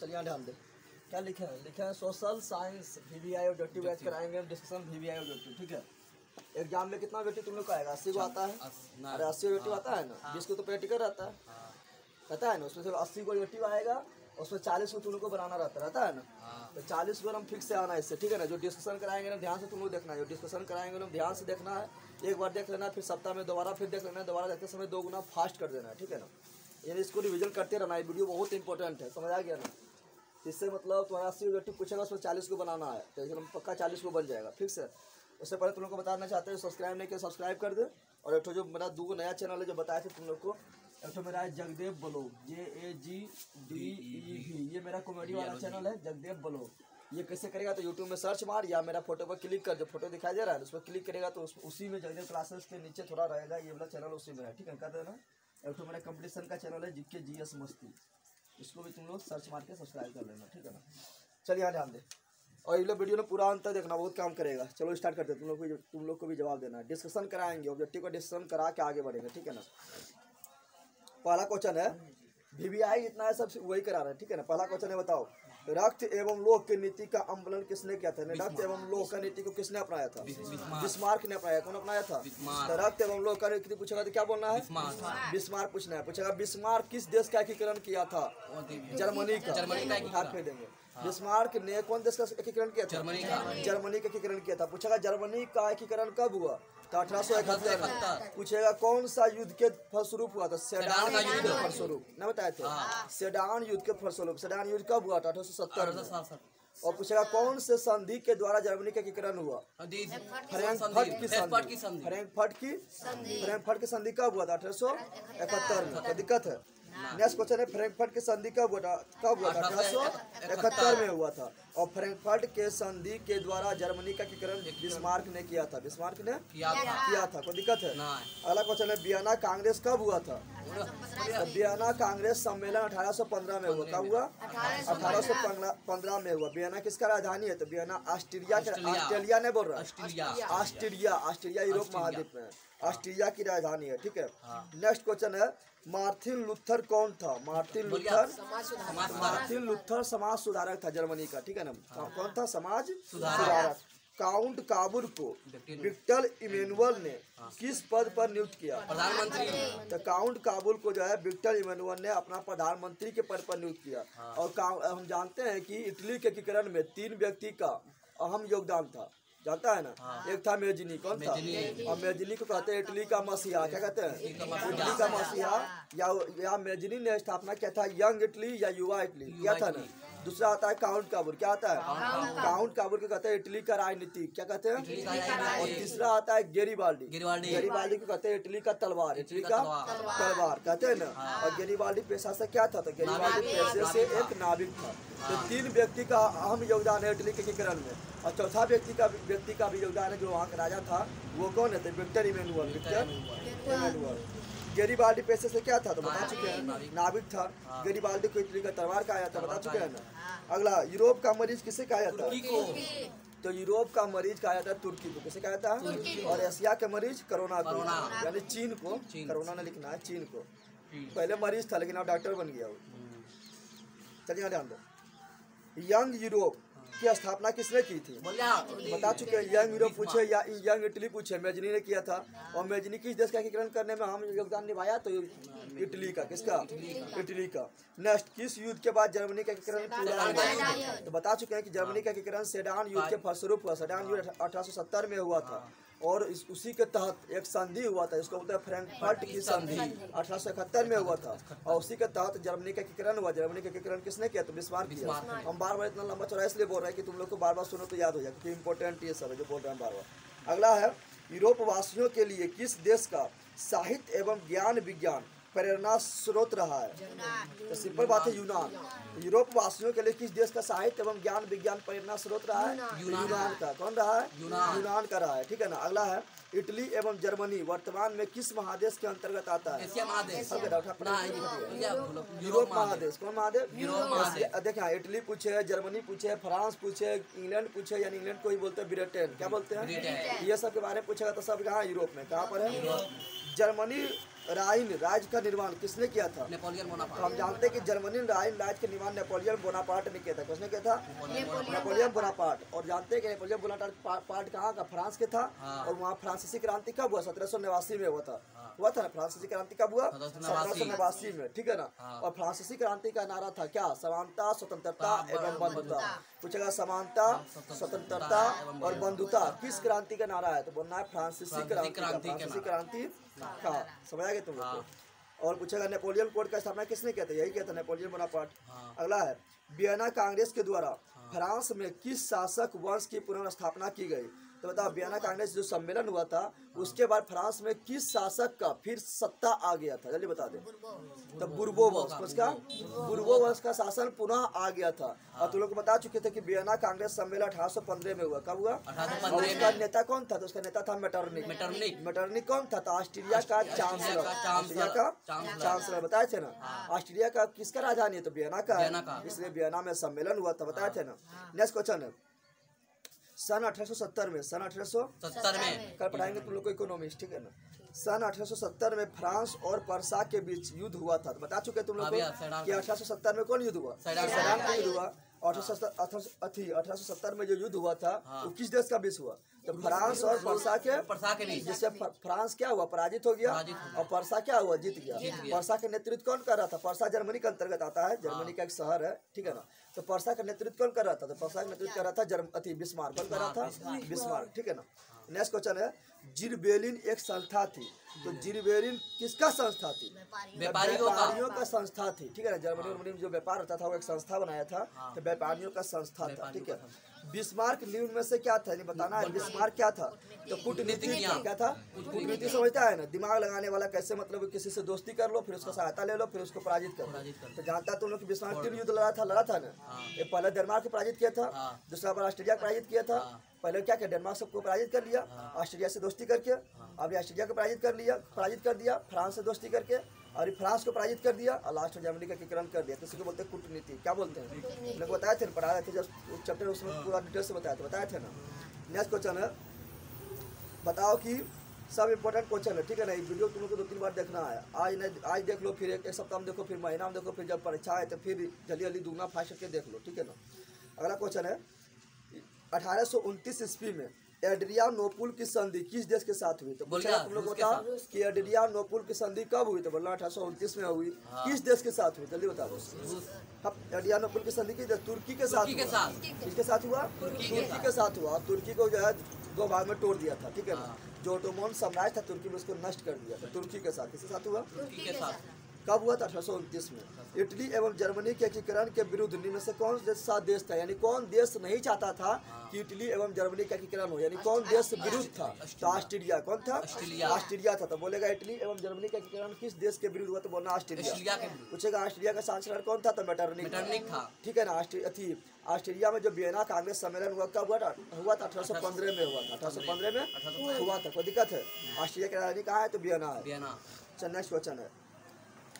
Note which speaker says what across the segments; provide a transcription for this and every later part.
Speaker 1: चलिए यहाँ ध्यान दें, क्या लिखे हैं? लिखे हैं social science VVI objective batch कराएंगे डिस्कशन VVI ऑब्जेक्टिव। ठीक है, एग्जाम में कितना ऑब्जेक्टिव तुम लोग का आएगा? 80 को आता है। अरे 80 ऑब्जेक्टिव आता है ना, 20 को तो प्रैक्टिकल रहता है, पता है ना। उसमें से 80 को ऑब्जेक्टिव आएगा, उसमें 40 को तुम लोग को बनाना रहता है ना। तो 40 को हम फिक्स से आना है इससे, ठीक है ना। जो डिस्कशन कराएंगे ना ध्यान से तुम लोग देखना है, जो डिस्कशन कराएंगे ना ध्यान से देखना है। एक बार देख लेना, फिर सप्ताह में दोबारा फिर देख लेना, दोबारा देखते समय 2 गुना फास्ट कर देना है, ठीक है ना। यानी इसको रिविजन करते रहना है, वीडियो बहुत इंपॉर्टेंट है, समझ आ गया ना। इससे मतलब तुम्हारा 80 ऑब्जेक्टिव पूछेगा, उसमें 40 को बनाना है, तो इसमें पक्का 40 को बन जाएगा, फिक्स है। उससे पहले तुम लोग को बताना चाहते हैं, सब्सक्राइब नहीं किया सब्सक्राइब कर दे। और एक जो मेरा 2 नया चैनल है जो बताए थे तुम लोग को, एक तो मेरा है जगदेव ब्लॉग JAGDEV, ये मेरा कॉमेडी वाला चैनल है जगदेव ब्लॉग। ये कैसे करेगा तो यूट्यूब में सर्च मार या मेरा फोटो पर क्लिक कर, जो फोटो दिखाई दे रहा है उस पर क्लिक करेगा तो उसी में जगदेव क्लासेस के नीचे थोड़ा रहेगा ये वाला चैनल, उसी में है, ठीक है, कर देना। एक तो मेरा कंपटीशन का चैनल है जीके GS मस्ती, इसको भी तुम लोग सर्च मार के सब्सक्राइब कर लेना, ठीक है ना। चलिए यहाँ ध्यान दे, और ये वीडियो में पूरा अंत तक देखना, बहुत काम करेगा। चलो स्टार्ट करते हैं, तुम लोग को भी जवाब देना है। डिस्कशन कराएंगे, ऑब्जेक्टिव का डिस्कशन करा के आगे बढ़ेंगे, ठीक है ना। पहला क्वेश्चन है VVI इतना है सब वही करा रहे हैं, ठीक है ना। पहला क्वेश्चन है, बताओ रक्त एवं लोह की नीति का अम्बलन किसने किया था? रक्त एवं लोह का नीति को किसने अपनाया था? बिस्मार्क ने अपनाया। कौन अपनाया था? तो रक्त एवं लोह का नीति पूछेगा तो क्या बोलना है? बिस्मार्क पूछना है। पूछेगा बिस्मार्क किस देश का एकीकरण किया था? जर्मनी का। हाथ फेर देंगे। बिस्मार्क ने कौन देश का एकीकरण किया था? जर्मनी का एकीकरण किया था। पूछेगा जर्मनी का एकीकरण कब हुआ? तो 1871। पूछेगा कौन सा युद्ध के फलस्वरूप हुआ था? सेडान युद्ध के फलस्वरूप, न बताए थे? सेडान युद्ध के फलस्वरूप। सेडान युद्ध कब हुआ था? 1870 में। और पूछेगा कौन से संधि के द्वारा जर्मनी का एकीकरण हुआ? फ्रैंकफर्ट की संधि। फ्रैंकफर्ट की संधि कब हुआ था? 1871 में। कोई दिक्कत है? नेक्स्ट क्वेश्चन है फ्रैंकफर्ट की संधि कब हुआ था? 1871 में हुआ था। और फ्रैंकफर्ट के संधि के द्वारा जर्मनी का एकीकरण बिस्मार्क ने किया था। बिस्मार्क ने किया था। कोई दिक्कत है? अगला क्वेश्चन है वियना कांग्रेस कब हुआ था? तो वियना कांग्रेस सम्मेलन 1815 में हुआ। कब हुआ? 1815 में हुआ। वियना किसका राजधानी है? तो वियना ऑस्ट्रेलिया ने बोल रहा है, ऑस्ट्रिया यूरोप महाद्वीप में, ऑस्ट्रिया की राजधानी है, ठीक है। नेक्स्ट क्वेश्चन है मार्टिन लूथर कौन था? मार्टिन लूथर समाज सुधारक था जर्मनी का, ठीक है ना। कौन था? समाज सुधारक। काउंट काबुल को विक्टर इमेनुअल ने किस पद पर नियुक्त किया? प्रधानमंत्री। तो काउंट काबुल को जो है विक्टर इमेनुअल ने अपना प्रधानमंत्री के पद पर नियुक्त किया। और हम जानते हैं कि इटली के एकीकरण में 3 व्यक्ति का अहम योगदान था, जानता है ना। एक था मेजिनी। कौन था? और मेजिनी को कहते हैं इटली का मसीहा। क्या कहते हैं? इटली का मसीहा। या मेजिनी ने स्थापना किया था यंग इटली या युवा इटली, किया था ना। दूसरा आता है काउंट काबुल। क्या आता है? काउंट काबुल को कहते हैं इटली का राजनीति। क्या कहते हैं? और तीसरा आता है गेरिबाल्डी। गेरिबाल्डी को कहते हैं इटली का तलवार। इटली का तलवार कहते हैं ना। और गेरिबाल्डी पेशा से क्या था? तो गेरिबाल्डी पेशे से एक नाविक था। तो 3 व्यक्ति का अहम योगदान है इटली के एकीकरण में। और चौथा व्यक्ति का भी योगदान है जो वहाँ का राजा था, वो कौन है? तो विक्टर इमेनुअल। गेरिबाल्डी पेशे से क्या था? तो बता चुके हैं, नाविक था। गेरिबाल्डी को इटली का तलवार कहा जाता है, बता चुके हैं ना। अगला यूरोप का मरीज किसे कहा जाता है? तो यूरोप का मरीज कहा जाता है तुर्की को। किसे कहा जाता है? और एशिया के मरीज कोरोना को, यानी चीन को। कोरोना ने लिखना है चीन को। पहले मरीज था लेकिन अब डॉक्टर बन गया वो। चलिए ध्यान दो, यंग यूरोप की स्थापना किसने की थी? बता चुके हैं। यंग यूरोप पूछे या यंग इटली पूछे, मेजनी ने किया था। और मेजनी किस देश का एकीकरण करने में अहम योगदान निभाया? तो इटली का। किसका? इटली का। नेक्स्ट, किस युद्ध के बाद जर्मनी का एकीकरण पूरा हुआ? तो बता चुके हैं कि जर्मनी का एकीकरण सेडान युद्ध के फलस्वरूप हुआ। सेडान युद्ध 1870 में हुआ था। और उसी के तहत एक संधि हुआ था, इसको बोलते हैं फ्रैंकफर्ट की संधि, 1871 में हुआ था। और उसी के तहत जर्मनी का एकीकरण हुआ। जर्मनी का एकीकरण किसने किया? तो बिस्मार्क किया। हम बार बार इतना लंबा चौड़ा इसलिए बोल रहे हैं कि तुम लोग को बार बार सुनो तो याद हो जाए, क्योंकि इंपॉर्टेंट ये सब है जो बोल रहे हैं बार बार। अगला है यूरोप वासियों के लिए किस देश का साहित्य एवं ज्ञान विज्ञान प्रेरणा स्रोत रहा है? तो सिंपल बात है, यूनान। यूरोप वासियों के लिए किस देश का साहित्य एवं ज्ञान विज्ञान प्रेरणा स्रोत रहा है? यूनान का। कौन रहा है? यूनान का रहा है, ठीक है ना। अगला है इटली एवं जर्मनी वर्तमान में किस महादेश के अंतर्गत आता है? एशिया महादेश। यूरोप महादेश। कौन महादेश? देखिए इटली पूछे, जर्मनी पूछे, फ्रांस पूछे, इंग्लैंड पूछे, यानी इंग्लैंड को ही बोलते हैं ब्रिटेन। क्या बोलते हैं? ये सब के बारे में पूछेगा तो सब कहाँ यूरोप में। कहाँ पर है? जर्मनी राइन राज्य का निर्माण किसने किया था?
Speaker 2: नेपोलियन
Speaker 1: तो
Speaker 2: बोनापार्ट।
Speaker 1: हम जानते हैं कि जर्मनी राइन राज्य के निर्माण नेपोलियन बोनापार्ट ने किया था। किसने किया था? Napoleon Bonaparte. और जानते हैं कि नेपोलियन बोनापार्ट कहाँ का? फ्रांस के था। और वहाँ फ्रांसीसी क्रांति कब हुआ? 1789 में हुआ था। हुआ था ना फ्रांसीसी क्रांति कब हुआ? 1789 में, ठीक है ना। और फ्रांसीसी क्रांति का नारा था क्या? समानता, स्वतंत्रता एवं बंधुता। पूछेगा समानता, स्वतंत्रता और बंधुता किस क्रांति का नारा है? तो बोलना है फ्रांसीसी क्रांति का। समझ आ गया तुम लोग को? और पूछेगा नेपोलियन कोड का स्थापना किसने किया था? यही किया था नेपोलियन बोनापार्ट। अगला है वियना कांग्रेस के द्वारा फ्रांस में किस शासक वंश की पुनर्स्थापना की गई? तो बताओ वियना कांग्रेस जो सम्मेलन हुआ था उसके बाद फ्रांस में किस शासक का फिर सत्ता आ गया था? जल्दी बता दे। तो बुर्बो वंश, उसका बुर्बो वंश का शासन पुनः आ गया था। और तुम लोग को बता चुके थे कि वियना कांग्रेस सम्मेलन 1815 में हुआ। कब हुआ?
Speaker 2: 1815
Speaker 1: उसका नेता कौन था? तो उसका नेता था मेटरनिक। मेटरनिक कौन था? तो ऑस्ट्रिया का चांसलर। ऑस्ट्रिया का चांसलर बताए थे ना। ऑस्ट्रिया का किसका राजधानी है? तो वियना का है, इसलिए वियना में सम्मेलन हुआ था। बताए थे ना। नेक्स्ट क्वेश्चन है सन 1870 में, सन 1870 में कल पढ़ाएंगे तुम लोग को इकोनॉमिक्स, ठीक है ना। सन 1870 में फ्रांस और पर्सा के बीच युद्ध हुआ था। तो बता चुके तुम लोग को कि 1870 में कौन युद्ध हुआ? सैडान का युद्ध हुआ। 1870 में जो युद्ध हुआ था वो किस देश का बीच हुआ? तो फ्रांस और पर्सा के बीच। जिससे फ्रांस क्या हुआ? पराजित हो गया। और पर्सा क्या हुआ? जीत गया। पर्सा का नेतृत्व कौन कर रहा था? पर्सा जर्मनी के अंतर्गत आता है, जर्मनी का एक शहर है, ठीक है ना। तो पर्सा का नेतृत्व कौन कर रहा था? तो पर्सा का नेतृत्व कर रहा था बिस्मार्क। कौन कर रहा था? बिस्मार्क, ठीक है ना। नेक्स्ट क्वेश्चन है जिरबेलिन एक संस्था थी। तो जिरबेलिन किसका संस्था थी? व्यापारियों का संस्था थी, ठीक है ना। जर्मनी में जो व्यापार होता था वो एक संस्था बनाया था, तो व्यापारियों का संस्था था, ठीक है। बिस्मार्क निम्न में से क्या था? नहीं बताना है। बिस्मार्क क्या था? तो कूटनीति क्या था? कूटनीति समझता है ना, दिमाग लगाने वाला। कैसे मतलब किसी से दोस्ती कर लो, फिर उसका सहायता ले लो, फिर उसको पराजित कर लो। तो जानता तुम लोग कि बिस्मार्क 3 युद्ध लड़ा था ना। एक पहले डेनमार्क को पराजित किया था, दूसरा बार ऑस्ट्रेलिया को पराजित किया था। पहले क्या किया? डेनमार्क सबको पराजित कर लिया ऑस्ट्रेलिया से दोस्ती करके। अब ऑस्ट्रेलिया को पराजित कर दिया फ्रांस से दोस्ती करके, और फ्रांस को पराजित कर दिया और लास्ट में जर्मनी का एकीकरण कर दिया। तो इसको बोलते हैं कूटनीति। क्या बोलते हैं? लोग बताए थे, पढ़ाए थे जब चैप्टर उसमें पूरा डिटेल से बताए थे ना। नेक्स्ट क्वेश्चन है बताओ कि सब इम्पोर्टेंट क्वेश्चन है, ठीक है ना। इस वीडियो तुम लोग को 2-3 बार देखना है। आज देख लो, फिर एक सप्ताह में देखो, फिर महीना में देखो, फिर जब परीक्षा है तो फिर जल्दी दूंगा फास्ट करके देख लो, ठीक है ना। अगला क्वेश्चन है 1829 ईस्वी में एड्रियानोपुल की संधि किस देश के साथ हुई? तो तुम लोग बताओ कि एड्रियानोपुल की संधि कब हुई? तो बोलना 1829 में हुई। किस देश के साथ हुई? जल्दी बता दो। एड्रियानोपुल की संधि किस देश? तुर्की के साथ। किसके साथ हुआ? तुर्की के साथ हुआ। तुर्की को जो है 2 भाग में तोड़ दिया था, ठीक है ना। जो ओटोमन साम्राज्य था तुर्की में, उसको नष्ट कर दिया था। तुर्की के साथ। किसके साथ हुआ? तुर्की के साथ। कब हुआ था? 1829 में। इटली एवं जर्मनी के एकीकरण के विरुद्ध निम्न में से कौन सा देश था? यानी कौन देश नहीं चाहता था कि इटली एवं जर्मनी का एकीकरण हो? यानी कौन देश विरुद्ध था? तो ऑस्ट्रिया। कौन था? ऑस्ट्रिया था। तो बोलेगा इटली एवं जर्मनी का एकीकरण किस देश के विरुद्ध हुआ? तो बोलना ऑस्ट्रिया। पूछेगा ऑस्ट्रिया का चांसलर कौन था? तो मेटरनिक था, ठीक है ना। ऑस्ट्रिया में जो वियना कांग्रेस सम्मेलन हुआ कब हुआ था? 1815 में हुआ था। 1815 में हुआ था। कोई दिक्कत है? ऑस्ट्रिया की राजधानी कहाँ है? तो वियना है। नेक्स्ट क्वेश्चन है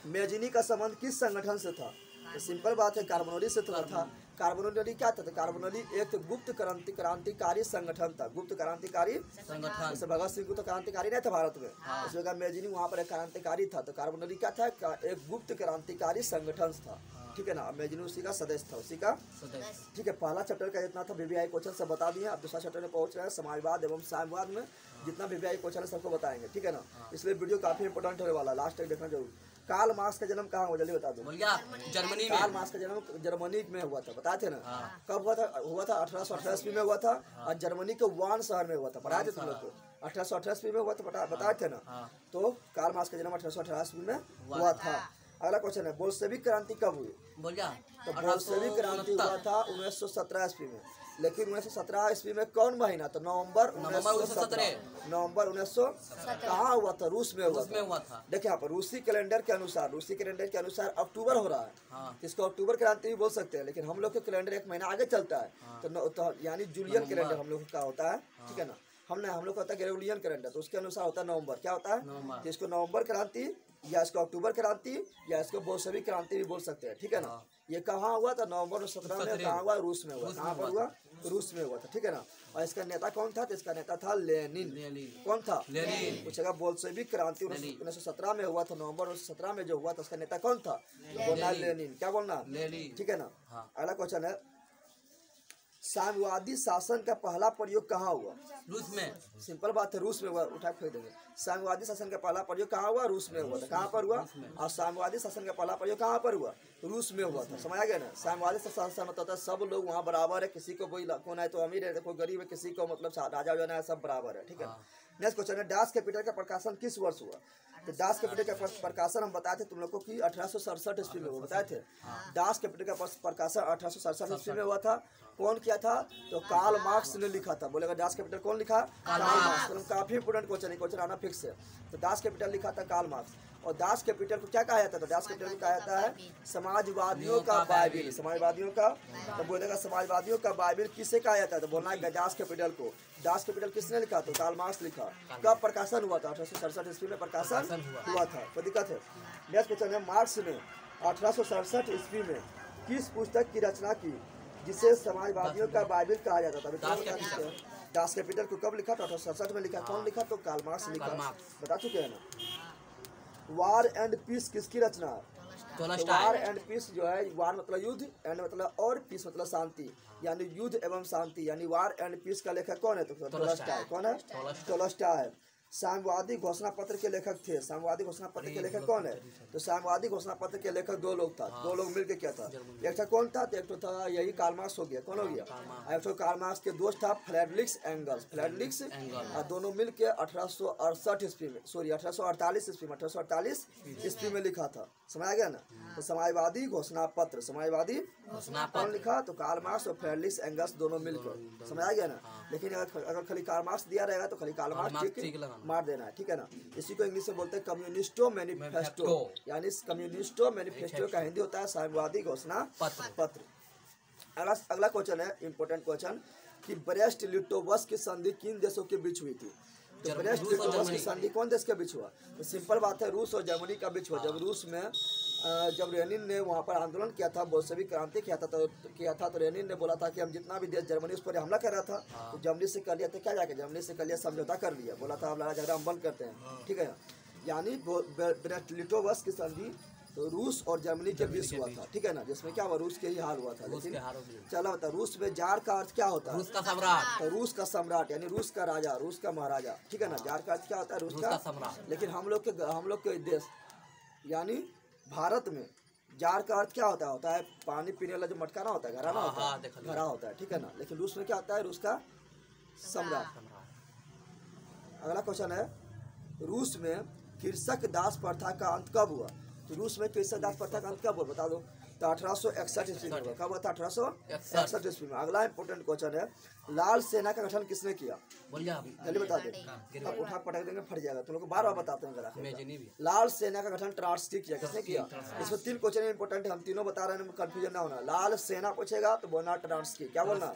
Speaker 1: मेजिनी का संबंध किस संगठन से था? तो सिंपल बात है, कार्बोनरी से था। कार्बोनरी क्या था? तो कार्बोनरी एक गुप्त क्रांतिकारी संगठन था। गुप्त क्रांतिकारी संगठन। जैसे भगत सिंह को तो क्रांतिकारी नहीं था भारत में, उसमें मेजिनी वहाँ पर एक क्रांतिकारी था। तो कार्बोनरी क्या था? एक गुप्त क्रांतिकारी संगठन था, ठीक है ना। मेजिनी उसी का सदस्य था, उसी का, ठीक है। पहला चैप्टर का जितना था VVI क्वेश्चन सब बता दिए। अब दूसरा चैप्टर में पहुंच रहे हैं समाजवाद एवं साम्यवाद में। जितना VVI क्वेश्चन है सबको बताएंगे, ठीक है ना। इसलिए वीडियो काफी इंपोर्टेंट होने वाला है, लास्ट तक देखना जरूर। कार्ल मार्क्स का जन्म कहाँ हुआ? जल्दी बता दो।
Speaker 2: जर्मनी में।
Speaker 1: कार्ल मार्क्स का जन्म जर्मनी में हुआ था, बताए थे ना। कब हुआ था? 1818 ईस्वी में हुआ था। और जर्मनी के वान शहर में हुआ था, पढ़ाए थे तुम लोग को। 1818 ईस्वी में हुआ था, बताए थे ना। तो कार्ल मार्क्स का जन्म 1818 ईस्वी में हुआ था। अगला क्वेश्चन है बोल्शेविक क्रांति कब हुई? तो बोल्शेविक क्रांति हुआ था 1917 ईस्वी में। लेकिन 1917 ईस्वी में कौन महीना? तो नवंबर 1917। नवंबर 1917 कहाँ हुआ था? रूस में हुआ था। देखिए यहाँ पर रूसी कैलेंडर के अनुसार अक्टूबर हो रहा है। इसको अक्टूबर क्रांति भी बोल सकते हैं, लेकिन हम लोग के कैलेंडर 1 महीना आगे चलता है। तो यानी जूलियन कैलेंडर हम लोग का होता है, ठीक है ना। हम लोग का होता है ग्रेगोरियन कैलेंडर, तो उसके अनुसार होता है नवंबर। क्या होता है? तो इसको नवंबर क्रांति या इसको अक्टूबर क्रांति या इसको बोल्शेविक क्रांति भी बोल सकते हैं, ठीक है ना। ये कहाँ हुआ था? नवंबर 17 में। कहाँ हुआ? रूस में हुआ। कहाँ पर हुआ? रूस में हुआ था, ठीक है ना। और इसका नेता कौन था? तो इसका नेता था लेनिन। कौन था? लेनिन। पूछेगा बोल्शेविक क्रांति 1917 में हुआ था, नवंबर 1917 में जो हुआ था, उसका नेता कौन था? तो बोलना लेनिन। क्या बोलना? लेनिन, ठीक है ना। अगला क्वेश्चन है, साम्यवादी शासन का पहला प्रयोग कहाँ हुआ?
Speaker 2: रूस में।
Speaker 1: सिंपल बात है, रूस में हुआ। उठा फेंक देंगे। साम्यवादी शासन का पहला प्रयोग कहाँ हुआ? रूस में हुआ था। कहाँ पर हुआ? और साम्यवादी शासन का पहला प्रयोग कहाँ पर हुआ? रूस में हुआ था। समझ आ गया ना। साम्यवादी शासन मतलब था सब लोग वहाँ बराबर है, किसी को कोई कौन है तो अमीर है, कोई गरीब है, किसी को मतलब राजा जो है सब बराबर है, ठीक है। नेक्स्ट क्वेश्चन है, डास कैपिटल का प्रकाशन किस वर्ष हुआ? तो दास कैपिटल का प्रकाशन हम बताए थे तुम लोग को कि 1867 ईस्वी में, वो बताए थे। दास कैपिटल का प्रकाशन 1867 ईस्वी में हुआ था। कौन किया था? तो कार्ल मार्क्स ने लिखा था। बोलेगा दास कैपिटल कौन लिखा? Karl Marx. तो काफी इंपोर्टेंट क्वेश्चन है, क्वेश्चन आना फिक्स है। तो दास कैपिटल लिखा था कार्ल मार्क्स। और दास कैपिटल को क्या कहा जाता है? तो दास कैपिटल को कहा जाता है समाजवादियों का बाइबिल। समाजवादियों का, तो बोलेगा समाजवादियों का बाइबिल किसे कहा जाता है? तो बोलना है दास कैपिटल को। दास कैपिटल किसने लिखा? तो कार्ल मार्क्स लिखा। कब प्रकाशन हुआ था? 1867 ईस्वी में प्रकाशन हुआ था। कोई दिक्कत है? नेक्स्ट क्वेश्चन है, मार्क्स ने 1867 ईस्वी में किस पुस्तक की रचना की जिसे समाजवादियों का बाइबिल कहा जाता था? दास कैपिटल को कब लिखा था? 1867 में लिखा। कौन लिखा? तो कार्ल मार्क्स लिखा। बता चुके हैं ना। वार एंड पीस किसकी रचना है? वार एंड पीस जो है, वार मतलब युद्ध, एंड मतलब और पीस मतलब शांति, यानी युद्ध एवं शांति, यानी वार एंड पीस का लेखक कौन है? तो टोल्स्टॉय। कौन है? टोल्स्टॉय। साम्यवादी घोषणा पत्र के लेखक थे। साम्यवादी घोषणा पत्र के लेखक कौन है? तो साम्यवादी घोषणा पत्र के लेखक दो लोग था, दो लोग मिलकर किया था। एक था कौन था? तो एक तो था यही कार्ल मार्क्स हो गया। कौन हो गया? एक तो कार्ल मार्क्स के दोस्त था फ्रेडरिक एंगल्स। फ्रेडरिक दोनों मिलकर 1868 ईस्वी में, सॉरी 1848 ईस्वी में, 1848 ईस्वी में लिखा था। समझ आ गया ना। तो समाजवादी घोषणा पत्र, समाजवादी कौन लिखा? तो कार्ल मार्क्स और फ्रेडरिक एंगल्स दोनों मिलकर। समझ आ गया ना। लेकिन अगर खाली कार्ल मार्क्स दिया रहेगा तो खाली कार्ल मार्क्स मार देना है, ठीक है ना। इसी को इंग्लिश में बोलते हैं कम्युनिस्टो मैनिफेस्टो, यानी कम्युनिस्टो मैनिफेस्टो का हिंदी होता है साम्यवादी घोषणा पत्र। अगला क्वेश्चन है इंपॉर्टेंट क्वेश्चन कि ब्रेस्ट लिटोवस्क की संधि किन देशों के बीच हुई थी? तो ब्रेस्ट लिटोवस्क की संधि कौन देश के बीच हुआ? तो सिंपल बात है, रूस और जर्मनी का बीच हुआ। जब रूस में जब लेनिन ने वहाँ पर आंदोलन किया था, बोल्शेविक क्रांति किया था, तो लेनिन ने बोला था कि हम जितना भी देश जर्मनी उस पर हमला कर रहा था, तो जर्मनी से कर लिया। तो क्या जाके जर्मनी से कर लिया, समझौता कर लिया। बोला था अब लड़ाई झगड़ा हम बंद करते हैं, ठीक है। यानी ब्रेस्ट लिटोवस्क की संधि तो रूस और जर्मनी के बीच हुआ था, ठीक है ना। जिसमें क्या हुआ? रूस के ही हार हुआ था। लेकिन चला होता, रूस में जार का अर्थ क्या होता है?
Speaker 2: रूस का सम्राट।
Speaker 1: तो रूस का सम्राट यानी रूस का राजा, रूस का महाराजा, ठीक है ना। जार का अर्थ क्या होता है? रूस का सम्राट। लेकिन हम लोग के देश यानी भारत में जार का अर्थ क्या होता है? पानी पीने वाला जो मटका ना होता है, घड़ा ना होता है, घड़ा होता है, ठीक है ना। लेकिन रूस में क्या होता है? रूस का सम्राट। अगला क्वेश्चन है, रूस में कृषक दास प्रथा का अंत कब हुआ? तो रूस में कृषक दास प्रथा का अंत कब हुआ? बता दो। तो 1861 ईस्वी में हुआ। कब हुआ था? 1861 ईस्वी में। अगला इंपोर्टेंट क्वेश्चन है, लाल सेना का गठन किसने किया? जल्दी बता दे। अब उठा पटक देंगे फट जाएगा। तुम लोग बार बार बताते हैं। लाल सेना का गठन ट्राट्स्की किया। किसने किया? इसमें 3 क्वेश्चन इंपोर्टेंट है, हम तीनों बता रहे हैं, कंफ्यूजन ना होना। लाल सेना पूछेगा तो बोलना ट्राट्स्की। क्या बोलना?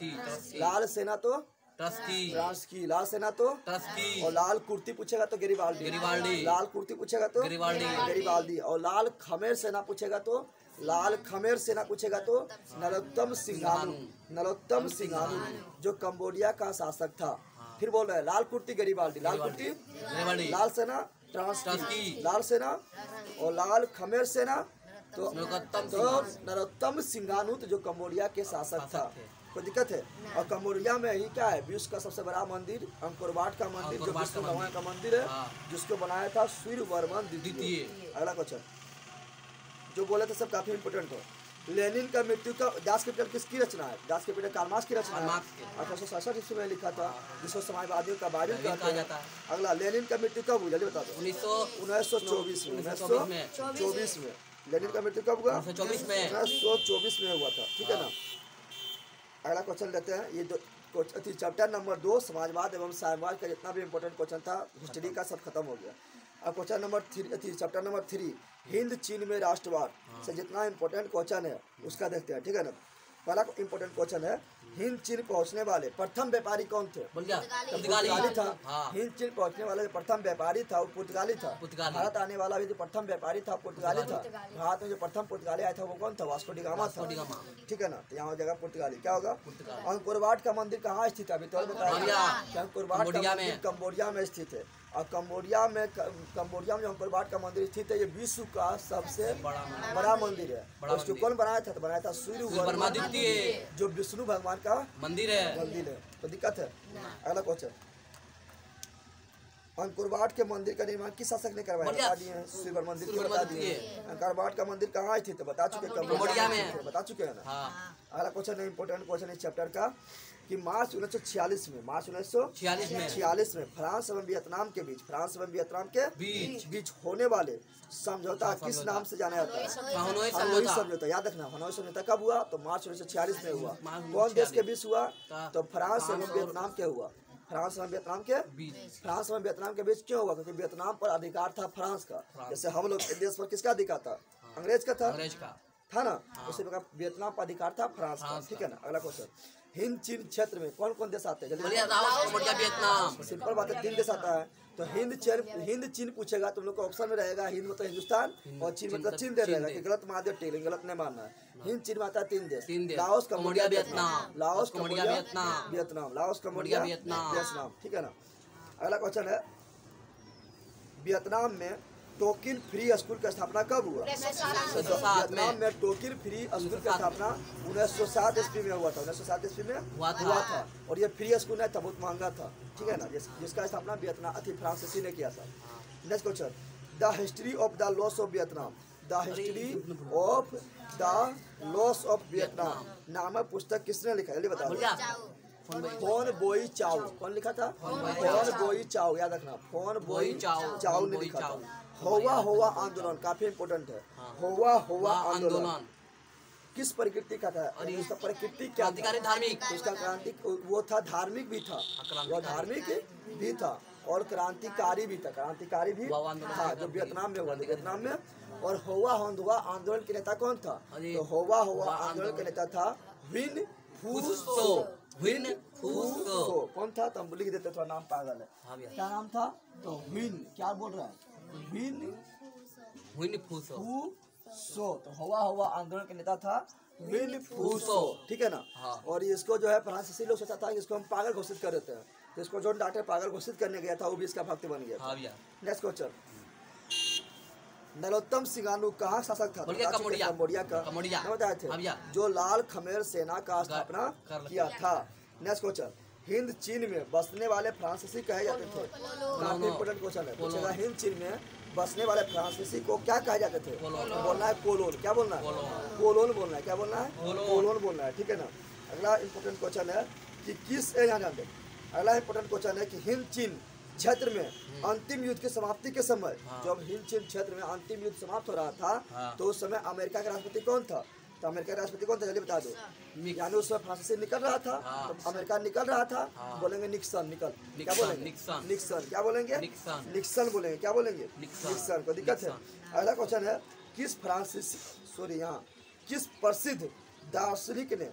Speaker 1: लाल सेना तो ट्राट्स्की, लाल सेना तो ट्राट्स्की। और लाल कुर्ती पूछेगा तो गैरिबाल्डी। लाल कुर्ती पूछेगा तो गैरिबाल्डी। और लाल खमेर सेना पूछेगा तो नरोत्तम सिंघानू जो कंबोडिया का शासक था। फिर बोल रहे हैं लाल कुर्ती गैरिबाल्डी, लाल कुर्ती लाल सेना ट्राट्स्की, लाल सेना और लाल खमेर सेना तो नरोत्तम सिंघानू जो कंबोडिया के शासक था। कोई दिक्कत है? और कंबोडिया में ही क्या है? विश्व का सबसे बड़ा मंदिर अंकोर वाट का मंदिर, जो विष्णु भगवान का मंदिर है, जिसको बनाया था सूर्यवर्मन द्वितीय। अगला क्वेश्चन जो बोले थे सब काफी इंपोर्टेंट हो। लेनिन का मृत्यु का दास कैपिटल किसकी रचना है? दास कैपिटल कार्ल मार्क्स की रचना है। 1867 ईस्वी में लिखा था, जिसको समाजवादियों का बाइबिल कहते हैं। अगला, लेनिन का मृत्यु कब हुआ? जल्दी बता दो। 1924 में। 1924 में लेनिन का मृत्यु कब हुआ? 1924 में हुआ था, ठीक है ना। अगला क्वेश्चन लेते हैं। ये चैप्टर नंबर 2 समाजवाद एवं साम्यवाद का जितना भी इंपॉर्टेंट क्वेश्चन था हिस्ट्री का सब खत्म हो गया। अब question number 3 chapter number 3 Hind चीन में राष्ट्रवाद से जितना इंपॉर्टेंट क्वेश्चन है उसका देखते हैं, ठीक है ना। पहला इंपॉर्टेंट क्वेश्चन है, हिंद चीन पहुंचने वाले प्रथम व्यापारी कौन थे?
Speaker 2: पुर्तगाली
Speaker 1: था। हिंद चीन पहुंचने वाला जो प्रथम व्यापारी था वो पुर्तगाली था। भारत आने वाला भी जो प्रथम व्यापारी था पुर्तगाली था। भारत में जो प्रथम पुर्तगाली आया था वो कौन था? वास्को डी गामा था। ठीक है ना, तो यहाँ हो जाएगा पुर्तगाली। क्या होगा? अंकोर वाट का मंदिर कहाँ स्थित है? अभी तो बताया अंकोर वाट का मंदिर कम्बोडिया में स्थित है। और कम्बोडिया में जो अंकोर वाट का मंदिर स्थित है ये विश्व का सबसे बड़ा मंदिर है। उसको कौन बनाया था? तो बनाया था सूर्य जो विष्णु भगवान का मंदिर है। तो दिक्कत है। अगला क्वेश्चन, अंकोर वाट के मंदिर का निर्माण किस शासक ने करवाया? बता दिए। सूर्य मंदिर के बता दिए। अंकोर वाट का मंदिर कहाँ स्थित है? बता चुके, कम्बोडिया में बता चुके हैं ना। अगला क्वेश्चन है इंपॉर्टेंट क्वेश्चन इस चैप्टर का कि मार्च 1946 में फ्रांस एवं वियतनाम के बीच होने वाले समझौता किस नाम से जाना जाता है? हनोई समझौता। याद रखना, हनोई समझौता कब हुआ? तो मार्च 1946 में हुआ। कौन देश के बीच हुआ? तो फ्रांस एवं वियतनाम के हुआ। फ्रांस एवं वियतनाम के बीच क्यों हुआ? क्योंकि वियतनाम पर अधिकार था फ्रांस का। जैसे हम लोग देश पर किसका अधिकार था? अंग्रेज का था ना। उसी प्रकार वियतनाम पर अधिकार था फ्रांस का। ठीक है ना। अगला क्वेश्चन, हिंद चीन क्षेत्र में कौन कौन देश आते हैं? वियतनाम। सिंपल बात है, 3 देश आता है। तो हिंद चीन पूछेगा तुम लोग को ऑप्शन में रहेगा हिंद मतलब हिंदुस्तान और चीन मतलब चीन दे रहेगा कि गलत मान दे, टेलिंग गलत नहीं मानना है। हिंद चीन में आता है 3 देश, लाओस कम्बोडिया वियतनाम। ठीक है ना। अगला क्वेश्चन है, वियतनाम में टोकिन फ्री स्कूल की स्थापना कब हुआ? वियतनाम में टोकिन फ्री स्कूल की स्थापना 1907 ईस्वी में हुआ था। 1907 ईस्वी में हुआ था। और ये फ्री स्कूल नहीं था, बहुत महंगा था। ठीक है ना, जिसका स्थापना फ्रांसीसी ने किया था। Next question, the history of the loss of Vietnam. The history of the loss of Vietnam नामक पुस्तक किसने लिखा? जल्दी बताओ। फोन बोई चाओ। कौन लिखा था? फोन बोई चाओ। याद रखना, फोन बोई चाओ ने लिखा था। होवा आंदोलन काफी इम्पोर्टेंट है। होवा आंदोलन किस प्रकृति का था? उसका प्रकृति क्या था? धार्मिक। उसका क्रांति वो था, धार्मिक भी था, वो धार्मिक भी था और क्रांतिकारी भी था। क्रांतिकारी भी था जो वियतनाम में हुआ, वियतनाम में। और होवा आंदोलन के नेता कौन था? तो होवा आंदोलन के नेता था विन फूसो। कौन था? तो हम लिख देते, थोड़ा नाम पागल है। क्या नाम था? तो विन, क्या बोल रहा है? विन फूसो। तो होवा आंदोलन के नेता था विन फूसो। ठीक है ना। और इसको जो है फ्रांसीसी लोग सोचा था कि इसको हम पागल घोषित कर देते हैं, तो इसको जॉन डार्टे पागल घोषित करने गया था, वो भी इसका भक्त बन गया। नेक्स्ट क्वेश्चन, नरोत्तम सिंगानू कहाँ शासक था? कम्बोडिया का बताए थे, जो लाल खमेर सेना का स्थापना किया था। नेक्स्ट क्वेश्चन, हिंद चीन में बसने वाले फ्रांसीसी कहे जाते थे। काफी इंपोर्टेंट क्वेश्चन है, पूछेगा हिंद चीन में बसने वाले फ्रांसीसी को क्या कहे जाते थे? बोलना है कोलोन। क्या बोलना है? कोलोन बोलना है। क्या बोलना है? कोलोन बोलना है। ठीक है ना। अगला इंपोर्टेंट क्वेश्चन है कि किस अगला इंपोर्टेंट क्वेश्चन है कि हिंद चीन क्षेत्र में अंतिम युद्ध की समाप्ति के समय, जब हिंद चीन क्षेत्र में अंतिम युद्ध समाप्त हो रहा था तो उस समय अमेरिका का राष्ट्रपति कौन था? तो अमेरिका का राष्ट्रपति कौन था? जल्दी बता दो। यानी उस समय फ्रांसीसी निकल रहा था, तो अमेरिका निकल रहा था, बोलेंगे निक्सन। क्या बोलेंगे? निक्सन। क्या बोलेंगे? निक्सन बोलेंगे। क्या बोलेंगे? निक्सन। को दिक्कत है। अगला क्वेश्चन है, किस प्रसिद्ध दार्शनिक ने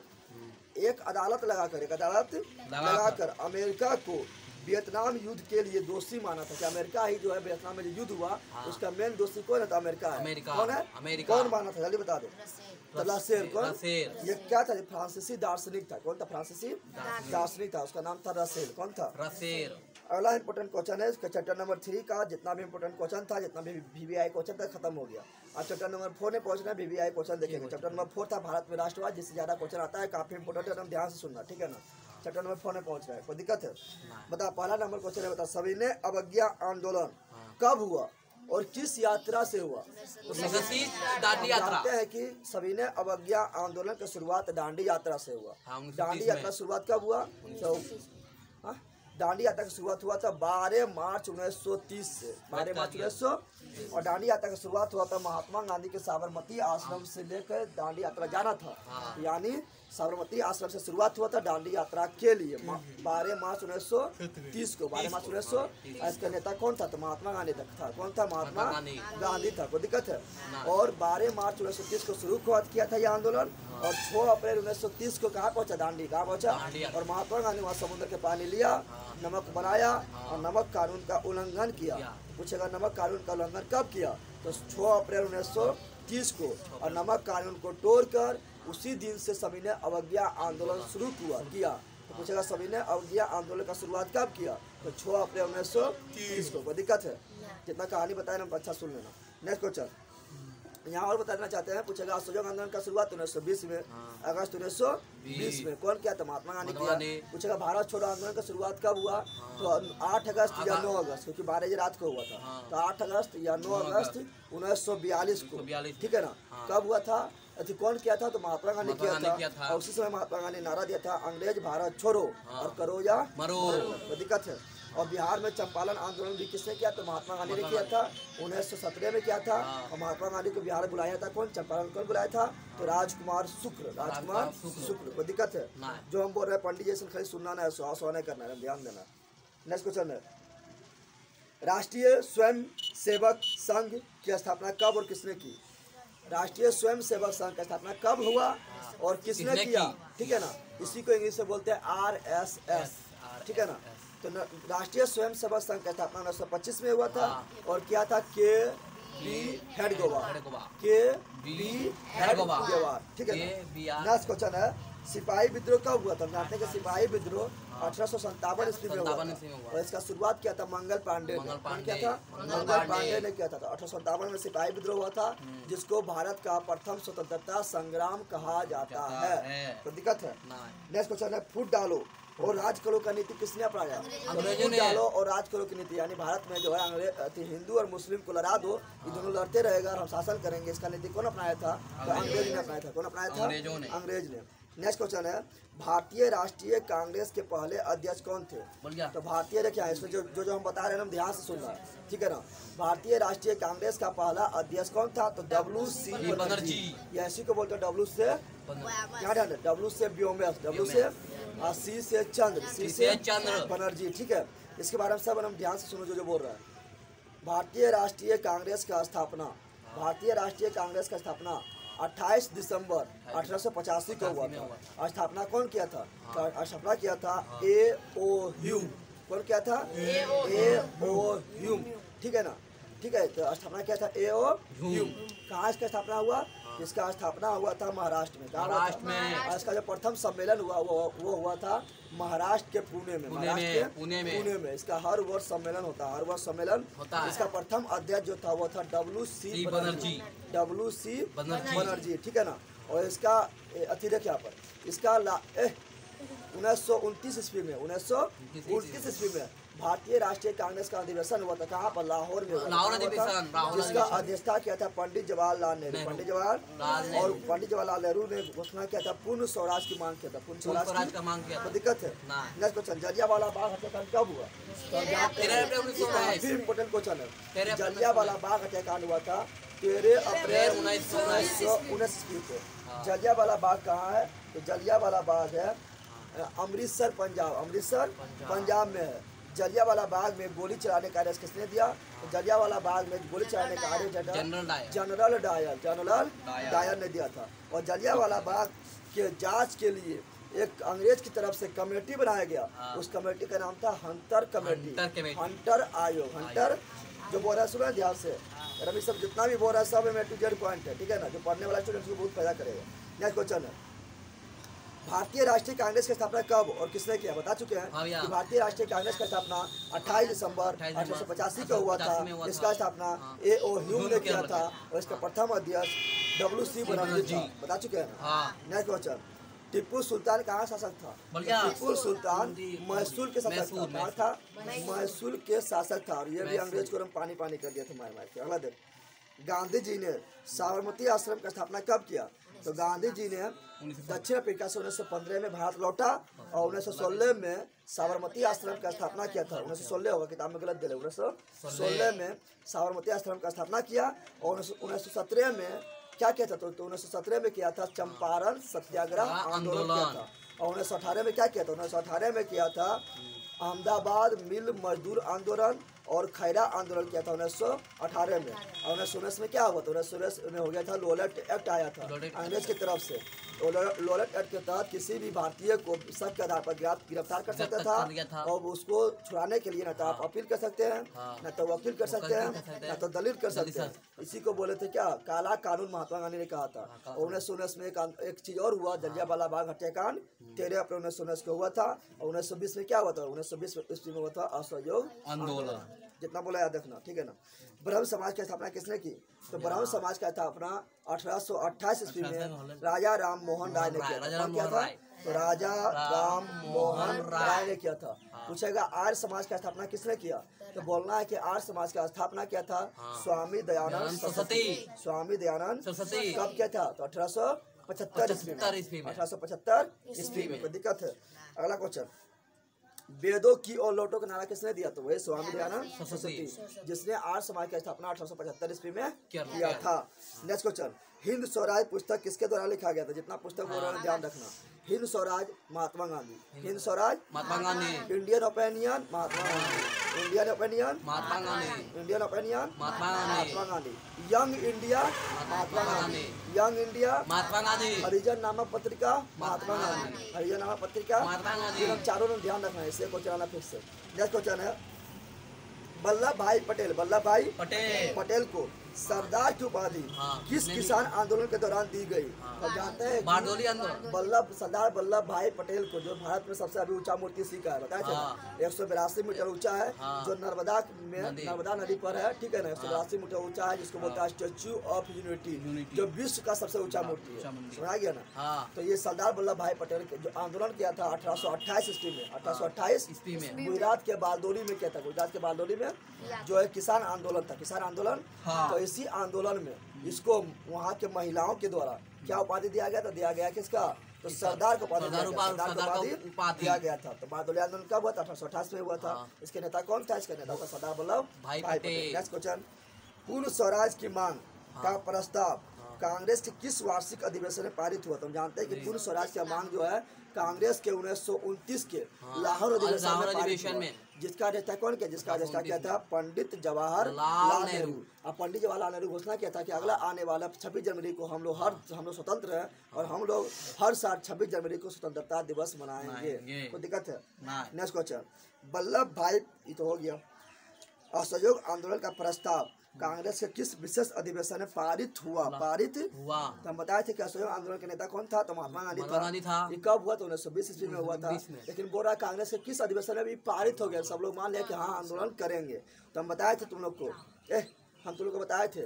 Speaker 1: एक अदालत लगाकर अमेरिका को वियतनाम युद्ध के लिए दोषी माना था? कि अमेरिका ही जो है वियतनाम में जो युद्ध हुआ उसका मेन दोषी कौन है? तो अमेरिका है। कौन है? कौन माना था? जल्दी बता दो। रसेल। कौन? ये क्या था? फ्रांसीसी दार्शनिक था। कौन था? फ्रांसीसी दार्शनिक था, उसका नाम था रसेल। कौन था? रसेल। अगला इंपोर्टेंट क्वेश्चन है चैप्टर नंबर 3 का। जितना भी इंपोर्टेंट क्वेश्चन था, जितना भी VVI क्वेश्चन था, खत्म हो गया। अब चैप्टर नंबर 4 में पहुंचना है, VVI क्वेश्चन देखेंगे। चैप्टर नंबर 4 था भारत में राष्ट्रवाद, जिससे ज्यादा क्वेश्चन आता है, काफी इंपोर्टेंट है, एकदम ध्यान से सुनना। ठीक है ना। चैप्टर नंबर 4 में पहुंच रहा है, कोई दिक्कत है? बता, पहला नंबर क्वेश्चन है, बता सविनय अवज्ञा आंदोलन कब हुआ और किस यात्रा से हुआ? तो जानते हैं कि सविनय अवज्ञा आंदोलन की शुरुआत दांडी यात्रा से हुआ। दांडी यात्रा शुरुआत कब हुआ? तो दांडी यात्रा की शुरुआत हुआ था 12 मार्च 1930 से। 12 मार्च 1900। और दांडी यात्रा की शुरुआत हुआ था महात्मा गांधी के साबरमती आश्रम से लेकर दांडी यात्रा जाना था। यानी साबरमती आश्रम से शुरुआत हुआ था दांडी यात्रा के लिए 12 मार्च 1930 को। 12 मार्च 1930। इसका नेता कौन था? तो महात्मा गांधी था। कौन था? महात्मा गांधी था। कोई दिक्कत है? और 12 मार्च 1930 को शुरू किया था यह आंदोलन और 6 अप्रैल 1930 को कहाँ पहुंचा? दांडी। कहाँ पहुंचा? और महात्मा गांधी वहाँ समुद्र के पानी लिया, नमक बनाया और नमक कानून का उल्लंघन किया। पूछेगा नमक कानून का उल्लंघन कब किया? तो 6 अप्रैल 1930 को। और नमक कानून को तोड़कर उसी दिन से सभी ने अवज्ञा आंदोलन शुरू किया। तो पूछेगा सभी ने अवज्ञा आंदोलन का शुरुआत कब किया? तो 6 अप्रैल 1930 को। कोई दिक्कत है? जितना कहानी बताया ना अच्छा सुन लेना। नेक्स्ट क्वेश्चन यहाँ और बताना चाहते हैं। पूछेगा असहयोग आंदोलन का शुरुआत 1920 में, अगस्त 1920 में कौन किया था? महात्मा गांधी किया। पूछेगा भारत छोड़ो आंदोलन का शुरुआत कब हुआ? तो 8 अगस्त या 9 अगस्त, क्योंकि 12 रात को हुआ था। तो 8 अगस्त या 9 अगस्त 1942 को, ठीक है ना? कब हुआ था? कौन किया था? तो महात्मा गांधी किया था। और उसी समय महात्मा गांधी नारा दिया था, अंग्रेज भारत छोड़ो और करो या मरो। तो दिक्कत है। और बिहार में चंपारण आंदोलन भी किसने किया? तो महात्मा गांधी ने किया था, 1917 में किया था। और महात्मा गांधी को बिहार बुलाया था कौन? चंपारण कौन बुलाया था? तो राजकुमार शुक्ल। कोई दिक्कत है? जो हम बोल रहे हैं पंडित जैसे खाली सुनना ना, सौ नहीं करना है, ध्यान देना। नेक्स्ट क्वेश्चन है, राष्ट्रीय स्वयं सेवक संघ की स्थापना कब और किसने की? राष्ट्रीय स्वयं सेवक संघ का स्थापना कब हुआ और किसने किया? ठीक है ना? इसी को इंग्लिश में बोलते हैं RSS, ठीक है ना? तो राष्ट्रीय स्वयं सेवक संघ का स्थापना 1925 में हुआ था। और क्या था? KV हेडगेवार, ठीक है ना? नेक्स्ट क्वेश्चन है, सिपाही विद्रोह कब हुआ था? जानते हैं कि सिपाही विद्रोह 1857 ईस्वी में हुआ था। और इसका शुरुआत किया था मंगल पांडे ने। क्या था? मंगल पांडे ने किया था। तो 1857 में सिपाही विद्रोह हुआ था, जिसको भारत का प्रथम स्वतंत्रता संग्राम कहा जाता है। तो दिक्कत है? नेक्स्ट क्वेश्चन है, फूट डालो और राज करो का नीति किसने अपनाया? फूट डालो और राज करो की नीति, यानी भारत में जो है अंग्रेज हिंदू और मुस्लिम को लड़ा दो, ये दोनों लड़ते रहेगा और हम शासन करेंगे, इसका नीति कौन अपनाया था? तो अंग्रेज ने अपनाया था। कौन अपनाया था? अंग्रेज ने। नेक्स्ट क्वेश्चन है, भारतीय राष्ट्रीय कांग्रेस के पहले अध्यक्ष कौन थे? तो भारतीय देखिए इसमें जो हम बता रहे हैं, हम ध्यान से सुनना, ठीक है ना? भारतीय राष्ट्रीय कांग्रेस का पहला अध्यक्ष कौन था? तो WC बनर्जी। ऐसी को बोलते हैं W से क्या ध्यान है? W से व्योमकेश, W से C से चंद्र बनर्जी, ठीक है? इसके बारे में सब हम ध्यान से सुनो जो बोल रहा है। भारतीय राष्ट्रीय कांग्रेस का स्थापना 28 दिसंबर 1885 को हुआ था। स्थापना कौन किया था? स्थापना किया था A.O. ह्यूम। कौन किया था? A.O. ह्यूम, ठीक है ना? ठीक है, तो स्थापना किया था A.O. ह्यूम। कहाँ इसका स्थापना हुआ? इसका स्थापना हुआ था महाराष्ट्र में। महाराष्ट्र में इसका जो प्रथम सम्मेलन हुआ वो हुआ था महाराष्ट्र के पुणे में। इसका हर वर्ष सम्मेलन होता है, इसका प्रथम अध्यक्ष जो था वो था WC बनर्जी, ठीक है ना? और इसका अति देखिए यहाँ पर, इसका 1929 ईस्वी में भारतीय राष्ट्रीय कांग्रेस का अधिवेशन हुआ था। कहाँ पर? लाहौर में हुआ, जिसका अध्यक्षता किया था पंडित जवाहरलाल नेहरू। और पंडित जवाहरलाल नेहरू ने घोषणा किया था पूर्ण स्वराज की मांग किया था। पूर्ण स्वराज का मांग किया। तो दिक्कत है? नेक्स्ट क्वेश्चन, जलियांवाला बाग हत्याकांड कब हुआ? इम्पोर्टेंट क्वेश्चन है। जलियांवाला बाग हत्याकांड हुआ था 13 अप्रैल 1919 को। जलियांवाला बाग कहाँ है? तो जलियांवाला बाग है अमृतसर पंजाब में है। जलियांवाला बाग में गोली चलाने का आदेश किसने दिया? तो जलियांवाला बाग में गोली चलाने का आदेश जनरल डायर ने दिया था। और जलियांवाला बाग के जांच के लिए एक अंग्रेज की तरफ से कमेटी बनाया गया। उस कमेटी का नाम था हंटर कमेटी, हंटर आयोग। हंटर जो बोल रहा है सुना ध्यान से, रवि सब जितना भी बोल रहा है सब में टू जेड पॉइंट है, ठीक है ना? जो पढ़ने वाला स्टूडेंट को बहुत फायदा करेगा। नेक्स्ट क्वेश्चन है, भारतीय राष्ट्रीय कांग्रेस की स्थापना कब और किसने किया? बता चुके हैं कि भारतीय राष्ट्रीय कांग्रेस की स्थापना 28 दिसंबर 1885 को हुआ था। इसका स्थापना A.O. ह्यूम ने किया था और इसका प्रथम अध्यक्ष WC बनर्जी था। बता चुके हैं। नेक्स्ट क्वेश्चन, टिप्पू सुल्तान कहाँ शासक था? टिप्पू सुल्तान मैसूर के शासक था। कहाँ था? मैसूर के शासक था। और ये भी अंग्रेज को पानी कर दिया था मार के। अगला देख, गांधी जी ने साबरमती आश्रम का स्थापना कब किया? तो गांधी जी ने दक्षिण अफ्रीका से 1915 में भारत लौटा और 1916 में साबरमती आश्रम का स्थापना किया था। 1916 होगा, किताब में गलत दे रहे। 1916 में साबरमती आश्रम का स्थापना किया। और 1917 में क्या किया था? तो 1917 में किया था चंपारण सत्याग्रह आंदोलन किया था। और 1918 में क्या किया था? 1918 में किया था अहमदाबाद मिल मजदूर आंदोलन और खैरा आंदोलन किया था 1918 में। और 1919 में क्या हुआ था? 1919 में हो गया था लोलेट एक्ट आया था अंग्रेज की तरफ से। लॉरेट एक्ट के तहत किसी भी भारतीय को शक के आधार पर गिरफ्तार कर सकता था और उसको छुड़ाने के लिए न तो आप अपील कर सकते हैं, न तो वकील कर सकते हैं, न तो दलील कर सकते हैं। इसी को बोले थे क्या, काला कानून महात्मा गांधी ने कहा था। 1919 में एक चीज और हुआ, जलियांवाला बाग हत्याकांड 13 अप्रैल 1919 को हुआ था। और 1920 में क्या हुआ था, 1920 ईस्वी में हुआ था असहयोग आंदोलन। जितना बोला याद रखना, ठीक है ना। ब्रह्म समाज की स्थापना किसने की, तो ब्रह्म समाज का स्थापना 1828 ईस्वी में राजा राम मोहन राय ने किया था। कौन किया था, तो राजा राम मोहन राय ने किया था। पूछेगा आर्य समाज का स्थापना किसने किया, तो बोलना है कि आर्य समाज का स्थापना किया था स्वामी दयानंद सरस्वती। स्वामी दयानंद सरस्वती कब किया था, तो 1875 ईस्वी में। 1875 ईस्वी में। कोई दिक्कत है। अगला क्वेश्चन, वेदों की और लौटों का नारा किसने दिया, तो वही स्वामी दयानंद सरस्वती, जिसने आर्य समाज की स्थापना 1875 ईस्वी में किया था। नेक्स्ट क्वेश्चन, हिंद स्वराज पुस्तक किसके द्वारा लिखा गया था, जितना पुस्तक बोल रहे हैं ध्यान रखना। Hind Swaraj Mahatma Gandhi, Hind Swaraj Mahatma Gandhi. Indian opinion Mahatma Gandhi, Indian opinion Mahatma Gandhi, Indian opinion Mahatma Gandhi. Young India Mahatma Gandhi, young India Mahatma Gandhi. हरिजन नामक पत्रिका महात्मा गांधी, हरिजन नामक पत्रिका महात्मा गांधी। हम चारों ने ध्यान रखना है, इससे क्वेश्चन आना फिर से। नेक्स्ट क्वेश्चन है, वल्लभ भाई पटेल, वल्लभ भाई पटेल को सरदार की उपाधि किस किसान आंदोलन के दौरान दी गई, तो जानते हैं बारडोली आंदोलन। सरदार वल्लभ भाई पटेल को, जो भारत में सबसे अभी ऊंचा मूर्ति सिक्का है, बताया था 182 मीटर ऊंचा है, जो नर्मदा में नर्मदा नदी पर है, ठीक है ना। 182 मीटर ऊंचा है, जिसको बोलता है स्टेच्यू ऑफ यूनिटी, जो विश्व का सबसे ऊंचा मूर्ति है। सुना गया ना। तो ये सरदार वल्लभ भाई पटेल जो आंदोलन किया था 1828 ईस्वी में, 1828 ईस्वी में गुजरात के बारडोली में किया था। गुजरात के बारडोली में जो है किसान आंदोलन था, किसान आंदोलन। तो इसी आंदोलन में इसको वहाँ के महिलाओं के द्वारा क्या उपाधि दिया गया था, दिया गया किसका, तो सरदार को उपाधि दिया गया था। तो बारडोली आंदोलन कब हुआ था, 1828 में हुआ था। इसके नेता कौन था, इसके नेता था सरदार वल्लभ भाई पटेल। नेक्स्ट क्वेश्चन, पूर्ण स्वराज की मांग का प्रस्ताव कांग्रेस के किस वार्षिक अधिवेशन में पारित हुआ। तो हम जानते हैं कि पूर्ण स्वराज की मांग जो है कांग्रेस के 1929 के लाहौर अधिवेशन में, जिसका अध्यक्षता कौन किया, जिसका अध्यक्षता किया था पंडित जवाहरलाल नेहरू। अब पंडित जवाहरलाल नेहरू घोषणा किया था कि अगला आने वाला 26 जनवरी को हम लोग स्वतंत्र हैं और हम लोग हर साल 26 जनवरी को स्वतंत्रता दिवस मनाएंगे। कोई दिक्कत है। नेक्स्ट क्वेश्चन, वल्लभ भाई, ये तो हो गया। असहयोग आंदोलन का प्रस्ताव कांग्रेस के किस विशेष अधिवेशन में पारित हुआ, तो हम बताए थे कि असहयोग आंदोलन के नेता कौन था, तो महात्मा गांधी था। ये कब हुआ, तो 1920 ईस्वी में हुआ था। लेकिन बोल रहा कांग्रेस के किस अधिवेशन में भी पारित हो गया, सब लोग मान लिया कि हाँ आंदोलन करेंगे। तो हम बताए थे तुम लोग को, हम तुम लोग को बताए थे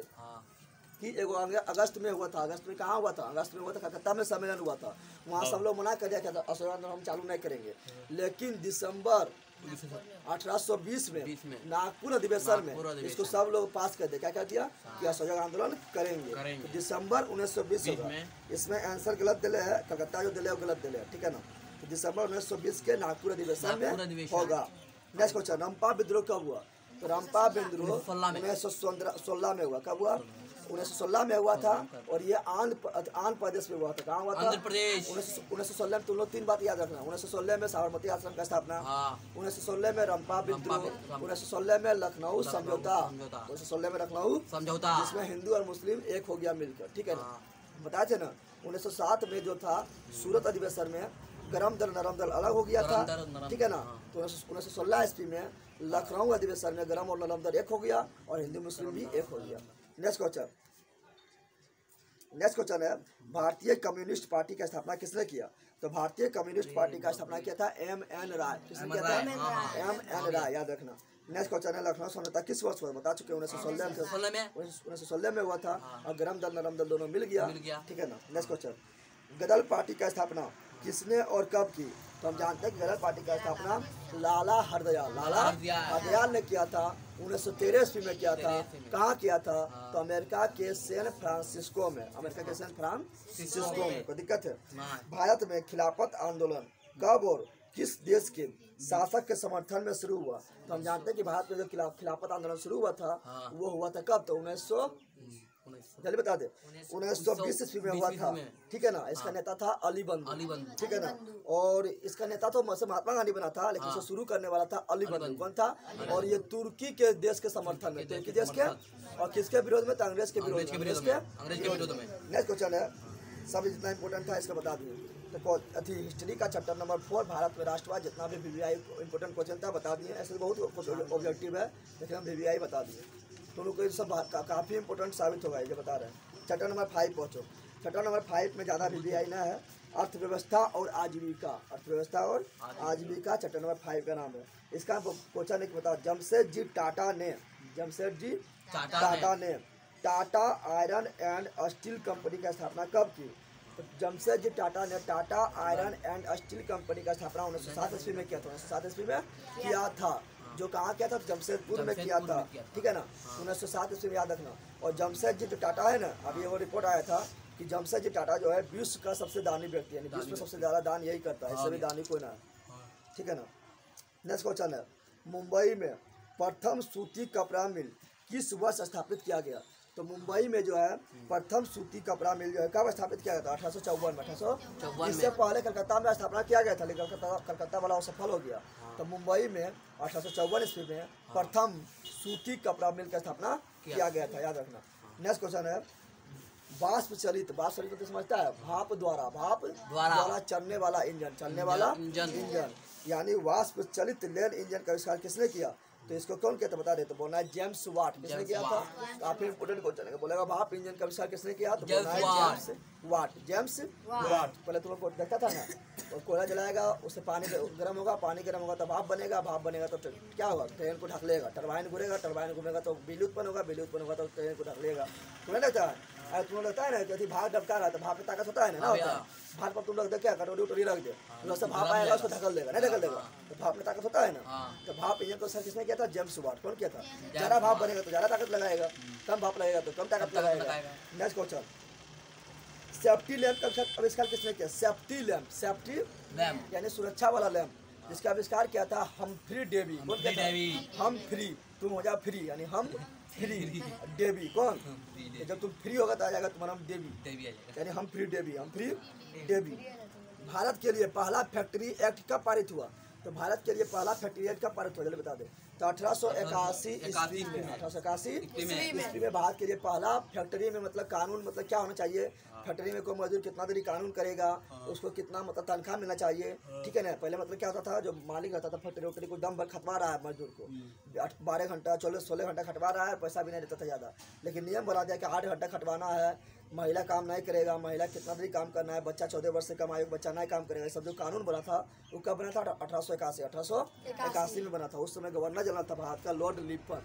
Speaker 1: कि एगो अगस्त में हुआ था। अगस्त में कहाँ हुआ था, अगस्त में हुआ था कलकत्ता में सम्मेलन हुआ था। वहाँ सब लोग मना कर दिया कि असहयोग आंदोलन हम चालू नहीं करेंगे। लेकिन दिसंबर 1820 में नागपुर अधिवेशन में इसको सब लोग पास कर दिया। क्या कर दिया कि असहयोग आंदोलन करेंगे। तो दिसंबर 1920 होगा। इसमें आंसर गलत दिले है, कलकत्ता जो दिले गलत दिले, ठीक है ना। तो दिसंबर 1920 के नागपुर अधिवेशन में होगा। नेक्स्ट क्वेश्चन, रंपा विद्रोह कब हुआ, तो रंपा विद्रोह 1916 में हुआ। कब हुआ, 1916 में हुआ था। और ये आंध्र प्रदेश में हुआ था। कहाँ हुआ था, 1916 में। तुम लोग 3 बात याद रखना, 1916 में साबरमती आश्रम का स्थापना, 1916 में रंपा विद्रोह, 1916 में लखनऊ समझौता, 1916 में लखनऊ समझौता, जिसमें हिंदू और मुस्लिम एक हो गया मिलकर, ठीक है ना। बताए थे ना। 1907 में जो था सूरत अधिवेशन में गरम दल नरम दल अलग हो गया था, ठीक है ना। तो 1916 ईस्वी में लखनऊ अधिवेशन में गरम और नरम दल एक हो गया और हिंदू मुस्लिम भी एक हो गया। नेक्स्ट क्वेश्चन है, भारतीय कम्युनिस्ट पार्टी का स्थापना किसने किया, तो भारतीय कम्युनिस्ट पार्टी का स्थापना किया था M.N. राय। किसने किया था, M.N. राय, याद रखना। नेक्स्ट क्वेश्चन है, लखनऊ समझौता किस वर्ष हुआ, बता चुके 1916 में हुआ था। और गरम दल नरम दल दोनों मिल गया, ठीक है ना। नेक्स्ट क्वेश्चन, गदर पार्टी का स्थापना किसने और कब की, तो हम जानते हैं कि गदर पार्टी का स्थापना लाला हरदयाल ने किया था। 1913 ईस्वी में किया था। कहाँ किया था, तो अमेरिका के सैन फ्रांसिस्को में, अमेरिका के सैन फ्रांसिस्को में। कोई दिक्कत है। भारत में खिलाफत आंदोलन कब और किस देश के शासक के समर्थन में शुरू हुआ, तो हम जानते हैं कि भारत में जो खिलाफत आंदोलन शुरू हुआ था वो हुआ था कब, तो 1900 बता दे 1920 ईस्वी में हुआ था, ठीक है ना। इसका नेता था अली बंधु, ठीक है ना। और इसका नेता तो महात्मा गांधी बना था, लेकिन इसको शुरू करने वाला था अली बंधु। कौन था, और ये तुर्की के देश के समर्थन में, तुर्की देश के, और किसके विरोध में, तो अंग्रेज के विरोध में। नेक्स्ट क्वेश्चन है, सब जितना इंपॉर्टेंट था इसका बता दिए। तो अथी हिस्ट्री का चैप्टर नंबर 4 भारत में राष्ट्रवाद जितना भी VVI इंपॉर्टेंट क्वेश्चन था बता दिए। ऐसे बहुत ऑब्जेक्टिव है लेकिन हम VVI बता दिए। तो लोग को ये सब काफ़ी इंपॉर्टेंट साबित होगा ये बता रहे हैं। चैप्टर नंबर 5 पहुँचो। चैप्टर नंबर 5 में ज़्यादा VVI ना है। अर्थव्यवस्था और आजीविका, अर्थव्यवस्था और आजीविका चैप्टर नंबर 5 का नाम है। इसका क्वेश्चन एक बताओ। जमशेदजी टाटा ने Tata iron and steel company का स्थापना कब की? तो जमशेदजी टाटा ने Tata iron and steel company का स्थापना 1907 ईस्वी में किया था। 1907 ईस्वी में किया था। जो कहाँ किया था? जमशेदपुर में किया था। ठीक है ना, 1907 ईस्वी में याद रखना। और जमशेदजी जो टाटा है ना, अभी वो रिपोर्ट आया था कि जमशेदजी टाटा जो है विश्व का सबसे दानी व्यक्ति, यानी विश्व में सबसे ज़्यादा दान यही करता है, इससे भी दानी कोई ना है। ठीक है ना। नेक्स्ट क्वेश्चन है, मुंबई में प्रथम सूती कपड़ा मिल किस वर्ष स्थापित किया गया? तो मुंबई में जो है प्रथम सूती कपड़ा मिल जो है कब स्थापित किया गया था? 1854 में। 1854 इससे पहले कलकत्ता में स्थापना किया गया था लेकिन कलकत्ता वाला सफल हो गया। तो मुंबई में 1854 ईस्वी में प्रथम सूती कपड़ा मिल का स्थापना किया गया था, याद रखना। नेक्स्ट क्वेश्चन है, वाष्प चलित तो समझता है, भाप द्वारा चलने वाला इंजन यानी वाष्प चलित रेल इंजन का आविष्कार किसने किया? तो इसको कौन किया था बता दे। तो बोलना है जेम्स वाट। किसने किया था? काफी इंपोर्टेंट क्वेश्चन है। बोलेगा भाप इंजन का आविष्कार किसने किया? तो बोलना है जेम्स वाट। पहले तुम लोग देखता था ना, तो कोयला जलाएगा, उससे पानी गर्म होगा तो भाप बनेगा तो क्या होगा? ट्रेन को ढक लेगा। टरबाइन घूमेगा तो बिजली उत्पन्न होगा तो ट्रेन को ढक लेगा। तुम्हें लगता है? अरे तुम्हें लगता है ना कि भाप डबका रहा है तो भाप में ताकत होता है ना, होता है। भाप पर तुम लोग क्या कटोरी रख दे, उससे भाप आएगा, उसको ढकल देगा, नहीं ढकल देगा, तो भाप में ताकत होता है ना। तो भाप इंजन को सर किसने किया था? James Watt. कौन किया था? ज़्यादा भाप बनेगा तो ज़्यादा ताकत लगाएगा, कम भाप लगेगा तो कम ताकत लगाएगा। नेक्स्ट क्वेश्चन, सेफ्टी लैम्प का आविष्कार किसने किया? सेफ्टी लैम्प यानी सुरक्षा वाला लैम्प, जिसका आविष्कार किया था हम्फ्री डेवी। कौन किया था? हम्फ्री, तुम हो जाओ फ्री यानी हम फ्री डेवी। कौन? जब तुम फ्री होगा तो आ जाएगा तुम्हारा नाम डेवी यानी हम्फ्री डेवी। भारत के लिए पहला फैक्ट्री एक्ट कब पारित हुआ? तो भारत के लिए पहला फैक्ट्री एक्ट कब पारित हुआ जल्दी बता दे। तो 1881 ईस्वी में 1881 ईस्वी में भारत के लिए पहला फैक्ट्री में मतलब कानून मतलब क्या होना चाहिए? फैक्ट्री में कोई मजदूर कितना देरी कानून करेगा, उसको कितना मतलब तनख्वाह मिलना चाहिए। ठीक है ना। पहले मतलब क्या होता था, जो मालिक रहता था फैक्ट्री को दम भर खटवा रहा है मजदूर को, 12 घंटा 16 घंटा खटवा रहा है, पैसा भी नहीं देता था ज़्यादा। लेकिन नियम बना दिया कि 8 घंटा खटवाना है, महिला काम नहीं करेगा, महिला कितना देरी काम करना है, बच्चा 14 वर्ष से कम आयु बच्चा नहीं काम करेगा। सब जो कानून बना था वो कब बना था? 1881 में बना था। उस समय गवर्नर जनरल था भारत का लॉर्ड रिपन।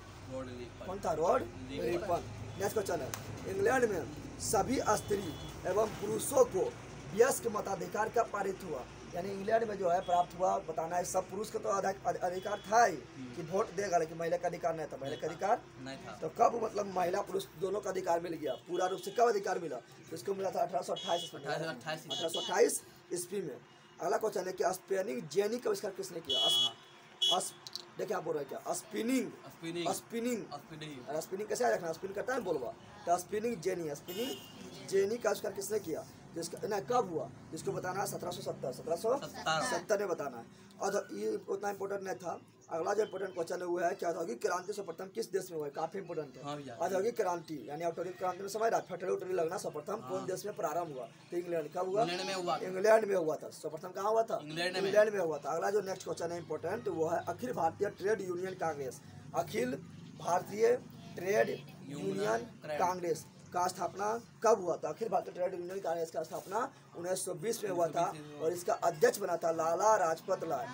Speaker 1: कौन था? Lord Ripon. नेक्स्ट क्वेश्चन है, इंग्लैंड में सभी स्त्री एवं पुरुषों को वयस्क मताधिकार कब पारित हुआ? यानी इंग्लैंड में जो है प्राप्त हुआ, बताना है। सब पुरुष का तो अधिकार था ही कि वोट देगा, लेकिन महिला का अधिकार नहीं था। महिला का अधिकार नहीं था। तो कब मतलब महिला पुरुष दोनों का अधिकार मिल गया पूरा रूप से? कब अधिकार मिला? तो इसको मिला था 1828 ईस्वी में। अगला क्वेश्चन है कि स्पिनिंग जेनी का आविष्कार किसने किया? देखिए आप बोल रहे हैं क्या? स्पिनिंग कैसे रखना? स्पिन करता है बोलवा। तो स्पिनिंग जेनी का आविष्कार किसने किया? जिसका ना कब हुआ जिसको बताना है 1770 में बताना है। और ये उतना इंपॉर्टेंट नहीं था। अगला जो इंपॉर्टेंट क्वेश्चन है वो है कि औद्योगिक क्रांति सर्वप्रथम किस देश में हुआ है? काफी इंपॉर्टेंट है। औद्योगिक क्रांति यानी औद्योगिक क्रांति में समझ रहा है, फैक्ट्री लगना सर्वप्रथम कौन देश में प्रारंभ हुआ? तो इंग्लैंड। कब हुआ? इंग्लैंड में हुआ था। सर्वप्रथम कहाँ हुआ था? इंग्लैंड में हुआ था। अगला जो नेक्स्ट क्वेश्चन है इंपॉर्टेंट वो है Akhil Bharatiya trade union Congress. Akhil Bharatiya trade union Congress का स्थापना कब हुआ था? अखिल भारतीय ट्रेड यूनियन कांग्रेस का स्थापना 1920 में हुआ था और इसका अध्यक्ष बना था लाला लाजपत राय।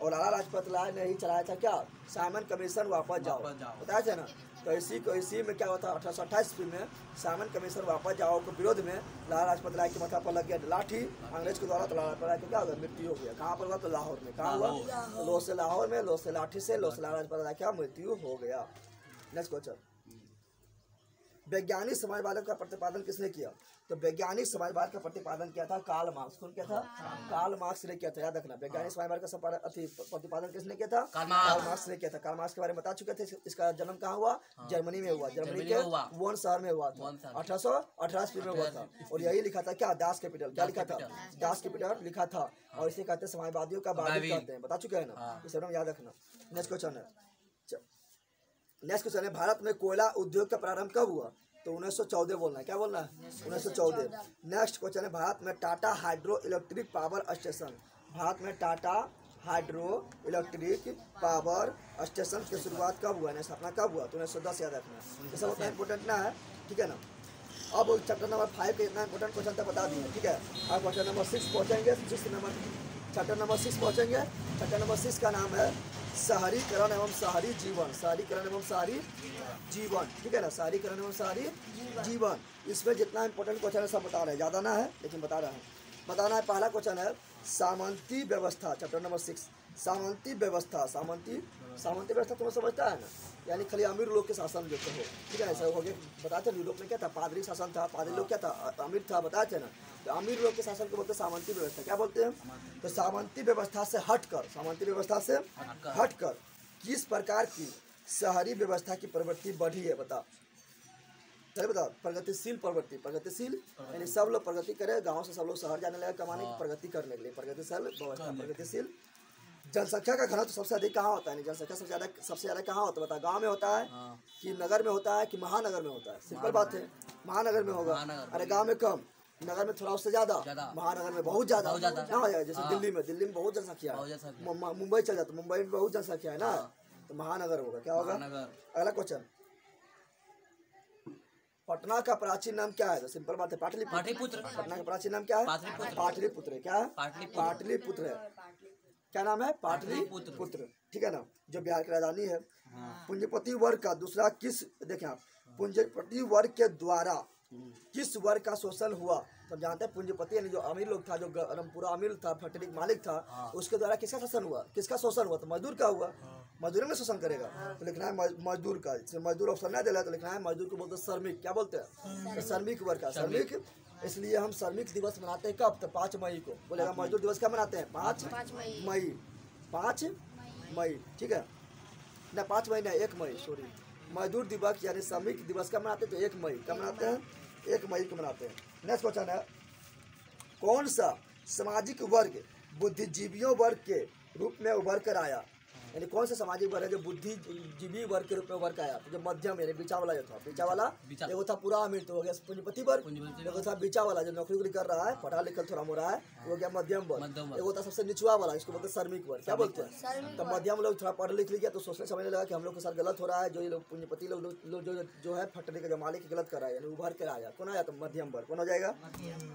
Speaker 1: और लाला लाजपत राय ने ही चलाया था क्या? साइमन कमीशन वापस जाओ, बताया था ना। तो इसी में क्या हुआ था? 1828 ईस्वी में साइमन कमीशन वापस जाओ के विरोध में लाला लाजपत राय के माथा पर लग गया लाठी अंग्रेज के द्वारा। तो लाला लाजपत राय को क्या हो गया? मृत्यु हो गया। कहाँ पर हुआ? तो लाहौर में। कहाँ हुआ? लो से लाहौर में, लो से लाठी से, लो से लाला लाजपत राय क्या मृत्यु हो गया। नेक्स्ट क्वेश्चन, वैज्ञानिक समाजवाद का प्रतिपादन किसने किया? तो वैज्ञानिक समाजवाद का प्रतिपादन किया था कार्ल मार्क्स। कौन किया था? कार्ल मार्क्स ने किया था, याद रखना। वैज्ञानिक समाजवाद का प्रतिपादन किसने किया था? कार्ल मार्क्स ने किया था। कार्ल मार्क्स के बारे में बता चुके थे। इसका जन्म कहाँ हुआ? जर्मनी में हुआ। जर्मनी के वोन शहर में हुआ था। 1818 में हुआ था। और यही लिखा था क्या? Das Kapital. क्या लिखा था? दास कैपिटल लिखा था। और इसे कहते हैं समाजवादियों का बाबिल कहते हैं, बता चुके हैं ना। इसे याद रखना। नेक्स्ट क्वेश्चन है भारत में कोयला उद्योग का प्रारंभ कब हुआ? तो 1914 बोलना है। क्या बोलना है? 1914। नेक्स्ट क्वेश्चन है, भारत में Tata hydro electric power station, भारत में Tata hydro electric power station की शुरुआत कब हुआ है, स्थापना कब हुआ? तो 1910 याद रखना, ये सब उतना इंपॉर्टेंट ना है, ठीक है ना। अब चैप्टर नंबर 5 के इतना इंपॉर्टेंट क्वेश्चन था बता दिए, ठीक है। अब क्वेश्चन नंबर 6 पहुँचेंगे, चैप्टर नंबर 6 पहुँचेंगे। चैप्टर नंबर 6 का नाम है शहरीकरण एवं शहरी जीवन, शहरीकरण एवं शहरी जीवन, ठीक है ना, शहरीकरण एवं शहरी जीवन। इसमें जितना इंपॉर्टेंट क्वेश्चन है सब बता रहे हैं, ज़्यादा ना है लेकिन बता रहे हैं, बताना है। पहला क्वेश्चन है सामंती व्यवस्था, चैप्टर नंबर 6 सामंती व्यवस्था। सामंती व्यवस्था तुम्हें समझता है ना, यानी खाली अमीर लोग के शासन जो हो, ठीक है। ऐसा हो गया, बताते यूरोप में क्या था, पादरी शासन था, पादरी लोग क्या था, अमीर था, बताते ना। तो अमीर लोग के शासन को बोलते हैं सामंती व्यवस्था। क्या बोलते हैं? तो सामंती व्यवस्था से हटकर, सामंती व्यवस्था से हटकर किस प्रकार की शहरी व्यवस्था की प्रवृत्ति बढ़ी है, बता। चलिए बता। प्रगतिशील प्रवृत्ति, प्रगतिशील यानी सब लोग प्रगति करें, गांव से सब लोग शहर जाने लगे कमाने की, प्रगति करने के लिए प्रगतिशील व्यवस्था। प्रगतिशील जनसंख्या का घनत्व सबसे अधिक कहाँ होता है? जनसंख्या सबसे ज्यादा कहाँ होता है, बता। गांव में होता है कि नगर में होता है कि महानगर में होता है? सिंपल बात है, महानगर में होगा। अरे गांव में कम, नगर में थोड़ा उससे ज्यादा, महानगर में बहुत ज्यादा ना हो जाएगा। जैसे दिल्ली में बहुत जनसंख्या है, मुंबई चल जाता, मुंबई में बहुत जनसंख्या है ना, तो महानगर होगा। क्या होगा? अगला क्वेश्चन, पटना का प्राचीन नाम क्या है? तो सिंपल बात है, पाटलिपुत्र। पटना का प्राचीन नाम क्या है? पाटलिपुत्र। क्या है? पाटलिपुत्र है। क्या नाम है? पाटलिपुत्र, ठीक है ना, जो बिहार की राजधानी है। पूंजीपति वर्ग का दूसरा किस, देखें आप, पूंजीपति वर्ग के द्वारा किस वर्ग का शोषण हुआ? तो जानते हैं पूंजीपति यानी जो अमीर लोग था, जो पूरा अमीर था, फैक्ट्री मालिक था, उसके द्वारा किसका शोषण हुआ? किसका शोषण हुआ? तो मजदूर का हुआ। मजदूर में शोषण करेगा तो लिखना है मजदूर का। मजदूर ऑप्शन नहीं दिला तो लिखना है मजदूर को बोलते हैं श्रमिक। क्या बोलते हैं? तो श्रमिक वर्ग का श्रमिक। इसलिए हम श्रमिक दिवस मनाते हैं कब? तो 5 मई को। बोलेगा मजदूर दिवस कब मनाते हैं? 5 मई। 5 मई, ठीक है ना, 5 मई ना, 1 मई, सॉरी। मजदूर दिवस यानी श्रमिक दिवस कब मनाते हैं? तो 1 मई। कब मनाते हैं? 1 मई को मनाते हैं। नेक्स्ट क्वेश्चन है, कौन सा सामाजिक वर्ग बुद्धिजीवियों वर्ग के रूप में उभर कर आया? यानी कौन सा सामाजिक वर्ग है जो बुद्धिजीवी वर्ग के रूप में उभर कर आया? तो जो मध्यम यानी बीचा वाला जो था, बीचा वाला, एगो था पूरा अमीर तो हो गया पूंजीपति वर्ग, एगो था बीचा वाला जो नौकरी कर रहा है, पढ़ा लिखा थोड़ा मोड़ा है, वो हो गया मध्यम वर्ग, एगो था सबसे निचुआ वाला, इसको बोलते हैं श्रमिक वर्ग। क्या बोलते हैं? तो मध्यम लोग थोड़ा पढ़ लिख लिया तो सोचने समझने लगा कि हम लोग के साथ गलत हो रहा है, जो ये लोग पूंजीपति लोग जो है फैक्ट्री का जो मालिक गलत कर रहा है, यानी उभर कर आया। कौन आया? तो मध्यम वर्ग। कौन हो जाएगा?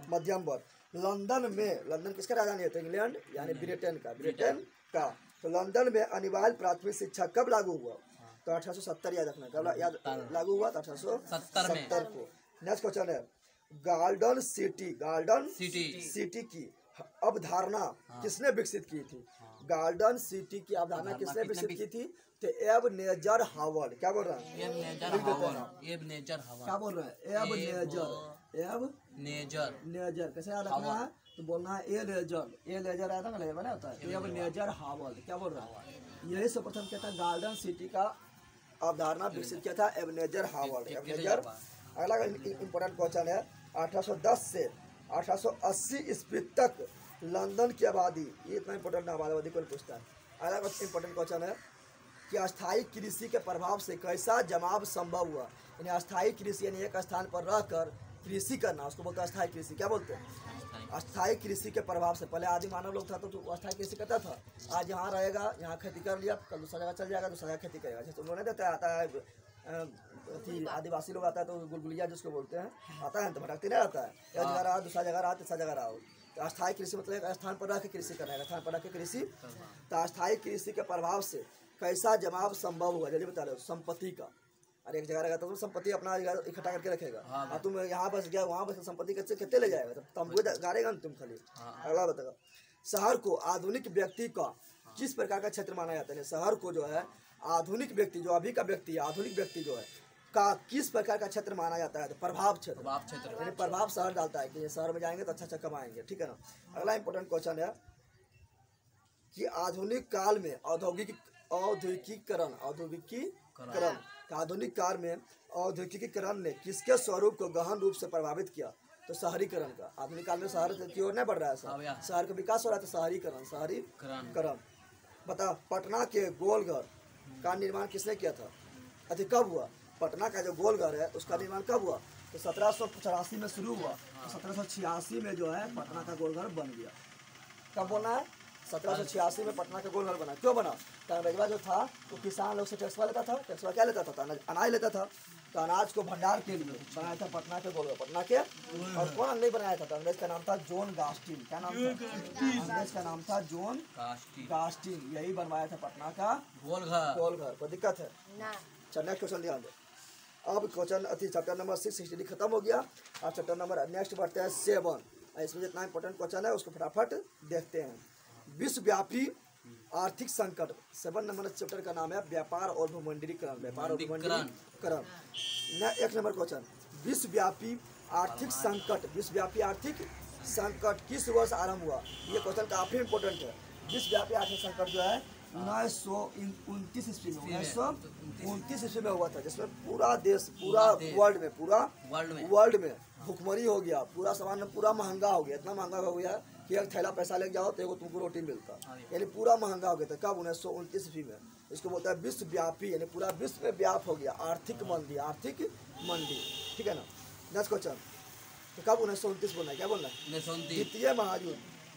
Speaker 1: मध्यम वर्ग। लंदन किसका राजधानी है? तो इंग्लैंड यानी ब्रिटेन का। तो लंदन में अनिवार्य प्राथमिक शिक्षा कब लागू हुआ? तो 1870 याद रखना, कब याद लागू हुआ? तो 1870 को। नेक्स्ट क्वेश्चन है, गार्डन सिटी की अवधारणा किसने विकसित की थी? गार्डन सिटी की अवधारणा किसने विकसित की थी? तो एबनेजर हावर्ड। क्या बोल रहा है? क्या बोल रहा है? एबनेजर कैसे याद रखना है? तो बोलना है ए लेजर आता है ना, होता है एबनेजर हावर्ड। क्या बोल रहा है? यही सर्वप्रथम क्या था? गार्डन सिटी का अवधारणा विकसित किया था एबनेजर हावर्ड। अगला इंपॉर्टेंट क्वेश्चन है, 1810 से 1880 ईस्वी तक लंदन की आबादी, ये इतना इंपॉर्टेंट आबादी को पूछता है। अगला इंपॉर्टेंट क्वेश्चन है कि अस्थायी कृषि के प्रभाव से कैसा जमाव संभव हुआ? यानी अस्थायी कृषि यानी एक स्थान पर रहकर कृषि करना, उसको बोलते हैं अस्थायी कृषि। क्या बोलते हैं? अस्थायी कृषि के प्रभाव से। पहले आदि मानव लोग था तो अस्थायी कृषि करता था, आज यहाँ रहेगा, यहाँ खेती कर लिया, कल दूसरा जगह चल जाएगा, दूसरा जगह खेती करेगा। जैसे उन्होंने देता आता है आदिवासी लोग आता है तो गुलगुलिया जिसको बोलते हैं, आता है तो भटकती नहीं आता है, एक जगह रहा, दूसरा जगह रहा, तीसरा जगह रहा। तो अस्थायी कृषि मतलब एक स्थान पर रह के कृषि करना है, स्थान पर रह के कृषि। तो अस्थायी कृषि के प्रभाव से कैसा जमाव संभव हुआ? जल्दी बता रहे हो। संपत्ति का, अरे एक जगह रहेगा तो संपत्ति अपना इकट्ठा करके रखेगा, और तुम यहाँ बस गया वहाँ बस संपत्ति कैसे कितने ले जाएगा? तो तंबू गाड़ेगा ना तुम खाली। अगला बताओ, शहर को आधुनिक व्यक्ति का किस प्रकार का क्षेत्र माना जाता है? शहर को जो है आधुनिक व्यक्ति, जो अभी का व्यक्ति है, आधुनिक व्यक्ति जो है का किस प्रकार का क्षेत्र माना जाता है? तो प्रभाव क्षेत्र, यानी प्रभाव शहर डालता है कि ये शहर में जाएंगे तो अच्छा कमाएंगे, ठीक है ना। अगला इंपॉर्टेंट क्वेश्चन है कि आधुनिक काल में औद्योगिकीकरण आधुनिक काल में औद्योगिकीकरण ने किसके स्वरूप को गहन रूप से प्रभावित किया? तो शहरीकरण का। आधुनिक काल में शहर की ओर नहीं बढ़ रहा है, शहर का विकास हो रहा है, तो शहरीकरण। बता, पटना के गोलघर का निर्माण किसने किया था? अच्छा कब हुआ? पटना का जो गोलघर है उसका निर्माण कब हुआ? तो 1784 में शुरू हुआ, तो 1786 में जो है पटना का गोलघर बन गया। कब बोलना है? 1786 में पटना का गोलघर बना। क्यों बना? तो अंग्रेजवा जो था तो किसान लोग से टैक्सवा लेता था। टैक्सवा क्या लेता था? तो अनाज लेता था। तो अनाज को भंडार के लिए बनाया था पटना के गोलघर। पटना के, और कौन अंग्रेज बनाया था? तो अंग्रेज का नाम था जॉन गास्टिन। क्या नाम था? अंग्रेज का नाम था जॉन गास्टिन। यही बनवाया था पटना का गोलघर। कोई दिक्कत है? चल नेक्स्ट क्वेश्चन ध्यान दे। अब क्वेश्चन अति चैप्टर नंबर 6 खत्म हो गया। और चैप्टर नंबर नेक्स्ट बढ़ते हैं 7। इसमें जितना इंपॉर्टेंट क्वेश्चन है उसको फटाफट देखते हैं। विश्वव्यापी आर्थिक संकट। 7 नंबर चैप्टर का नाम है व्यापार और भूमंडलीकरण। व्यापार और भूमंडलीकरण। 1 नंबर क्वेश्चन, विश्वव्यापी आर्थिक संकट। विश्वव्यापी आर्थिक संकट किस वर्ष आरंभ हुआ? ये क्वेश्चन काफी इंपॉर्टेंट है। विश्वव्यापी आर्थिक संकट जो है 1929 ईस्वी में 1929 ईस्वी में हुआ था, जिसमें पूरा देश, पूरा वर्ल्ड में भुखमरी हो गया। पूरा सामान पूरा महंगा हो गया। इतना महंगा हो गया कि एक थैला पैसा लेके जाओ तो एगो तुमको रोटी मिलता, यानी पूरा महंगा हो गया था। कब? 1929 ईस्वी में। इसको बोलता है विश्वव्यापी, यानी पूरा विश्व में व्याप हो गया आर्थिक मंदी। आर्थिक मंदी, ठीक है ना। नेक्स्ट क्वेश्चन, तो कब 1929 बोलना है? क्या बोलना है?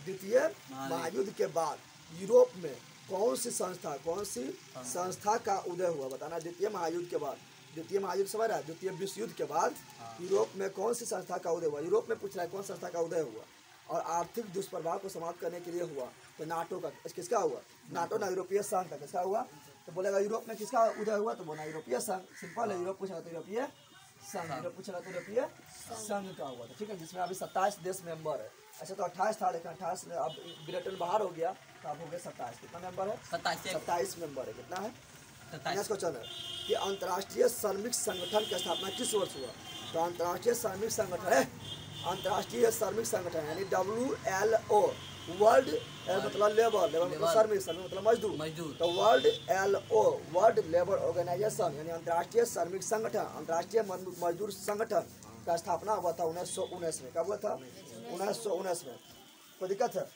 Speaker 1: द्वितीय महायुद्ध के बाद यूरोप में कौन सी संस्था का उदय हुआ? बताना। द्वितीय महायुद्ध के बाद, द्वितीय महायुद्ध समझ रहा है? द्वितीय विश्व युद्ध के बाद यूरोप में कौन सी संस्था का उदय हुआ? यूरोप में पूछ रहा है कौन संस्था का उदय हुआ और आर्थिक दुष्प्रभाव को समाप्त करने के लिए हुआ? तो नाटो का। किसका हुआ? नाटो ना, यूरोपीय संघ का। किसका हुआ? तो बोलेगा यूरोप में किसका उदय हुआ? तो बोला यूरोपीय संघ। सिंपल है। यूरोप पूछेगा तो यूरोपीय संघ। यूरोप पूछेगा तो यूरोपीय संघ का हुआ था, ठीक है। जिसमें अभी 27 देश मेंबर है। अच्छा, तो 28 था, लेकिन 28 में अब ब्रिटेन बाहर हो गया, तो अब हो गया 27। कितना मेंबर है? 27 मेंबर है। कितना है? 27। क्वेश्चन है कि अंतर्राष्ट्रीय श्रमिक संगठन की स्थापना किस वर्ष हुआ? तो अंतर्राष्ट्रीय श्रमिक संगठन है, अंतर्राष्ट्रीय श्रमिक संगठन यानी WLO, वर्ल्ड मतलब लेबर मतलब श्रमिक, मतलब मजदूर। तो WLO, वर्ल्ड लेबर ऑर्गेनाइजेशन यानी अंतर्राष्ट्रीय श्रमिक संगठन, अंतर्राष्ट्रीय मजदूर संगठन का स्थापना हुआ था 1919 में। कब हुआ था? 1919 में। कोई दिक्कत है?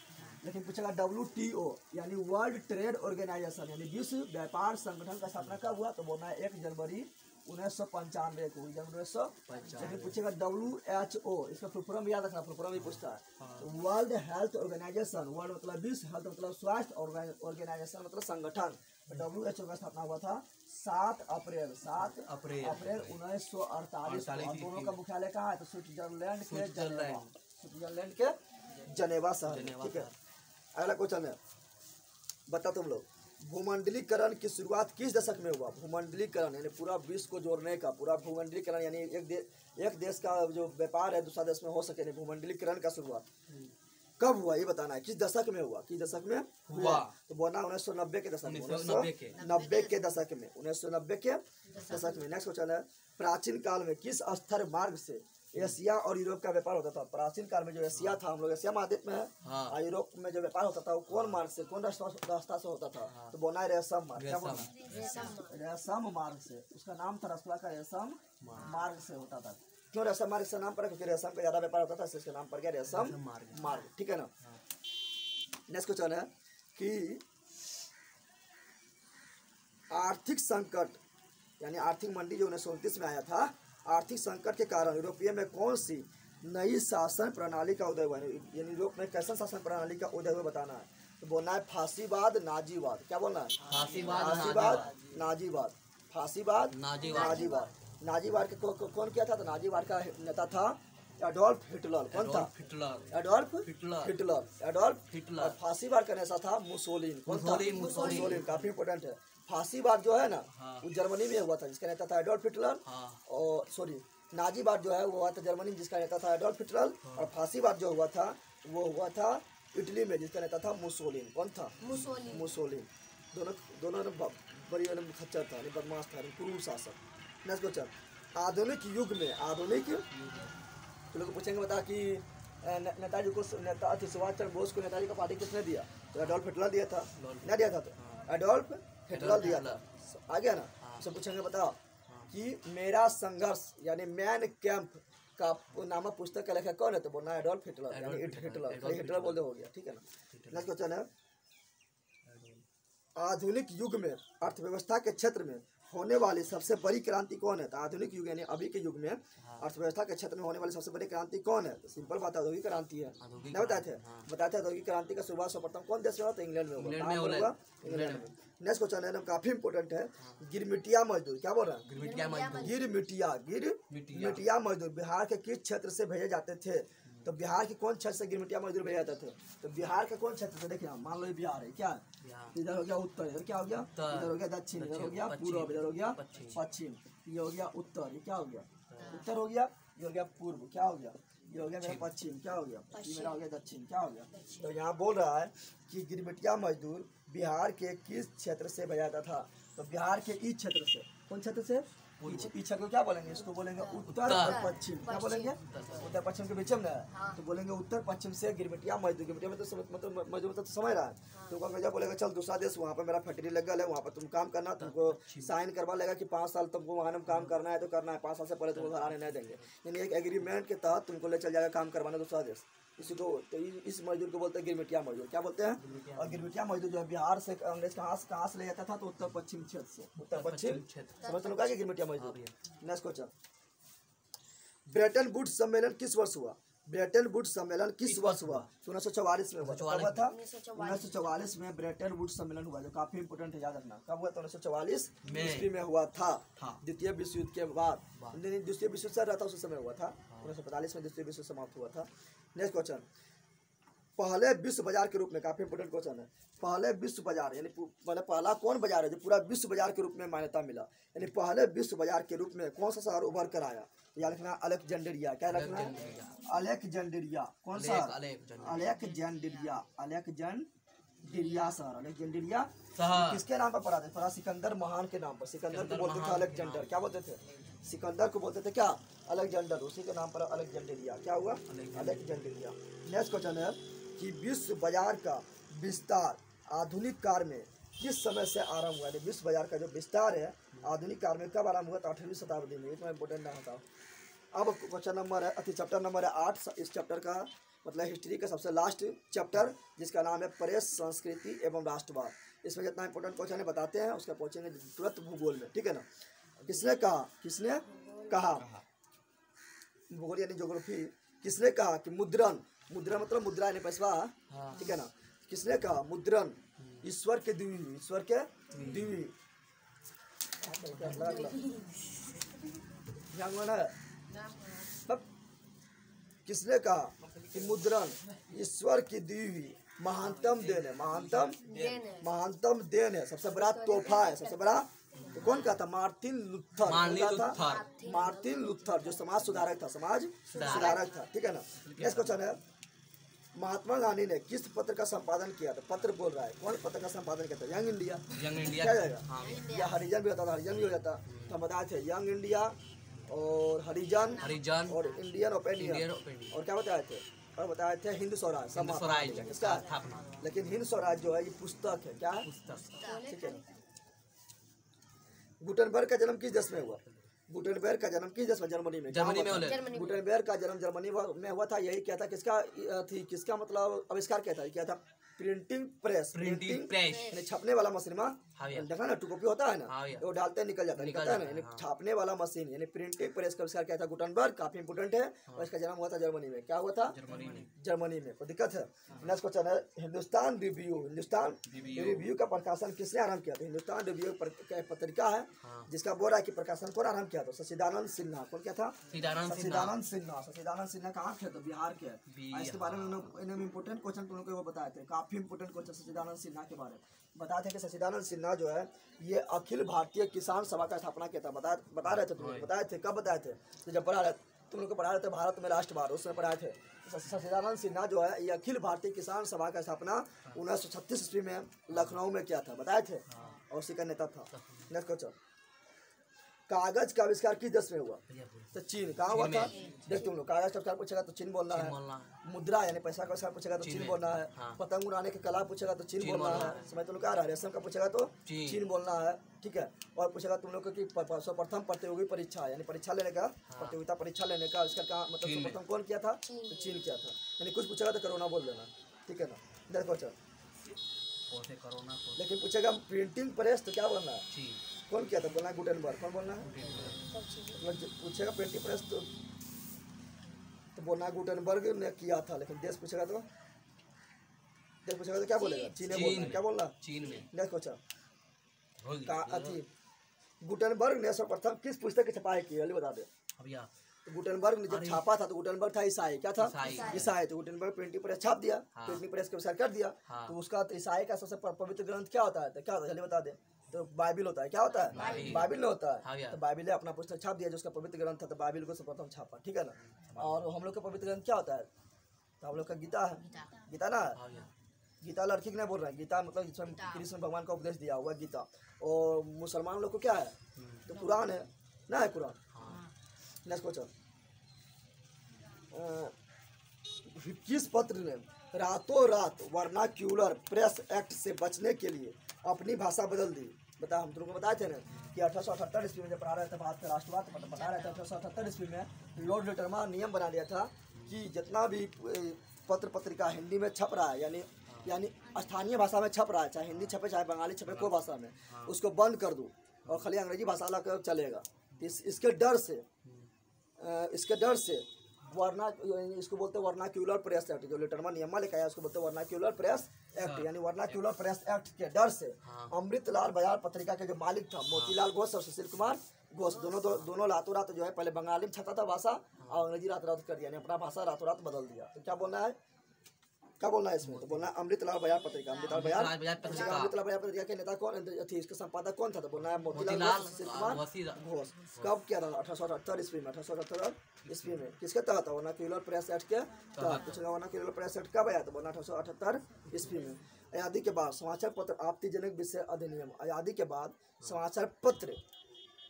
Speaker 1: लेकिन पूछेगा WTO यानी वर्ल्ड ट्रेड ऑर्गेनाइजेशन यानी विश्व व्यापार संगठन का स्थापना कब हुआ? तो बोलना है 1 जनवरी 1995 को। 1995। लेकिन पूछेगा WHO, इसका फुल फॉर्म याद रखना, फुल फॉर्म भी पूछता है। वर्ल्ड हेल्थ ऑर्गेनाइजेशन, वर्ल्ड मतलब विश्व, हेल्थ मतलब स्वास्थ्य, ऑर्गेनाइजेशन मतलब संगठन। WHO का स्थापना हुआ था 7 अप्रैल 1948। दोनों का मुख्यालय कहाँ है? तो स्विट्जरलैंड के जनेवा शहर, ठीक है। अगला क्वेश्चन है, बता तुम लोग, भूमंडलीकरण की शुरुआत किस दशक में हुआ? भूमंडलीकरण यानी पूरा विश्व को जोड़ने का, पूरा भूमंडलीकरण यानी एक देश का जो व्यापार है दूसरा देश में हो सके, नहीं, भूमंडलीकरण का शुरुआत कब हुआ ये बताना है। किस दशक में हुआ? किस दशक में हुआ? तो बोलना 1990 के दशक में। 1990 के दशक में। 1990 के दशक में। नेक्स्ट क्वेश्चन है, प्राचीन काल में किस स्थल मार्ग से एशिया और यूरोप का व्यापार होता था? प्राचीन काल में जो एशिया था, हम लोग एशिया महाद्वीप में है, और यूरोप में जो व्यापार होता था वो कौन मार्ग से, कौन रास्ता से होता था? तो बोलना है रेशम मार्ग। क्या बोलना? रेशम मार्ग से। उसका नाम था रास्ता का रेशम मार्ग से होता था। क्यों रेशम मार्ग से नाम पड़ा? क्योंकि रेशम का ज्यादा व्यापार होता था, इसलिए इसका नाम पड़ गया रेशम मार्ग, ठीक है ना। नेक्स्ट क्वेश्चन है कि आर्थिक संकट यानी आर्थिक मंदी जो 1929 में आया था, आर्थिक संकट के कारण यूरोपीय में कौन सी नई शासन प्रणाली का उदय हुआ? यानी यूरोप में कैसा शासन प्रणाली का उदय हुआ बताना है। तो बोलना है फासीवाद, नाजीवाद। क्या बोलना है? फासीवाद, नाजीवाद। फासीवाद, नाजीवाद के कौन किया था? तो नाजीवाद का नेता था एडोल्फ हिटलर। कौन था? Adolf Hitler. फासीवाद का नेता था मुसोलिनी। कौन था? मुसोलिनी। काफी इंपोर्टेंट है। फासीवाद जो है ना, वो जर्मनी में हुआ था, जिसका नेता था एडोल्फ हिटलर। और सॉरी, नाजीवाद जो है वो हुआ था जर्मनी में, जिसका नेता था एडोल्फ हिटलर। और फासीवाद जो हुआ था वो हुआ था इटली में, जिसका नेता था मुसोलिनी। कौन था? मुसोलिनी। दोनों बड़ी खच्चर था, बदमाश था, क्रूर शासक। नेक्स्ट क्वेश्चन, आधुनिक युग में, तो लोग पूछेंगे बता कि नेताजी को, सुभाष चंद्र बोस को नेताजी का पार्टी किसने दिया? तो एडोल्फ हिटलर दिया था। नहीं दिया था? तो एडोल्फ हिटलर दिया था। आ गया ना। उससे पूछेंगे बताओ कि मेरा संघर्ष यानी मैन कैंप का नामक पुस्तक का लेखक कौन है? तो बोलना एडोल्फ हिटलर यानी हिटलर बोल दे, हो गया, ठीक है ना। नेक्स्ट क्वेश्चन है, आधुनिक युग में अर्थव्यवस्था के क्षेत्र में होने वाली सबसे बड़ी क्रांति कौन है? तो आधुनिक युग यानी अभी के युग में अर्थव्यवस्था के क्षेत्र में होने वाली सबसे बड़ी क्रांति कौन है? तो सिंपल बात है, औद्योगिक क्रांति है। नहीं बताए थे औद्योगिक क्रांति का शुरुआत सर्वप्रथम कौन देश में हुआ? तो इंग्लैंड में हुआ। इंग्लैंड में। नेक्स्ट क्वेश्चन है काफी इंपोर्टेंट है, गिरमिटिया मजदूर। क्या बोल रहा है? गिरमिटिया मजदूर बिहार के किस क्षेत्र से भेजे जाते थे? तो बिहार के कौन क्षेत्र से गिरमिटिया मजदूर भेजे जाते थे? तो बिहार के कौन क्षेत्र से? देखिए मान लो ये बिहार है, क्या इधर हो गया उत्तर, इधर क्या हो गया? इधर हो गया दक्षिण, इधर हो गया पूर्व, इधर हो गया पश्चिम, ये हो गया उत्तर, ये क्या हो गया? उत्तर हो गया, ये हो गया पूर्व, क्या हो गया? ये हो गया मेरा पश्चिम, क्या हो गया? ये मेरा हो गया दक्षिण, क्या हो गया? तो यहाँ बोल रहा है कि गिरमिटिया मजदूर बिहार के किस क्षेत्र से भेजा जाता था? तो बिहार के इस क्षेत्र से। कौन क्षेत्र से? पीछे को क्या बोलेंगे? इसको बोलेंगे उत्तर और पश्चिम। क्या बोलेंगे? उत्तर पश्चिम के बीच में है तो बोलेंगे उत्तर पश्चिम से गिरमिटिया मजदूर। गिरमिटिया में तो मतलब मजदूर तो समझ रहा है। तो अंग्रेजा बोलेगा चल दूसरा देश, वहाँ पर मेरा फैक्ट्री लगा है, वहाँ पर तुम काम करना, तुमको साइन करवा लेगा कि 5 साल तुमको वहाँ में काम करना है तो करना है, 5 साल से पहले तुमको घर आने नहीं देंगे। यानी एक एग्रीमेंट के तहत तुमको ले चल जाएगा काम करवाना दूसरा देश। इसी को तो इस मजदूर को बोलते हैं गिरमिटिया मजदूर। क्या बोलते हैं? और गिरमिटिया मजदूर जो है बिहार से अंग्रेज कहाँ से ले जाता था? तो उत्तर पश्चिम क्षेत्र से। उत्तर पश्चिम समझ लो क्या गिरमिटिया मजदूर। नेक्स्ट क्वेश्चन, ब्रेटन वुड्स सम्मेलन किस वर्ष हुआ? ब्रेटन वुड्स सम्मेलन किस वर्ष हुआ? 1944 में हुआ। कब था? 1944 में ब्रेटन वुड्स सम्मेलन हुआ, जो काफी इंपोर्टेंट है, याद रखना। कब हुआ? 1944 ईस्वी में हुआ था, द्वितीय विश्व युद्ध के बाद। द्वितीय विश्व युद्ध रहा था उस समय हुआ था। 1945 में द्वितीय विश्व समाप्त हुआ था। नेक्स्ट क्वेश्चन, पहले विश्व बाजार के रूप में, काफी इंपोर्टेंट क्वेश्चन है, पहले विश्व बाजार यानी मतलब पहला कौन बाजार है जो पूरा विश्व बाजार के रूप में मान्यता मिला? यानी पहले विश्व बाजार के रूप में कौन सा शहर उभर कर आया? याद रखना अलेक्जेंड्रिया। क्या रखना है? अलेक्जेंड्रिया। कौन सा? अलेक्जेंड्रिया। अलेक्जेंड्रिया शहर, अलेक्जेंड्रिया किसके नाम पर पड़ा था? पड़ा सिकंदर महान के नाम पर। सिकंदर को बोलते थे अलेक्जेंडर। क्या बोलते थे? सिकंदर को बोलते थे क्या? अलेक्जेंडर। उसी के नाम पर अलेक्जेंड्रिया। क्या हुआ? अलेक्जेंड्रिया। नेक्स्ट क्वेश्चन है कि विश्व बाजार का विस्तार आधुनिक काल में किस समय से आरंभ हुआ? विश्व बाजार का जो विस्तार है आधुनिक काल में कब आरंभ हुआ? तो 18वीं शताब्दी में। इतना इंपोर्टेंट ना होता। अब क्वेश्चन नंबर है चैप्टर नंबर है 8। इस चैप्टर का मतलब हिस्ट्री का सबसे लास्ट चैप्टर, जिसका नाम है प्रेस, संस्कृति एवं राष्ट्रवाद। इसमें जितना इंपोर्टेंट क्वेश्चन है बताते हैं, उसका पहुंचेंगे तुरंत भूगोल में, ठीक है ना। किसने कहा? किसने कहा? भूगोल यानी ज्योग्राफी। किसने कहा कि मुद्रण, मुद्रा मतलब मुद्रा यानी पैसा, ठीक है ना। किसने कहा? मुद्रण ईश्वर के द्विवी, ईश्वर के द्विवी। किसने कहा कि मुद्रण ईश्वर की द्विवी महानतम देन है? महानतम देन है, सबसे बड़ा तोहफा है, सबसे बड़ा। तो कौन कहा था? Martin Luther. मार्टिन लूथर जो समाज सुधारक था, समाज सुधारक था, ठीक है ना। नेक्स्ट क्वेश्चन है, महात्मा गांधी ने किस पत्र का संपादन किया था? पत्र बोल रहा है, कौन पत्र का संपादन किया था? Young India. क्या जाएगा? या हरिजन भी होता था, हरिजन भी हो जाता। तो हम बताए थे यंग इंडिया और हरिजन और इंडियन ओपिनियन, और क्या बताए थे? और बताए थे हिंद स्वराज। इसका लेकिन हिंद स्वराज जो है ये पुस्तक है। क्या है? ठीक है। गुटेनबर्ग का जन्म किस देश में हुआ? गुटेनबर्ग का जन्म किस देश में? जर्मनी में। गुटेनबर्ग का जन्म जर्मनी में हुआ था। यही क्या था? किसका मतलब आविष्कार क्या था? प्रिंटिंग प्रेस यानी छपने वाला मशीन में देखा ना, टू कॉपी होता है ना, वो डालते हैं निकलता है ना, यानी छापने वाला मशीन यानी प्रिंटिंग प्रेस का आविष्कार क्या था? गुटेनबर्ग। काफी इंपोर्टेंट है। और इसका जन्म हुआ था जर्मनी में। क्या हुआ था? जर्मनी में। कोई दिक्कत है? नेक्स्ट क्वेश्चन है, हिंदुस्तान रिव्यू का प्रकाशन किसने आरंभ किया था? हिंदुस्तान रिव्यू पत्रिका है जिसका बोल रहा है कि प्रकाशन कौन आरंभ किया था? सच्चिदानंद सिन्हा। कौन क्या था? सच्चिदानंद सिन्हा कहाँ के? तो बिहार के। इसके बारे में इंपोर्टेंट क्वेश्चन तुम लोग को बताए थे, काफी इंपोर्टेंट क्वेश्चन सच्चिदानंद सिन्हा के बारे में बताए थे कि सच्चिदानंद सिन्हा जो है ये अखिल भारतीय किसान सभा का स्थापना किया था। बता रहे थे तुम लोग, बताए थे। कब बताए थे? तो जब तुम लोग को पढ़ा रहे थे भारत में लास्ट बार, उसमें पढ़ाए थे। सच्चिदानंद सिन्हा जो है ये अखिल भारतीय किसान सभा का स्थापना 1936 ईस्वी में लखनऊ में किया था। बताए थे। और उसी का नेता था। नेक्स्ट क्वेश्चन, कागज का आविष्कार किस देश में हुआ? तो चीन। कहाँ हुआ था? देख तुम लोग, कागज का आविष्कार पूछेगा तो चीन बोलना है। मुद्रा यानी पैसा का आविष्कार पूछेगा तो चीन बोलना है। पतंग उड़ाने की कला पूछेगा तो चीन बोलना है। समझ तुम लोग क्या रहा है? रेशम का पूछेगा तो चीन बोलना है, ठीक है। और पूछेगा तुम लोग की सर्वप्रथम प्रतियोगी परीक्षा यानी परीक्षा लेने का, प्रतियोगिता परीक्षा लेने का आविष्कार कहाँ मतलब सर्वप्रथम कौन किया था? तो चीन किया था। यानी कुछ पूछेगा तो कोरोना बोल देना, ठीक है ना। नेक्स्ट क्वेश्चन, लेकिन पूछेगा प्रिंटिंग प्रेस तो क्या बोलना है? कौन किया था? बोलना है गुटेनबर्ग। कौन बोलना है? पूछेगा प्रिंटिंग प्रेस तो बोलना है गुटेनबर्ग ने किया था। लेकिन देश पूछेगा तो क्या बोलेगा? चीन ने बोलना है। क्या बोलना? चीन में। नेक्स्ट क्वेश्चन का अथी गुटेनबर्ग ने सर्वप्रथम किस पुस्तक की छपाई की? जल्दी बता दे। तो गुटेनबर्ग ने जब छापा था तो गुटेनबर्ग था ईसाई। क्या था? ईसाई। तो गुटेनबर्ग प्रिंटिंग प्रेस छाप दिया, प्रिंटिंग प्रेस के अनुसार कर दिया। तो उसका ईसाई का सबसे पवित्र ग्रंथ क्या होता है? तो क्या होता है? जल्दी बता दे। तो बाइबिल होता है। क्या होता है? बाइबिल नहीं होता है। तो बाइबिल ने अपना पुस्तक छाप दिया जो उसका पवित्र ग्रंथ था। तो बाइबिल को सर्वप्रथम छापा, ठीक है ना। और हम लोग का पवित्र ग्रंथ क्या होता है? तो हम लोग का गीता है। गीता ना है? गीता लड़की की नहीं बोल रहे हैं। गीता मतलब जिसमें कृष्ण भगवान का उपदेश दिया हुआ गीता। और मुसलमान लोग को क्या है? तो कुरान है ना, है कुरान। नेक्स्ट क्वेश्चन किस पत्र ने रातों रात वर्नाक्यूलर प्रेस एक्ट से बचने के लिए अपनी भाषा बदल दी? बता, हम तुमको बताए थे ना कि 1878 ईस्वी में जब पढ़ा रहे थे भारत का राष्ट्रवाद बता रहे थे। 1878 ईस्वी में लॉर्ड लिटरमर नियम बना दिया था कि जितना भी पत्र पत्रिका हिंदी में छप रहा है यानी स्थानीय भाषा में छप रहा है, चाहे हिंदी छपे चाहे बंगाली छपे, कोई भाषा में, उसको बंद कर दो और खाली अंग्रेजी भाषा वाला चलेगा। इसके डर से इसको बोलते हैं वर्नाक्यूलर प्रेस एक्ट। जो लिटरमर नियम लेकर आया उसको बोलते हैं वर्नाक्यूलर प्रेस एक्ट। यानी वर्नाक्यूलर प्रेस एक्ट के डर से अमृतलाल बजाज पत्रिका के जो मालिक था मोतीलाल घोष और सुशील कुमार घोष दोनों रातों रात जो है पहले बंगाली में छपता था भाषा और अंग्रेजी रातों रात कर दिया, यानी अपना भाषा रातों रात बदल दिया। तो क्या बोलना है? क्या बोलना है इसमें? तो बोलना है अमृतलाल बजाज पत्रिका। अमृतलाल बजाज पत्रिका के नेता कौन थी? इसके संपादक कौन था? तो बोलना है मोतीलाल घोष। कब किया था? 1878 ईस्वी में। 1878 ईस्वी में किसके तहत? वर्नाक्यूलर प्रेस एक्ट के तहत। पूछेगा वर्नाक्यूलर प्रेस एक्ट कब आया? तो बोलना 1878 ईस्वी में। आजादी के बाद समाचार पत्र आपत्तिजनक विषय अधिनियम। आजादी के बाद समाचार पत्र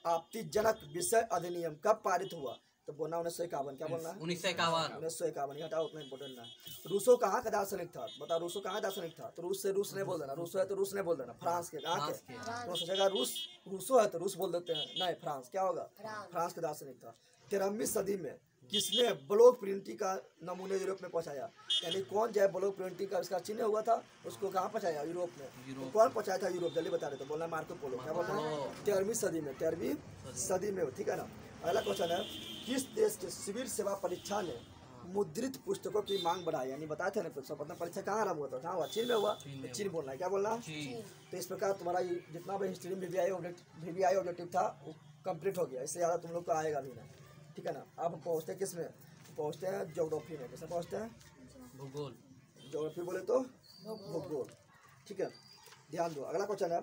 Speaker 1: आपत्तिजनक विषय अधिनियम कब पारित हुआ? तो बोलना 1951। क्या बोलना है? 1951। ये हटाओ, उतना इम्पोर्टेंट ना। रूसो कहाँ का दार्शनिक था? बता, रूसो कहाँ दार्शनिक था? तो रूस से रूस नहीं बोल देना। रूसो है तो रूस नहीं बोल देना। फ्रांस के। कहाँ के? तो सोचेगा रूसो है तो रूस बोल देते हैं, नहीं, फ्रांस। क्या होगा? फ्रांस के दार्शनिक था। 13वीं सदी में किसने ब्लॉक प्रिंटिंग का नमूने यूरोप में पहुंचाया? यानी कौन जो है ब्लॉक प्रिंटिंग का इसका चिन्ह हुआ था उसको कहाँ पहुंचाया? यूरोप में। तो कौन पहुंचाया था यूरोप? जल्दी बता रहे। तो बोलना मार्को पोलो। क्या बोलना है? 13वीं सदी में। 13वीं सदी में, ठीक है ना। अगला क्वेश्चन है किस देश के सिविल सेवा परीक्षा ने मुद्रित पुस्तकों की मांग बढ़ाई? यानी बताए थे ना सर्वप्रथम परीक्षा कहाँ आरंभ हुआ था? कहाँ हुआ? चीन में हुआ। तो चीन बोलना है। क्या बोलना? तो इस प्रकार तुम्हारा जितना भी हिस्ट्री में VVI ऑब्जेक्टिव था वो कंप्लीट हो गया। इससे ज़्यादा तुम लोग को आएगा भी ना, ठीक है ना। अब हम पहुँचते हैं किस में? पहुँचते हैं ज्योग्राफी में। कैसे पहुँचते हैं? भूगोल। ज्योग्राफी बोले तो भूगोल, ठीक है। ध्यान दो। अगला क्वेश्चन है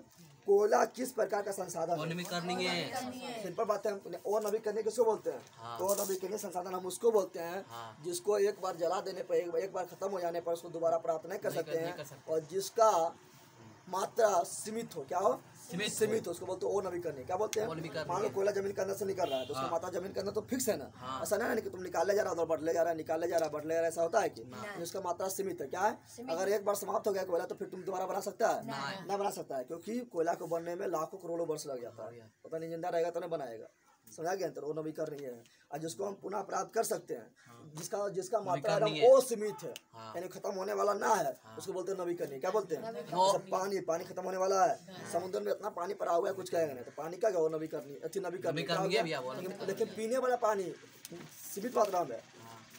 Speaker 1: कोयला किस प्रकार का संसाधन है? सिंपल बात है। और नवीकरणीय किसको बोलते हैं? तो और नवीकरणीय संसाधन हम उसको बोलते हैं जिसको एक बार जला देने पर, एक बार खत्म हो जाने पर उसको दोबारा प्राप्त नहीं कर सकते हैं और जिसका मात्रा सीमित हो। क्या हो? सीमित हो, उसको बोलते हैं अनवीकरणीय। क्या बोलते हैं? मान लो कोयला जमीन के अंदर से निकल रहा है तो उसका मात्रा जमीन के अंदर तो फिक्स है ना। ऐसा नहीं है कि तुम निकालने जा रहा हो बढ़ले जा रहा है, निकालने जा रहा है बढ़ले जा रहा है, ऐसा होता है कि उसका मात्रा सीमित है। क्या है? अगर एक बार समाप्त हो गया कोयला तो फिर तुम दोबारा बना सकता है? नहीं बना सकता है, क्योंकि कोयला को बनने में लाखों करोड़ों वर्ष लग जाता है। पता नहीं जिंदा रहेगा तो नहीं बनाएगा। समझा गया? तो वो नवीकरणीय है। और जिसको हम पुनः प्राप्त कर सकते हैं, जिसका मात्रा वो सीमित है, यानी खत्म होने वाला ना है, उसको बोलते हैं नवीकरणीय। क्या बोलते हैं? पानी खत्म होने वाला है, समुद्र में इतना पानी पड़ा हुआ है कुछ कहेगा नहीं, तो पानी का क्या हो? नवीकरणीय। लेकिन पीने वाला पानी सीमित मात्रा में,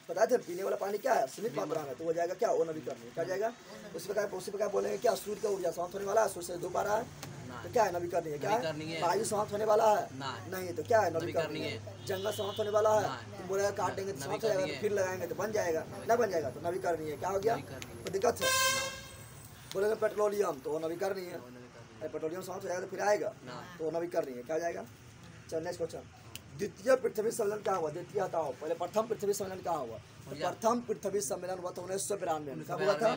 Speaker 1: पता है पीने वाला पानी क्या है? सीमित मात्रा में, तो हो जाएगा क्या? वो नवीकरणीय। क्या जाएगा? उसी प्रकार बोलेंगे क्या? सूर्य का ऊर्जा समाप्त होने वाला है, सूर्य से धूप आ रहा है तो क्या है? नवीकरणीय। क्या है? वायु समाप्त होने वाला है, नहीं तो क्या है? नवीकरणीय। जंगल समाप्त होने वाला है, तुम बोलेगा काट देंगे तो समाप्त हो जाएगा, तो फिर लगाएंगे तो बन जाएगा, ना बन जाएगा तो नवीकरणीय। क्या हो गया? तो दिक्कत है। बोलेंगे पेट्रोलियम तो नवीकरणीय है, पेट्रोलियम समाप्त हो जाएगा तो फिर आएगा तो नवीकरणीय। क्या जाएगा? चल नेक्स्ट क्वेश्चन। द्वितीय पृथ्वी सम्मेलन क्या हुआ? द्वितीय हटाओ, पहले प्रथम पृथ्वी सम्मेलन कहाँ हुआ? तो प्रथम पृथ्वी सम्मेलन हुआ था 1992 में। कब हुआ था?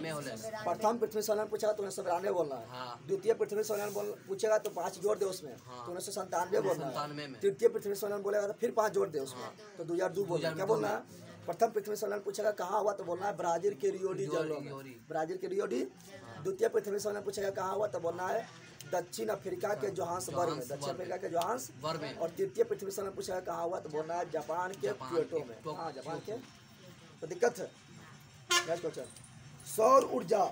Speaker 1: प्रथम पृथ्वी सम्मेलन पूछेगा तो 1992 बोलना है। द्वितीय पृथ्वी सम्मेलन पूछेगा तो 5 जोड़ दे उसमें, तो 1997 बोलना है। तृतीय पृथ्वी सम्मेलन बोलेगा तो फिर 5 जोड़ दे उसमें, तो 2002 बोलना है। क्या बोलना है? प्रथम पृथ्वी सम्मेलन पूछेगा कहाँ हुआ तो बोलना है ब्राजील के रियो डी जेनेरो में। ब्राजील के रियो डी। द्वितीय पृथ्वी सम्मेलन पूछेगा कहाँ हुआ तो बोलना है दक्षिण अफ्रीका के जोहान्सबर्ग में, दक्षिण अफ्रीका के जोहान्सबर्ग में। और तृतीय पृथ्वी सम्मेलन पूछेगा कहाँ हुआ तो बोलना है जापान के क्योटो में। हाँ, जापान के। तो दिक्कत है। Next question. सौर ऊर्जा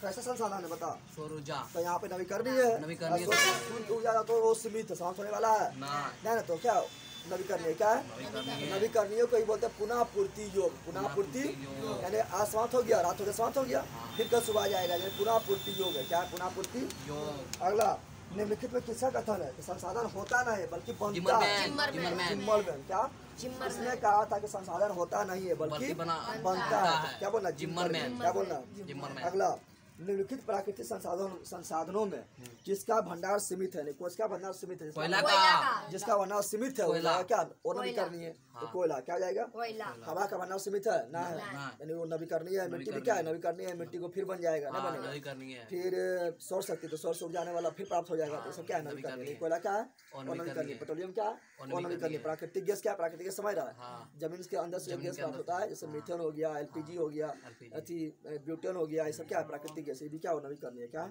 Speaker 1: कैसा संसाधन है बता?
Speaker 2: सौर ऊर्जा।
Speaker 1: तो यहाँ पे नवीकरणीय है,
Speaker 2: नवीकरणीय
Speaker 1: सूर्य ऊर्जा तो वो सीमित है, समाप्त होने वाला है नहीं ना, तो क्या नवीकरणीय क्या है? नवीकरणीय को ही बोलते हैं पुनः पूर्ति योग। पुनः पूर्ति यानी आज समाप्त हो गया, रात हो गया समाप्त हो गया, फिर कल सुबह जाएगा, यानी पुनः पूर्ति योग है। क्या है पुनः पूर्ति योग? अगला निम्नलिखित में किसका कथन है कि संसाधन होता नहीं बल्कि बनता है? जिम्मरमैन। क्या इसने कहा था कि संसाधन होता नहीं है बल्कि बनता है? क्या बोलना? जिम्मरमैन। क्या बोलना? अगला निम्नलिखित प्राकृतिक संसाधनों में किसका भंडार सीमित है? किसका भंडार सीमित है?
Speaker 2: कोयला का।
Speaker 1: जिसका भंडार सीमित है वो क्या और नवीकरणीय है? तो कोयला क्या जाएगा? हवा का भंडार सीमित है ना है, यानी वो नवीकरणीय है। मिट्टी भी क्या है? नवीकरणीय है, मिट्टी को फिर बन जाएगा ना बनेगा। फिर सौर शक्ति, तो सौर से ऊर्जा आने वाला फिर प्राप्त हो जाएगा, तो सब क्या है? नवीकरणीय। कोयला क्या है? और नवीकरणीय। पेट्रोलियम क्या है? और नवीकरणीय। प्राकृतिक गैस क्या है? प्राकृतिक गैस समझ रहा है, जमीन के अंदर से गैस प्राप्त होता है, जैसे मीथेन हो गया, एलपीजी हो गया, ब्यूटेन हो गया, ये सब क्या है? प्राकृतिक गैस। ये भी क्या हो? नवीकरणीय। क्या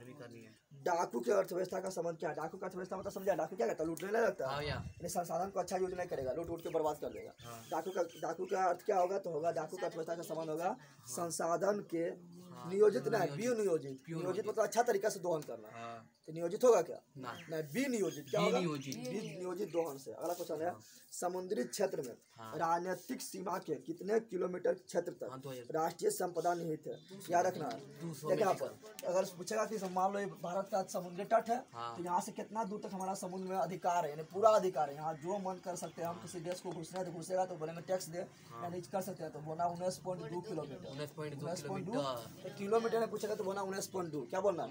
Speaker 1: डाकू की अर्थव्यवस्था का संबंध क्या है? डाकू का अर्थव्यवस्था मतलब समझा? डाकू क्या करता है? लूटने नहीं लगता है, संसाधन को अच्छा यूज नहीं करेगा, लूट उठ के बर्बाद कर देगा। डाकू का अर्थ क्या होगा? तो होगा डाकू का अर्थव्यवस्था का संबंध होगा संसाधन के नियोजित नहीं विनियोजित। नियोजित मतलब अच्छा तरीका से दोहन करना, तो नियोजित होगा क्या? नहीं, विनियोजित। क्या होगा? विनियोजित दोहन से। अगला क्वेश्चन है समुद्री क्षेत्र में राजनीतिक सीमा के कितने किलोमीटर क्षेत्र तक राष्ट्रीय संपदा निहित है? याद रखना है। देखिए यहाँ पर अगर पूछेगा कि मान लो भारत का समुद्री तट है, तो यहाँ से कितना दूर तक हमारा समुद्र में अधिकार है, यानी पूरा अधिकार है। यहाँ जो मन कर सकते हैं हम, किसी देश को घुसना है तो घुसेगा तो बोलेंगे टैक्स दे, यानी कर सकते हैं, तो बोला 19.2 किलोमीटर। 19.2 किलोमीटर में पूछेगा तो बोला 19.2। क्या बोलना?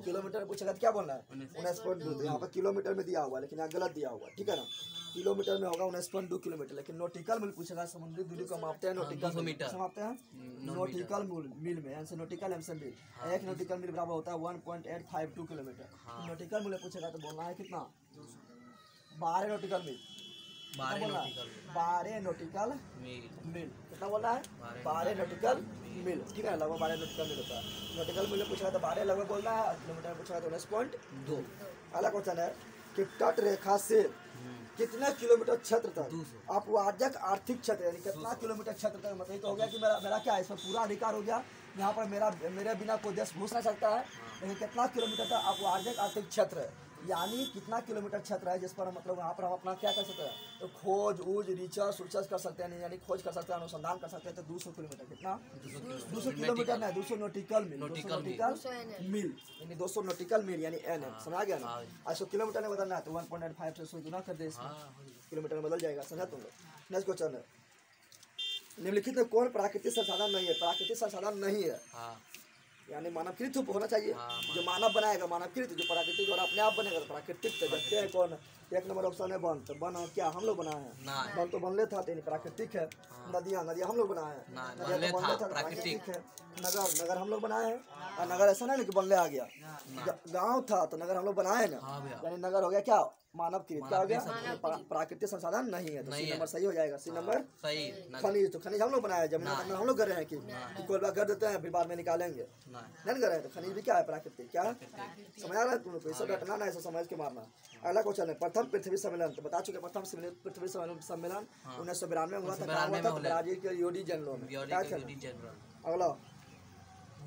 Speaker 1: किलोमीटर में पूछेगा तो क्या बोलना है? 19.2। तो यहाँ पर किलोमीटर में दिया हुआ, लेकिन यहाँ गलत दिया हुआ, ठीक है ना? किलोमीटर में होगा 19.2 किलोमीटर, लेकिन नोटिकल मील पूछेगा, समुद्री दूरी को मापते हैं नोटिकल मीटर से मापते हैं। नोटिकल मील में यानी नोटिकल एम से मील, एक नोटिकल मील बराबर होता है 1.852 किलोमीटर। नोटिकल मील पूछेगा तो बोलना है कितना? 12 नोटिकल मील। 12 नोटिकल मील कितना बोलना है? 12 नोटिकल मील, ठीक है, लगभग 12 नोटिकल मील होता है। नोटिकल मील पूछेगा तो 12 लगभग बोलना है, किलोमीटर पूछेगा तो 19.2। अगला क्वेश्चन है कि तट रेखा से कितने किलोमीटर क्षेत्र तक अपवादक आर्थिक क्षेत्र, यानी कितना किलोमीटर क्षेत्र तक? मतलब तो हो गया कि मेरा क्या है, इसमें पूरा अधिकार हो गया, यहाँ पर मेरे बिना कोई देश घुस नहीं सकता है, लेकिन कितना किलोमीटर तक अपवादक आर्थिक क्षेत्र है, यानी कितना किलोमीटर क्षेत्र है जिस पर मतलब वहाँ पर हम अपना क्या कर सकते हैं? तो खोज ऊज रिसर्च कर सकते हैं, यानी खोज कर सकते हैं, अनुसंधान कर सकते हैं। तो 200 किलोमीटर। कितना? 200 किलोमीटर नहीं, 200 नोटिकल मील। यानी 200 नोटिकल मील यानी एन है, समझ गया ना? 800 किलोमीटर में बदलना है तो 1.5 से गुना कर दे, किलोमीटर में बदल जाएगा, समझा तुम लोग? नेक्स्ट क्वेश्चन है निम्नलिखित में कौन प्राकृतिक संसाधन नहीं है? प्राकृतिक संसाधन नहीं है यानी मानवकृत होना चाहिए। जो मानव बनाएगा मानवकृत, जो प्राकृतिक और अपने आप बनेगा तो प्राकृतिक। तो देखते हैं कौन? एक नंबर ऑप्शन है वन। तो वन क्या हम लोग बनाए हैं? वन तो बनले था, प्राकृतिक है। नदियाँ हम लोग बनाए हैं, नदियाँ तो बनले था, प्राकृतिक है। नगर हम लोग बनाए हैं, और नगर ऐसा नहीं कि बनले आ गया। गाँव था तो नगर हम लोग बनाए ना, यानी नगर हो गया क्या? मानवकृत। क्या हो गया? प्राकृतिक संसाधन नहीं है, तो सी नंबर सही हो जाएगा। सी नंबर सही। खनिज, तो खनिज हम लोग बनाए, जमीन हम लोग कर रहे हैं कि कोयला कर देते हैं फिर बाद में निकालेंगे, नहीं कर रहे हैं। तो खनिज भी क्या है? प्राकृतिक। क्या समझ आ रहा है तुम लोग? ऐसा डटना ना, ऐसा समझ के मारना। अगला क्वेश्चन है प्रथम पृथ्वी सम्मेलन। तो बता चुके प्रथम पृथ्वी सम्मेलन 1992 में हुआ था, ब्राजील के रियो डी जेनेरो में। अगला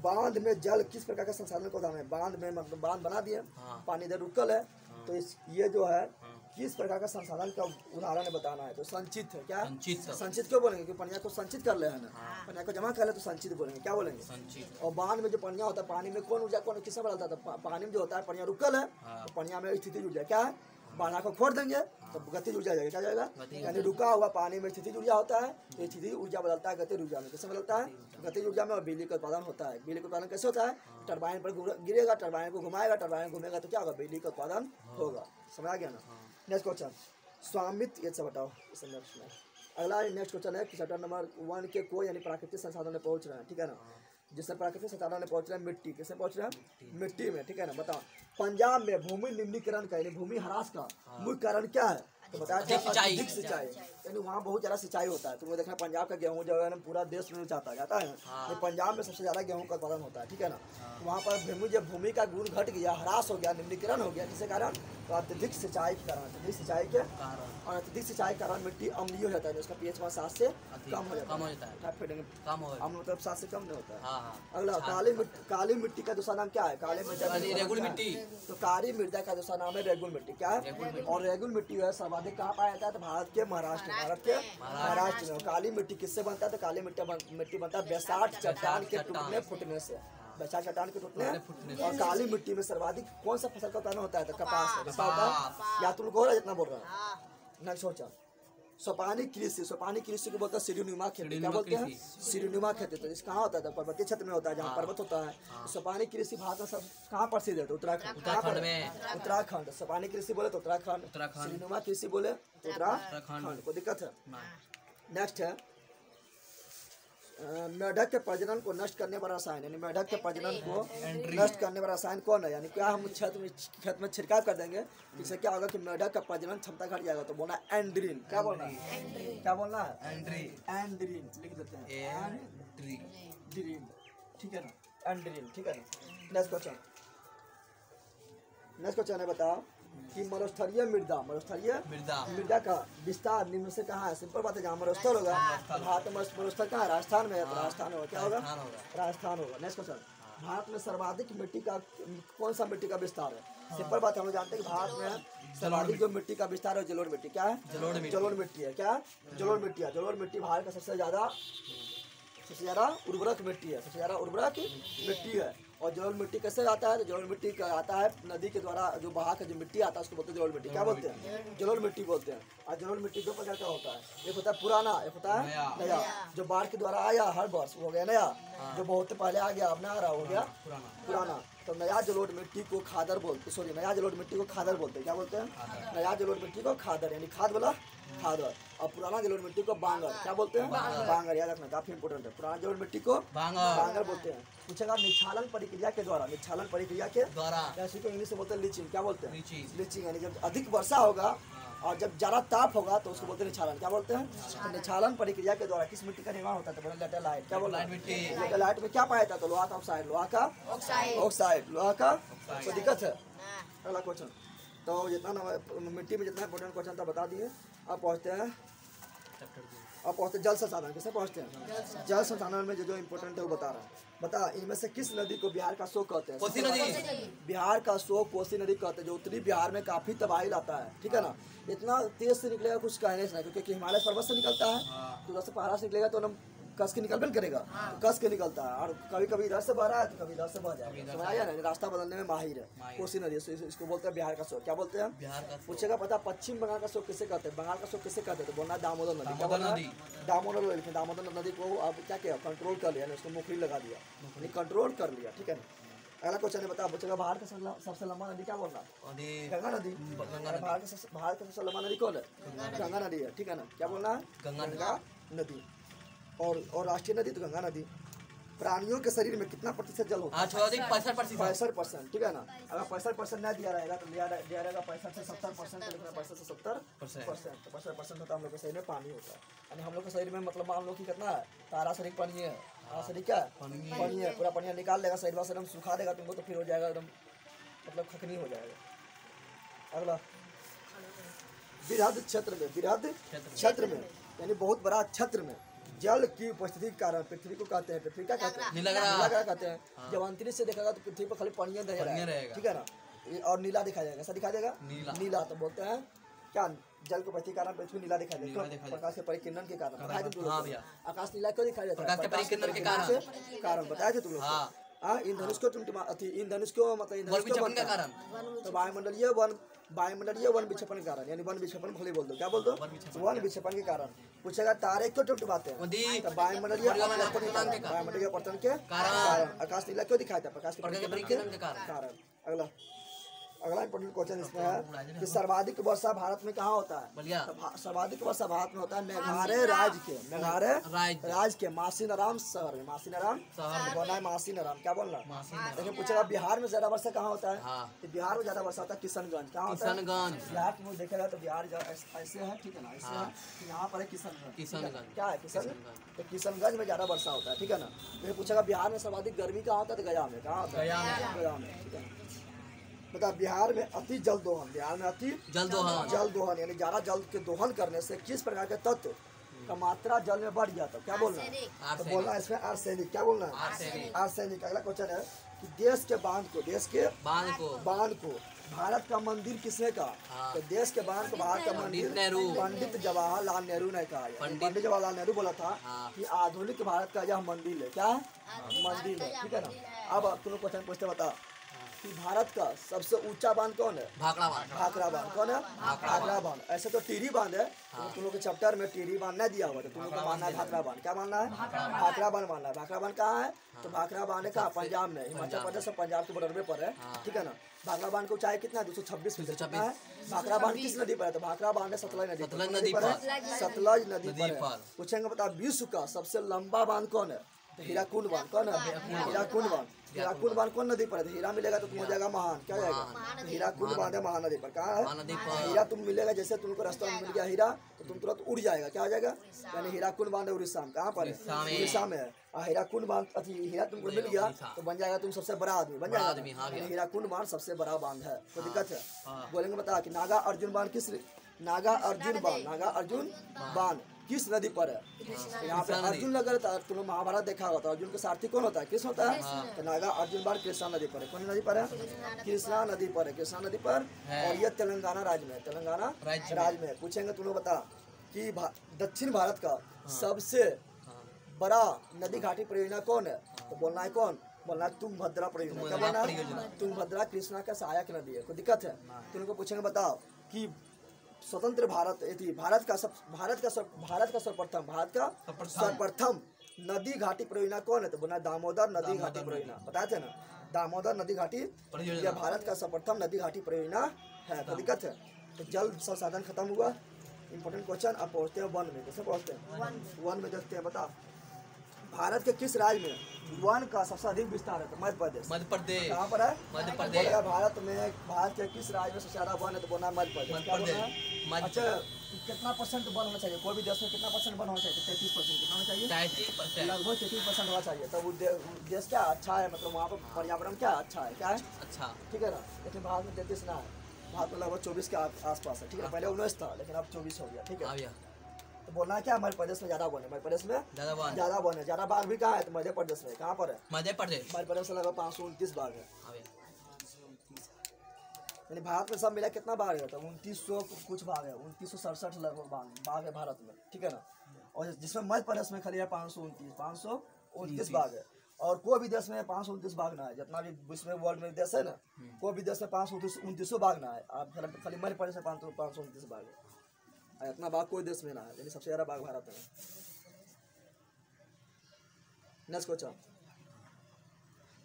Speaker 1: बांध में जल किस प्रकार का संसाधन को है? बांध में मतलब बांध बना दिए, पानी इधर रुकल है, तो ये जो है किस प्रकार का संसाधन का उदाहरण बताना है? तो संचित है। क्या संचित क्यों बोलेंगे? क्योंकि पनिया को संचित कर ले है ना, पनिया को जमा कर ले तो संचित बोलेंगे। क्या बोलेंगे? संचित। और बांध में जो पनिया होता है, पानी में कौन ऊर्जा कौन किससे बदलता है? पानी में जो होता है पनिया रुकल है, तो पनिया में स्थिति ऊर्जा क्या है? बाढ़ा को खोद देंगे तो गति ऊर्जा जाएगा। क्या जाएगा? यानी रुका हुआ पानी में स्थिति ऊर्जा होता है, तो स्थिति ऊर्जा बदलता है गति ऊर्जा में। कैसे बदलता है? गति ऊर्जा में। और बिजली का उत्पादन होता है। बिजली का उत्पादन कैसे होता है? टरबाइन पर गिरेगा, टरबाइन को घुमाएगा, टरबाइन घूमेगा तो क्या होगा? बिजली का उत्पादन होगा। समझ आ गया ना? नेक्स्ट क्वेश्चन स्वामित्व, ये सब बताओ इस नेक्स्ट में। अगला नेक्स्ट क्वेश्चन है कि चैप्टर नंबर 1 के को यानी प्राकृतिक संसाधन में पहुंच रहे हैं, ठीक है ना? जिससे प्राकृतिक संसाधन में पहुंच रहे हैं मिट्टी। कैसे पहुंच रहे हैं? मिट्टी में, ठीक है ना? बताओ पंजाब में भूमि निम्नीकरण का यानी भूमि ह्रास का मुख्य कारण क्या है? तो बताया अत्यधिक सिंचाई, यानी वहाँ बहुत ज्यादा सिंचाई होता है। तुमको देखना पंजाब का गेहूँ जो है ना पूरा देश में जाता है, तो पंजाब में सबसे ज्यादा गेहूँ का उत्पादन होता है, ठीक है ना। वहाँ पर जब भूमि का गुण घट गया, ह्रास हो गया, निम्नीकरण हो गया, जिसके कारण तो अत्यधिक सिंचाई के कारण, अत्यधिक सिंचाई के और अत्यधिक सिंचाई के कारण मिट्टी अम्लीय हो जाता है, उसका पीएच 7 से कम हो जाता है, मतलब 7 से कम नहीं होता है। अगला काली मिट्टी का दूसरा नाम क्या है? काली मिट्टी। तो काली मृदा का दूसरा नाम है रेगुल मिट्टी। क्या है? और रेगुल मिट्टी जो है सर्वाधिक कहाँ पाया जाता है? तो भारत के महाराष्ट्र में। काली मिट्टी किससे बनता है? तो काली मिट्टी बनता है बैसाठ चट्टान के टूटने फूटने से, बैसाठ चट्टान के टूटने। और काली मिट्टी में सर्वाधिक कौन सा फसल का उत्पादन होता है? तो कपास होता है। या तुम लोग हो जितना बोल रहा है नहीं सोचा। सोपानी कृषि को बोलते हैं सीढ़ीनुमा खेती। क्या बोलते हैं? सीढ़ीनुमा खेती। तो इस कहाँ होता है? तो पर्वतीय क्षेत्र में होता है, जहाँ पर्वत होता है। सोपानी कृषि भारत में सब कहाँ प्रसिद्ध है? तो उत्तराखंड। सोपानी कृषि बोले तो उत्तराखंड, सीढ़ीनुमा कृषि बोले तो उत्तराखंड। कोई दिक्कत है? नेक्स्ट है मेढक के प्रजनन को नष्ट करने वाला रसायन, यानी मेढक के प्रजनन को नष्ट करने वाला रसायन कौन है? यानी क्या हम खेत में छिड़काव कर देंगे, इससे क्या होगा कि मेढक का प्रजनन क्षमता घट जाएगा। तो बोलना एंड्रीन। क्या बोलना है? क्या बोलना है? एंड्रीन लिख देते हैं, एंड्रीन, ठीक है ना, एंड्रीन, ठीक है ना। नेक्स्ट क्वेश्चन है, बताओ कि मरुस्थलीय मृदा का विस्तार निम्न से कहाँ है? सिंपल बात है, जहाँ मरुस्थल होगा भारत में, मरुस्थल कहाँ है? राजस्थान में है, तो राजस्थान होगा। क्या होगा? राजस्थान होगा। नेक्स्ट क्वेश्चन, भारत में सर्वाधिक मिट्टी का कौन सा मिट्टी का विस्तार है? सिंपल बात है, हम लोग जानते हैं कि भारत में सर्वाधिक जो मिट्टी का विस्तार है जलोढ़ मिट्टी। क्या है? जलोढ़ मिट्टी है। क्या? जलोढ़ मिट्टी है। जलोढ़ मिट्टी भारत का सबसे ज्यादा उर्वरक मिट्टी है, सबसे ज्यादा उर्वरक मिट्टी है। और जलोढ़ मिट्टी कैसे आता है? तो जलोढ़ मिट्टी का आता है नदी के द्वारा, जो बहा का जो मिट्टी आता है उसको बोलते हैं जलोढ़ मिट्टी। क्या बोलते हैं? जलोढ़ मिट्टी बोलते हैं। और जलोढ़ मिट्टी दो प्रकार का होता है, एक होता है पुराना, एक होता है नया। जो बाढ़ के द्वारा आया हर वर्ष हो गया नया, जो बहुत पहले आ गया अब ना आ रहा हो गया पुराना। तो नया जलोढ़ मिट्टी को खादर बोलते, नया जलोढ़ मिट्टी को खादर बोलते हैं। क्या बोलते हैं? नया जलोढ़ मिट्टी को खादर, यानी खाद वाला खादर। और पुराना जलोढ़ मिट्टी को बांगर। क्या बोलते हैं? बांगर। याद रखना, काफी इंपोर्टेंट है। पुराना जलोढ़ मिट्टी को बांगर बोलते हैं। पूछेगा निच्छालन प्रक्रिया के द्वारा, जैसे को इंग्लिश में बोलते हैं लीचिंग। क्या बोलते हैं? लीचिंग, यानी जब अधिक वर्षा होगा और जब ज्यादा ताप होगा तो उसको बोलते हैं निच्छालन। क्या बोलते हैं? तो निच्छालन प्रक्रिया के द्वारा किस मिट्टी का निर्माण होता है? तो लेटेलाइट। क्या बोलते हैं? लेटेलाइट में क्या पाया जाता है? तो लोहा का ऑक्साइड, लोहा का। कोई दिक्कत है? अगला क्वेश्चन, तो जितना मिट्टी में जितना इंपोर्टेंट क्वेश्चन था बता दिए। अब पहुँचते हैं जल संसाधन। कैसे पहुँचते हैं? जल संसाधन में जो इम्पोर्टेंट है वो बता रहा है। बता, इनमें से किस नदी को बिहार का शोक कहते हैं? कोसी नदी। बिहार का शोक कोसी नदी कहते हैं, जो उत्तरी बिहार में काफी तबाही लाता है, ठीक है ना। इतना तेज से निकलेगा कुछ कहने से नहीं, क्योंकि हिमालय पर्वत से निकलता है, तो उधर से पहाड़ से निकलेगा तो हम कस के निकल करेगा, तो कस के निकलता है। और कभी कभी इधर से बह रहा है तो कभी इधर से बह जाएगा, समझ आया ना। रास्ता बदलने में माहिर है कोसी नदी, इसको बोलते हैं बिहार का शोक। क्या बोलते हैं? पूछेगा पता पश्चिम बंगाल का शोक किसे कहते हैं? बंगाल का शोक किसे कहते हैं? तो बोलना दामोदर नदी। क्या बोलना? दामोदर नदी। दामोदर नदी को अब क्या किया? कंट्रोल कर लिया, उसको मुखरी लगा दिया, कंट्रोल कर लिया, ठीक है ना। अगला क्वेश्चन है, बता बच्चों भारत का सबसे लंबा नदी क्या बोलना? गंगा नदी। भारत का सबसे लंबा नदी कौन है? गंगा नदी है, ठीक है ना। क्या बोलना है? गंगा नदी। और राष्ट्रीय नदी तो गंगा नदी। प्राणियों के शरीर में कितना प्रतिशत जल होता है? 65%, ठीक है ना। अगर 65% नहीं दिया रहेगा तो दिया रहेगा 65 से 70%, तो लिखना 65 से 70%। 65% होता है हम लोग के शरीर में पानी होता है, यानी हम लोग के शरीर में मतलब मान लो कि कितना है? तारा शरीर पानी है, शरीर क्या है? पानी है। पूरा पानी निकाल देगा शरीर से, एकदम सुखा देगा तुमको, तो फिर हो जाएगा एकदम मतलब खखनी हो जाएगा। अगला, वृहद क्षेत्र में यानी बहुत बड़ा क्षेत्र में जल की उपस्थिति के कारण पृथ्वी को कहते हैं, पृथ्वी क्या कहते हैं? नीला ग्रह कहते हैं। जब अंतरिक्ष से देखेगा तो पृथ्वी पर खाली पानी रहेगा, ठीक है ना। और नीला दिखाई देगा। कैसा दिखाई देगा? नीला। तो बोलते हैं क्या? जल की उपस्थिति के कारण पृथ्वी नीला दिखाई देगा, प्रकाश के परिकिरण के कारण। आकाश नीला क्यों दिखाई देता है? प्रकाश के परिकिरण के कारण बताया थे तुम लोग। इन धनुष को मतलब तो वायुमंडलीय वन विक्षेपण के कारण, यानी वन विक्षेपण भले बोल दो। क्या बोल दो? वन विक्षेपण के कारण। पूछेगा तारे क्यों टिमटिमाते हैं? तो वायुमंडलीय अपवर्तन के कारण। आकाश नीला क्यों दिखाई था? प्रकाश के परिकिरण के कारण। अगला, अगला इंपॉर्टेंट क्वेश्चन इसमें है कि सर्वाधिक वर्षा भारत में कहाँ होता है? सर्वाधिक वर्षा भारत में होता है मेघालय राज्य के मासीनाराम शहर में। मासीनाराम बोलना है, मासीनाराम क्या बोलना? लेकिन पूछेगा बिहार में ज्यादा वर्षा कहाँ होता है? तो बिहार में ज्यादा वर्षा होता है किशनगंज। कहाँ होता है? बिहार में देखेगा तो बिहार ऐसे है, ठीक है ना, ऐसे है, यहाँ पर है किशनगंज। क्या है किशनगंज? तो किशनगंज में ज्यादा वर्षा होता है, ठीक है ना। तो पूछेगा बिहार में सर्वाधिक गर्मी कहाँ होता है? तो गया में। कहाँ होता है? गया में, ठीक है। बता बिहार में अति जल दोहन, बिहार में अति जल दोहन यानी ज्यादा जल के दोहन करने से किस प्रकार के तत्व का मात्रा जल में बढ़ जाता है? क्या बोलना है? तो बोलना है इसमें आर्सेनिक। क्या बोलना है? आर्सेनिक। अगला क्वेश्चन है कि देश के बांध को भारत का मंदिर किसने कहा? तो देश के बांध को भारत का मंदिर पंडित जवाहरलाल नेहरू ने कहा। पंडित जवाहरलाल नेहरू बोला था कि आधुनिक भारत का यह मंदिर है। क्या है? मंदिर है, ठीक है ना। अब तुम क्वेश्चन पूछते बता कि भारत का सबसे ऊंचा बांध कौन है? भाखड़ा बांध। कौन है? भाखड़ा बांध। ऐसे तो टिहरी बांध है, तुम लोग के चैप्टर में टिहरी बांध नहीं दिया हुआ, तो तुम लोग को मानना है भाखड़ा बांध। क्या मानना है? भाखड़ा बांध मानना है। भाखड़ा बांध कहाँ है? तो भाखड़ा बांध है कहाँ? पंजाब में, हिमाचल प्रदेश और पंजाब के बॉर्डर पर है, ठीक है ना। भाखड़ा बांध को ऊंचाई कितना है? 226 फीट है। भाखड़ा बांध किस नदी पर है? तो भाखड़ा बांध है सतलज नदी पर है, सतलज नदी पर है। पूछेंगे बता विश्व का सबसे लंबा बांध कौन है? तो हीराकुंड बांध। कौन है? हीराकुंड बांध। हीराकुंड बांध कौन नदी पर है? हीरा मिलेगा तो तुम हो जाएगा महान। क्या जाएगा? हीराकुंड बांध है महानदी पर। कहाँ है? हीरा तुम मिलेगा, जैसे तुमको रास्ता में मिल गया हीरा तो तुम तुरंत उड़ जाएगा। क्या हो जाएगा? यानी हीराकुंड बांध है उड़ीसा में। कहाँ पर है? उड़ीसा में है। और हीराकुंड बांध हीरा तुमको मिल गया तो बन जाएगा तुम सबसे बड़ा आदमी, बन जाएगा। हीराकुंड बांध सबसे बड़ा बांध है। कोई दिक्कत है? बोलेंगे बता कि नागा अर्जुन बांध किस नदी पर है? यहाँ पे अर्जुन नगर था, तुम महाभारत देखा होगा तो अर्जुन के सारथी कौन होता है? कृष्ण होता है। तो नागा अर्जुन बांध कृष्णा नदी पर है। कौन नदी पर है? कृष्णा नदी पर है, कृष्णा नदी पर। और ये तेलंगाना राज्य में, तेलंगाना राज्य में। पूछेंगे तुम लोग बता कि दक्षिण भारत का सबसे बड़ा नदी घाटी परियोजना कौन है? तो बोलना है कौन? बोलना है तुंगभद्रा परियोजना। क्या बोलना है? तुंगभद्रा कृष्णा का सहायक नदी है। कोई दिक्कत है? तुम लोग को पूछेंगे बताओ कि स्वतंत्र भारत का सर्वप्रथम नदी घाटी परियोजना कौन है? तो बोला दामोदर नदी घाटी परियोजना। बताए थे ना, दामोदर नदी घाटी यह भारत का सर्वप्रथम नदी घाटी परियोजना है। कोई दिक्कत है? तो जल संसाधन खत्म हुआ। इंपॉर्टेंट क्वेश्चन अब पहुँचते हैं वन में। कैसे पहुँचते हैं? वन में देखते हैं। बता भारत के किस राज्य में वन का सबसे अधिक विस्तार है? तो मध्य प्रदेश। कहाँ पर है? मध्य प्रदेश। भारत के किस राज्य में सबसे ज्यादा वन है? तो बोलना मध्य प्रदेश। क्या बोलना है? अच्छा कितना परसेंट वन होना चाहिए? कोई भी देश में कितना परसेंट वन होना चाहिए? 33%। कितना होना चाहिए? 33%। लगभग 33% होना चाहिए। तब वो देश क्या अच्छा है, मतलब वहाँ पर पर्यावरण क्या अच्छा है? क्या है? अच्छा, ठीक है ना। लेकिन भारत में 33 ना है, भारत में लगभग 24 के आसपास है, ठीक है। पहले 19 था लेकिन अब 24 हो गया, ठीक है। तो बोलना है क्या? मध्य प्रदेश में ज्यादा वन है। मध्य प्रदेश में ज्यादा वन है। ज्यादा बाघ भी कहाँ है? तो मध्य प्रदेश में। कहाँ पर है? मध्य प्रदेश में लगभग 529 बाघ है। यानी भारत में सब मिला कितना बाघ है? तो 2900 कुछ बाघ है, 2967 लगभग बाघ है भारत में, ठीक है ना। और जिसमें मध्य प्रदेश में खाली है 529 बाघ है। और कोई भी देश में 529 बाघ ना है। जितना भी विश्व में वर्ल्ड में देश है ना, कोई भी देश में 529 बाघ ना है। आप खाली मध्य प्रदेश में 529 बाघ है। इतना बाघ कोई देश में ना है, लेकिन सबसे ज्यादा बाघ भारत में है। नेक्स्ट क्वेश्चन,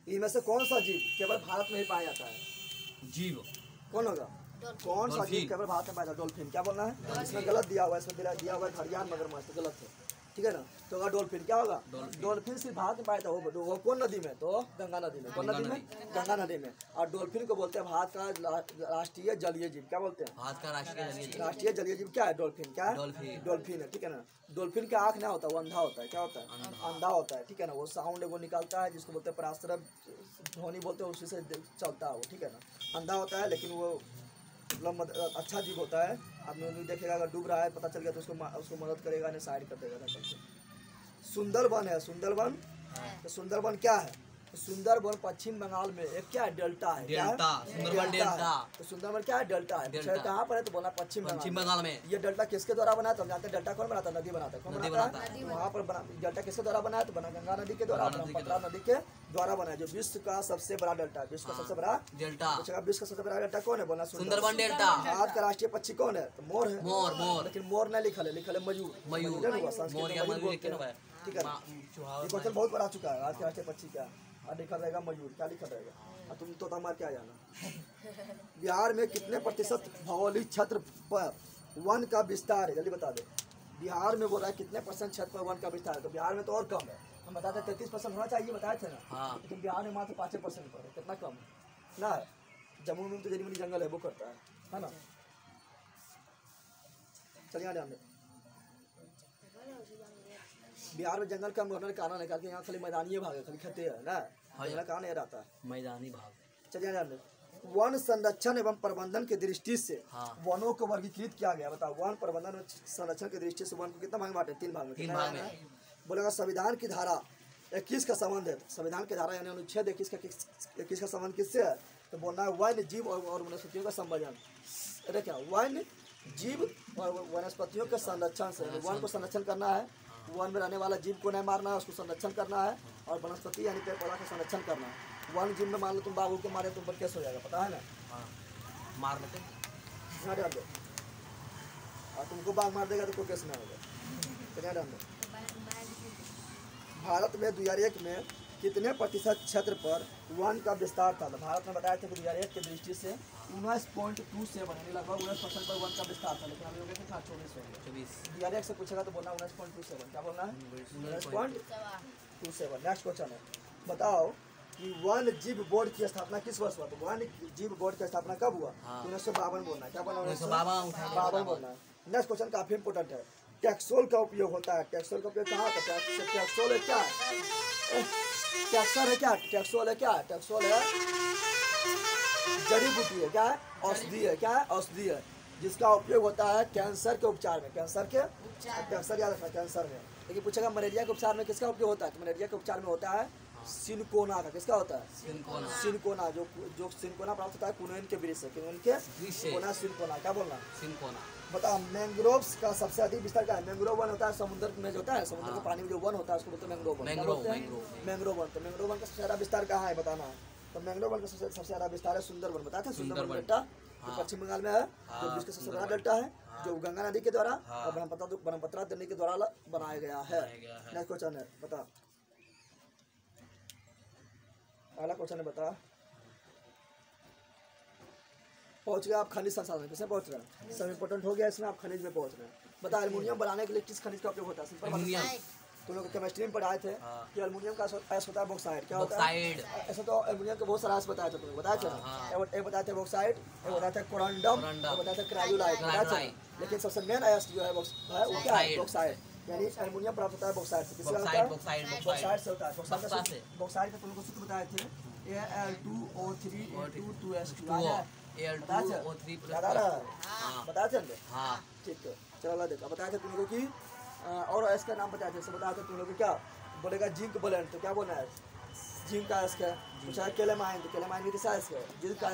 Speaker 1: इनमें से कौन सा जीव केवल भारत में ही पाया जाता है? जीव कौन होगा? कौन सा जीव केवल भारत में पाया जाता है? डॉल्फिन। क्या बोलना है? इसमें गलत दिया हुआ है, इसमें दिया हुआ है घड़ियाल मगरमच्छ, तो गलत है, ठीक है ना। तो अगर डॉल्फिन क्या होगा? डॉल्फिन सिर्फ भारत में पाया जाता है। वो कौन नदी में? तो गंगा नदी में। कौन नदी में? गंगा नदी में। और डॉल्फिन को बोलते हैं भारत का राष्ट्रीय जलीय जीव। क्या बोलते हैं? भारत का राष्ट्रीय जलीय जीव क्या है? डॉल्फिन। क्या है? डॉल्फिन है, ठीक है ना। डॉल्फिन का आँख ना होता है, वो अंधा होता है। क्या होता है? अंधा होता है, ठीक है ना। वो साउंड वो निकालता है जिसको बोलते हैं पराश्रव ध्वनि बोलते हैं, उसी से चलता है वो, ठीक है ना। अंधा होता है लेकिन वो मतलब अच्छा जीव होता है। आपने देखेगा अगर डूब रहा है पता चल गया तो उसको मदद करेगा, नहीं साइड कर देगा। सुंदरवन है, सुंदरवन। तो सुंदरवन क्या है? तो सुंदरवन पश्चिम बंगाल में एक क्या है? डेल्टा है। Delta, Sundarban delta. तो सुंदरवन क्या है? डेल्टा है। कहाँ पर है? तो बोला पश्चिम बंगाल में। ये डेल्टा किसके द्वारा बना है? तो हम जानते हैं डेल्टा कौन बनाता है? नदी बनाता है। कौन बनाता है? वहाँ पर डेल्टा किसके द्वारा बना है? तो बना गंगा नदी के द्वारा, ब्रह्मपुत्र नदी के द्वारा बना है, जो विश्व का सबसे बड़ा डेल्टा है। विश्व का सबसे बड़ा डेल्टा। विश्व का सबसे बड़ा डेल्टा कौन है? बोला सुंदरवन डेल्टा। भारत का राष्ट्रीय पक्षी कौन है? तो मोर है। मोर। लेकिन मोर नहीं लिखल है, लिखल है मयूर। ठीक है ना। ये क्वेश्चन बहुत बड़ा चुका है। आज के राष्ट्रीय पक्षी क्या है? और लिखा रहेगा मयूर, क्या लिखा रहेगा, और तुम तोता मार के आ जाना। बिहार में कितने प्रतिशत भौगोलिक क्षेत्र पर वन का विस्तार है, जल्दी बता दे। बिहार में बोल रहा है कितने परसेंट क्षेत्र पर वन का विस्तार है, तो बिहार में तो और कम है। हम बताते 33% होना चाहिए, बताए थे ना, लेकिन बिहार में मात्र 5% पर है, कितना कम है ना। जम्मू में तो जनी जंगल है, वो करता है ना। चलिए ध्यान दें, बिहार में जंगल कम होने का कारण है कि यहाँ खाली मैदानी भाग है, खाली खेते है ना, कहाँ नहीं रहता है
Speaker 2: मैदानी भाग।
Speaker 1: चलिए ध्यान दें, वन संरक्षण एवं प्रबंधन की दृष्टि से वनों को वर्गीकृत किया गया। बताओ, वन प्रबंधन और संरक्षण की दृष्टि से वन को कितना भाग बांटे, 3 भाग में।
Speaker 2: 3 भाग में
Speaker 1: बोलेगा संविधान की धारा 21 का संबंध है, संविधान की धारा यानी अनुच्छेद 21 का संबंध किससे है, तो बोलना है वन्य जीव और वनस्पतियों का संवर्धन। अरे क्या, वन्य जीव और वनस्पतियों के संरक्षण से, वन को संरक्षण करना है, वन में रहने वाला जीव को नहीं मारना है, उसको संरक्षण करना है, और वनस्पति यानी पेड़ पौधा का संरक्षण करना है। वन जीव में मान लो तुम बाबू के मारे तुम पर केस हो जाएगा, पता है ना,
Speaker 2: मार लेते
Speaker 1: और तुमको बाघ मार देगा तो कोई केस नहीं होगा। भारत में 2001 में कितने प्रतिशत क्षेत्र पर वन का विस्तार था, भारत में बताया था कि 2001 की दृष्टि से 19.27 यानी लगभग 19% पर वन का विस्तार था, लेकिन हम लोगों के 24 2001 से पूछेगा तो बोलना 19.27, क्या बोलना है 19.27। नेक्स्ट क्वेश्चन है, बताओ कि वन जीव बोर्ड की स्थापना किस वर्ष हुआ, तो वन जीव बोर्ड की स्थापना कब हुआ, 1952 बोलना है, क्या बोलना, 1952 बोलना है। नेक्स्ट क्वेश्चन काफी इंपोर्टेंट है, टैक्सोल का उपयोग होता है, टैक्सोल का उपयोग कहाँ होता है, टैक्सोल है क्या, टैक्सर है क्या, टैक्सोल है क्या, टैक्सोल है जड़ी बूटी है, क्या है, औषधि है, क्या है, औषधि है, जिसका उपयोग होता है कैंसर के उपचार में, कैंसर के, कैंसर याद रखना, कैंसर में। लेकिन पूछेगा मलेरिया के उपचार में किसका उपयोग होता है, तो मलेरिया के उपचार में होता है सिनकोना का, किसका होता है, सिनकोना, जो सिनकोना प्राप्त होता है कुनैन के वृक्ष से, कुनैन के सिनकोना, क्या बोलना, सिनकोना। बता, मैंग्रोव्स का सबसे अधिक विस्तार क्या है, मैंग्रोव वन होता है समुद्र में जो होता है, समुद्र के पानी में जो वन होता है उसको बोलते हैं मैंग्रोव वन, मैंग्रोव वन। तो मैंग्रोव वन का सबसे ज्यादा विस्तार कहाँ है बताना, तो मैंग्रोव वन का सबसे ज्यादा विस्तार है सुंदरवन, बताया था सुंदरवन डेल्टा जो पश्चिम बंगाल में है, जो विश्व का सबसे बड़ा डेल्टा है, जो गंगा नदी के द्वारा और ब्रह्मपुत्र नदी के द्वारा बनाया गया है। नेक्स्ट क्वेश्चन है, बता, अगला क्वेश्चन है, बता, पहुंच गए आप खनिज संसाधन, किसमें पहुंच रहे हैं, सब इंपोर्टेंट हो गया इसमें, आप खनिज में पहुंच रहे हैं। बता, एल्युमिनियम बनाने के लिए किस खनिज का उपयोग होता है, सिंपल, तुम लोग केमिस्ट्री में पढ़ाए थे कि एल्युमिनियम का ऐसा होता है बॉक्साइड, क्या होता है, ऐसा तो एल्युमिनियम के बहुत सारा बताया था तुम्हें, बताया था, एक बताया था बॉक्साइड, एक बताया था कोरंडम, एक बताया था क्रायोलाइट, बताया था, लेकिन सबसे मेन अयस्क जो है वो क्या है, बॉक्साइड, यानी एल्युमिनियम प्राप्त होता है बॉक्साइड से, किससे होता है, बॉक्साइड से होता है। बॉक्साइड का तुम लोग को सूत्र बताए थे, Al2O3 2S2 बताया थे, ठीक है, चलो देखा, बताया था तुम लोग की, और इसका नाम बताया था, बताया था तुम लोग क्या बोलेगा, जिंक ब्लेंड, तो क्या बोलना है, जिंक का एस्क है, पूछा केलेमाइन, तो केलेमाइन भी किसका एस्क है, जिंक का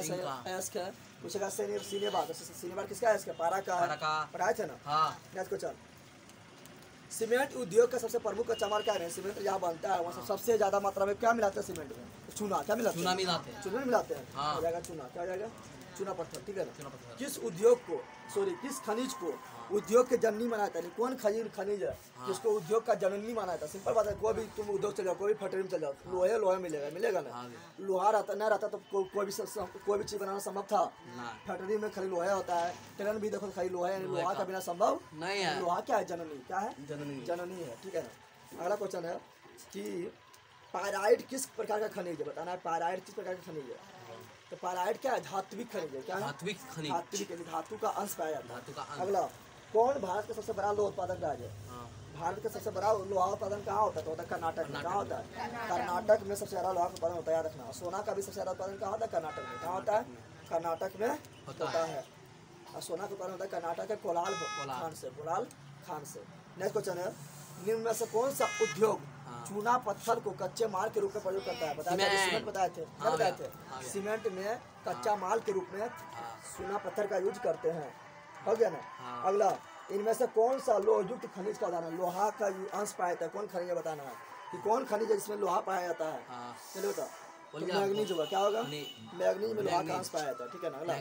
Speaker 1: एस्क है, पूछेगा सिनेबार किसका एस्क है, पारा का है, पढ़ाए थे ना। नेक्स्ट क्वेश्चन, सीमेंट उद्योग का सबसे प्रमुख कच्चा माल क्या है, सीमेंट जहाँ बनता है वहाँ सबसे ज्यादा मात्रा में क्या मिलाते हैं सीमेंट में, चूना, क्या मिलाते हैं, चूना मिलाते हैं, हो जाएगा चूना, क्या हो जाएगा, चूना पत्थर, ठीक है ना। किस उद्योग को, सॉरी किस खनिज को उद्योग के जननी माना जाता है, कौन खनिज है जिसको उद्योग का जननी माना जाता है, सिंपल बात है, कोई भी तुम उद्योग चल जाओ, कोई भी फैक्ट्री में चल जाओ, लोहा मिलेगा ना, लोहा रहता नहीं रहता तो कोई भी चीज बनाना संभव था, फैक्ट्री में खाली लोहा होता है, ट्रेन भी देखो खाली लोहा है, लोहा का बिना संभव नहीं है, लोहा क्या है, जननी, क्या है, जननी है, ठीक है ना। अगला क्वेश्चन है कि पायराइट किस प्रकार का खनिज है, बताना है पायराइट किस प्रकार का खनिज है, तो पायराइट क्या है, धात्विक खनिज है, क्या है, धात्विक धातु का अंश पाया जाता है। अगला, कौन भारत का सबसे बड़ा लोहा उत्पादक राज्य है, भारत का सबसे बड़ा लोहा उत्पादन कहाँ होता है, तो होता है कर्नाटक में, कहाँ होता है, कर्नाटक में सबसे ज्यादा लोहा उत्पादन होता है, याद रखना। सोना का भी सबसे ज्यादा उत्पादन कहाँ होता है, कर्नाटक में, कहाँ होता है, कर्नाटक में होता है, और सोना का उत्पादन होता है कर्नाटक के कोलाल खान से। नेक्स्ट क्वेश्चन है, निम्न में से कौन सा उद्योग चूना पत्थर को कच्चे माल के रूप में प्रयोग करता है, सीमेंट बताए थे, सीमेंट में कच्चा माल के रूप में चूना पत्थर का यूज करते हैं, हो गया ना। अगला, इनमें से कौन सा लोहयुक्त खनिज का उदाहरण, लोहा का अंश पाया जाता है, कौन खनिज बताना है कि कौन खनिज है जिसमें लोहा पाया जाता है, चलिए बता, तो मैग्नीज होगा, क्या होगा, मैग्नीज में लोहा का अंश पाया जाता है, ठीक है ना। अगला,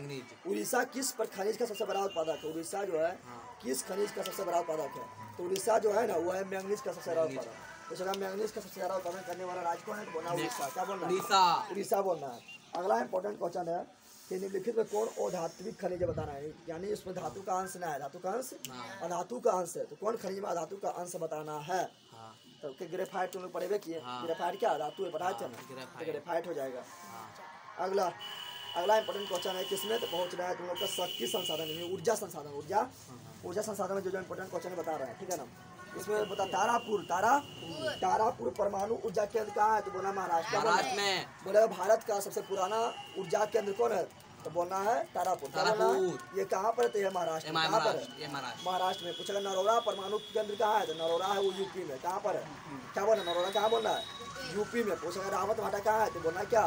Speaker 1: उड़ीसा किस पर खनिज का सबसे बड़ा उत्पादक है, उड़ीसा जो है किस खनिज का सबसे बड़ा उत्पादक है, तो उड़ीसा जो है ना वो है मैग्नीज का सबसे बड़ा उत्पादक, पूछेगा मैंगनीज का सबसे ज्यादा उत्पादन करने वाला राज्य कौन है, तो बोलना उड़ीसा। क्या बोलना है?
Speaker 2: उड़ीसा।
Speaker 1: उड़ीसा बोलना है। अगला इंपॉर्टेंट क्वेश्चन है कि निम्नलिखित में कौन अधात्विक खनिज बताना है, यानी इसमें धातु का अंश ना है, धातु का अंश अधातु का अंश है, तो कौन खनिज में अधातु का अंश बताना है।
Speaker 2: हाँ,
Speaker 1: तो ग्रेफाइट तुम लोग पढ़े किए,
Speaker 2: हाँ।
Speaker 1: ग्रेफाइट क्या धातु है, बताए थे ना,
Speaker 2: ग्रेफाइट।
Speaker 1: तो ग्रेफाइट हो जाएगा।
Speaker 2: हाँ,
Speaker 1: अगला इंपॉर्टेंट क्वेश्चन है किसमें तो पहुंच रहा है तुम लोग का शक्ति संसाधन में, ऊर्जा संसाधन, ऊर्जा संसाधन में जो इंपॉर्टेंट क्वेश्चन बता रहे हैं, ठीक है ना। इसमें बता तारापुर परमाणु ऊर्जा केंद्र कहाँ है, तो बोला महाराष्ट्र। क्या बोलना है?
Speaker 2: महाराष्ट्र में।
Speaker 1: बोले भारत का सबसे पुराना ऊर्जा केंद्र कौन है, तो बोलना है तारापुर। क्या बोलना है? ये कहाँ पर है, तो ये महाराष्ट्र में। कहाँ पर है?
Speaker 2: ये महाराष्ट्र।
Speaker 1: महाराष्ट्र में। पूछेगा नरोरा परमाणु केंद्र कहाँ है, तो नरोरा है वो यूपी में। कहाँ पर है? क्या बोलना, नरोरा कहाँ बोलना है, यूपी में। पूछेगा रावत भाटा कहाँ है, तो बोलना क्या,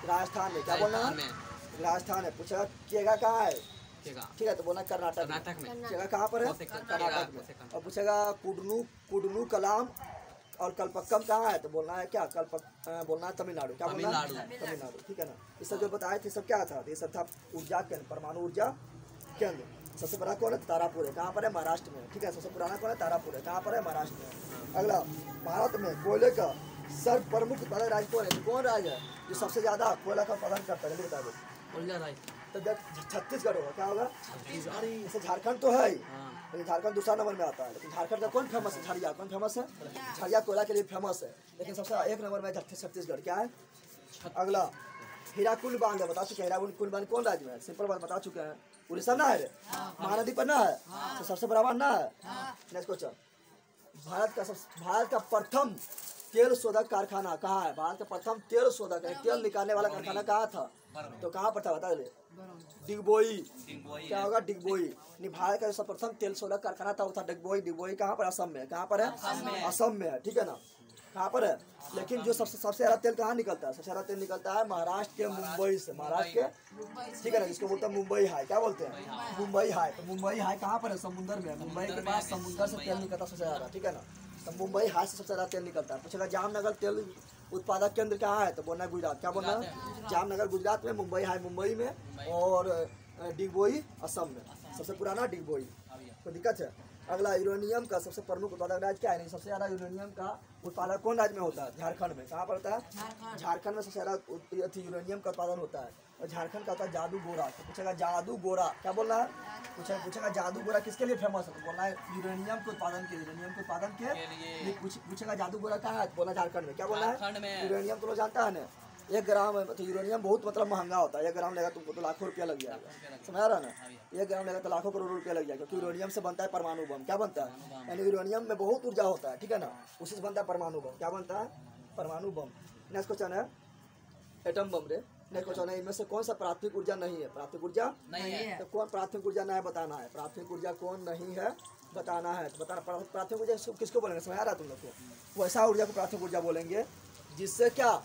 Speaker 1: राजस्थान में। क्या बोलना है, राजस्थान है। पूछेगा केगा कहाँ है, ठीक है, तो बोलना कर्नाटक में। केगा कहाँ पर है, कर्नाटक में। और पूछेगा कुडनू कलाम और कल्पक्कम कहाँ है, तो बोलना है क्या, बोलना है तमिलनाडु। क्या बोलना है, तमिलनाडु, ठीक है ना। ये सब जो बताए थे सब क्या था, ये सब था ऊर्जा केंद्र, परमाणु ऊर्जा केंद्र। सबसे बड़ा कौन है, तारापुर है। कहाँ पर है, महाराष्ट्र में, ठीक है। सबसे पुराना कौन है, तारापुर है। कहाँ पर है, महाराष्ट्र में। अगला, भारत में कोयले का सर्व प्रमुख उत्पादक राज्य कौन है, तो कौन राज्य है जो सबसे ज्यादा कोयला का उत्पादन करता है, जल्दी बता दो। तो छत्तीसगढ़ होगा। क्या होगा, जैसे झारखंड तो है ही, लेकिन झारखंड दूसरा नंबर में आता है। लेकिन झारखंड का कौन फेमस है, झरिया। कौन फेमस है, झरिया कोयला के लिए फेमस है। लेकिन सबसे एक नंबर में छत्तीसगढ़। क्या है। अगला, हीराकुंड बांध है, बता चुके हैं। हीराकुंड बांध कौन राज्य में है, सिंपल बात बता चुके हैं, उड़ीसा ना है, महानदी पर ना है, तो सबसे बड़ा बांध ना है। नेक्स्ट क्वेश्चन, भारत का प्रथम तेल शोधक कारखाना कहाँ है, भारत का प्रथम तेल शोधक तेल निकालने वाला कारखाना कहाँ था, तो कहाँ पर था, बता दे। डिगबोई। क्या होगा, डिगबोई। भारत का सर्वप्रथम तेल शोधक कारखाना था वो था डिगबोई। डिगबोई कहाँ पर, असम में। कहाँ पर है, असम में है, ठीक है ना। कहाँ पर है, लेकिन जो सबसे ज्यादा तेल कहाँ निकलता है, सबसे ज्यादा तेल निकलता है महाराष्ट्र के मुंबई से, महाराष्ट्र के, ठीक है ना, जिसको बोलते हैं मुंबई हाई। क्या बोलते हैं, मुंबई हाई। तो मुंबई हाई कहाँ पर है, समुद्र में। मुंबई के पास समुद्र से तेल निकलता सबसे ज्यादा, ठीक है ना। तो मुंबई हाई से सबसे ज्यादा तेल निकलता है। पूछेगा जामनगर तेल उत्पादक केंद्र कहाँ है, तो बोलना है गुजरात। क्या बोलना है, जामनगर गुजरात में, मुंबई हाई मुंबई में, और डिगबोई असम में। सबसे पुराना डिगबोई। कोई दिक्कत है। अगला, यूरेनियम का सबसे प्रमुख उत्पादक राज्य क्या है, नहीं सबसे ज्यादा यूरेनियम का उत्पादन कौन राज्य में होता है, झारखंड में। कहाँ पर होता है, झारखंड में सबसे ज्यादा यूरेनियम का उत्पादन होता है। और झारखंड का होता है जादू गोरा। तो पूछेगा जादू गोरा, क्या बोलना है, पूछेगा जादू गोरा किसके लिए फेमस है, तो बोलना है यूरेनियम के उत्पादन के, यूरेनियम के उत्पादन के। पूछेगा जादू गोरा कहाँ है, तो बोलना झारखंड में। क्या बोलना है, यूरेनियम तो लोग जानता है ना, 1 ग्राम तो यूरेनियम बहुत मतलब महंगा होता है। 1 ग्राम लेगा तुमको तो लाखों रुपया लग जाएगा, समझ रहा ना। 1 ग्राम लेगा तो लाखों करोड़ रुपया लग जाएगा, क्योंकि यूरेनियम से बनता है परमाणु बम। क्या बनता है, यानी यूरेनियम में बहुत ऊर्जा होता है, ठीक है ना, उसी से बनता है परमाणु बम। क्या बनता है, परमाणु बम। नेक्स्ट क्वेश्चन है एटम बम रे। नेक्स्ट क्वेश्चन है, इनमें से कौन सा प्राथमिक ऊर्जा नहीं है, प्राथमिक ऊर्जा नहीं है, तो कौन प्राथमिक ऊर्जा नहीं है बताना है। प्राथमिक ऊर्जा कौन नहीं है बताना है, तो बताना। प्राथमिक ऊर्जा किसको बोलेंगे, समझ आ रहा है तुम लोग को। वैसा ऊर्जा को प्राथमिक ऊर्जा बोलेंगे जिससे क्या,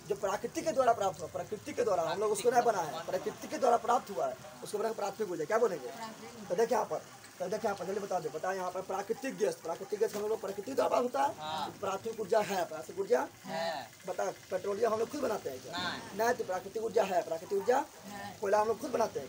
Speaker 1: जो प्रकृति के द्वारा प्राप्त हुआ, प्रकृति के द्वारा, हम लोग उसको नहीं बना है, प्रकृति के द्वारा प्राप्त हुआ है, उसको बोलेंगे प्राथमिक ऊर्जा। क्या बोलेंगे, तो देखिए यहाँ पर, तो देखिए यहाँ पर जल्दी बता दे, बताए यहाँ पर प्राकृतिक गैस हम लोग प्रकृति द्वारा प्राप्त होता है, प्राथमिक ऊर्जा है, प्राथमिक ऊर्जा बता। पेट्रोलियम हम लोग खुद बनाते हैं क्या, नहीं, तो प्राकृतिक ऊर्जा है, प्राकृतिक ऊर्जा। कोयला हम लोग खुद बनाते हैं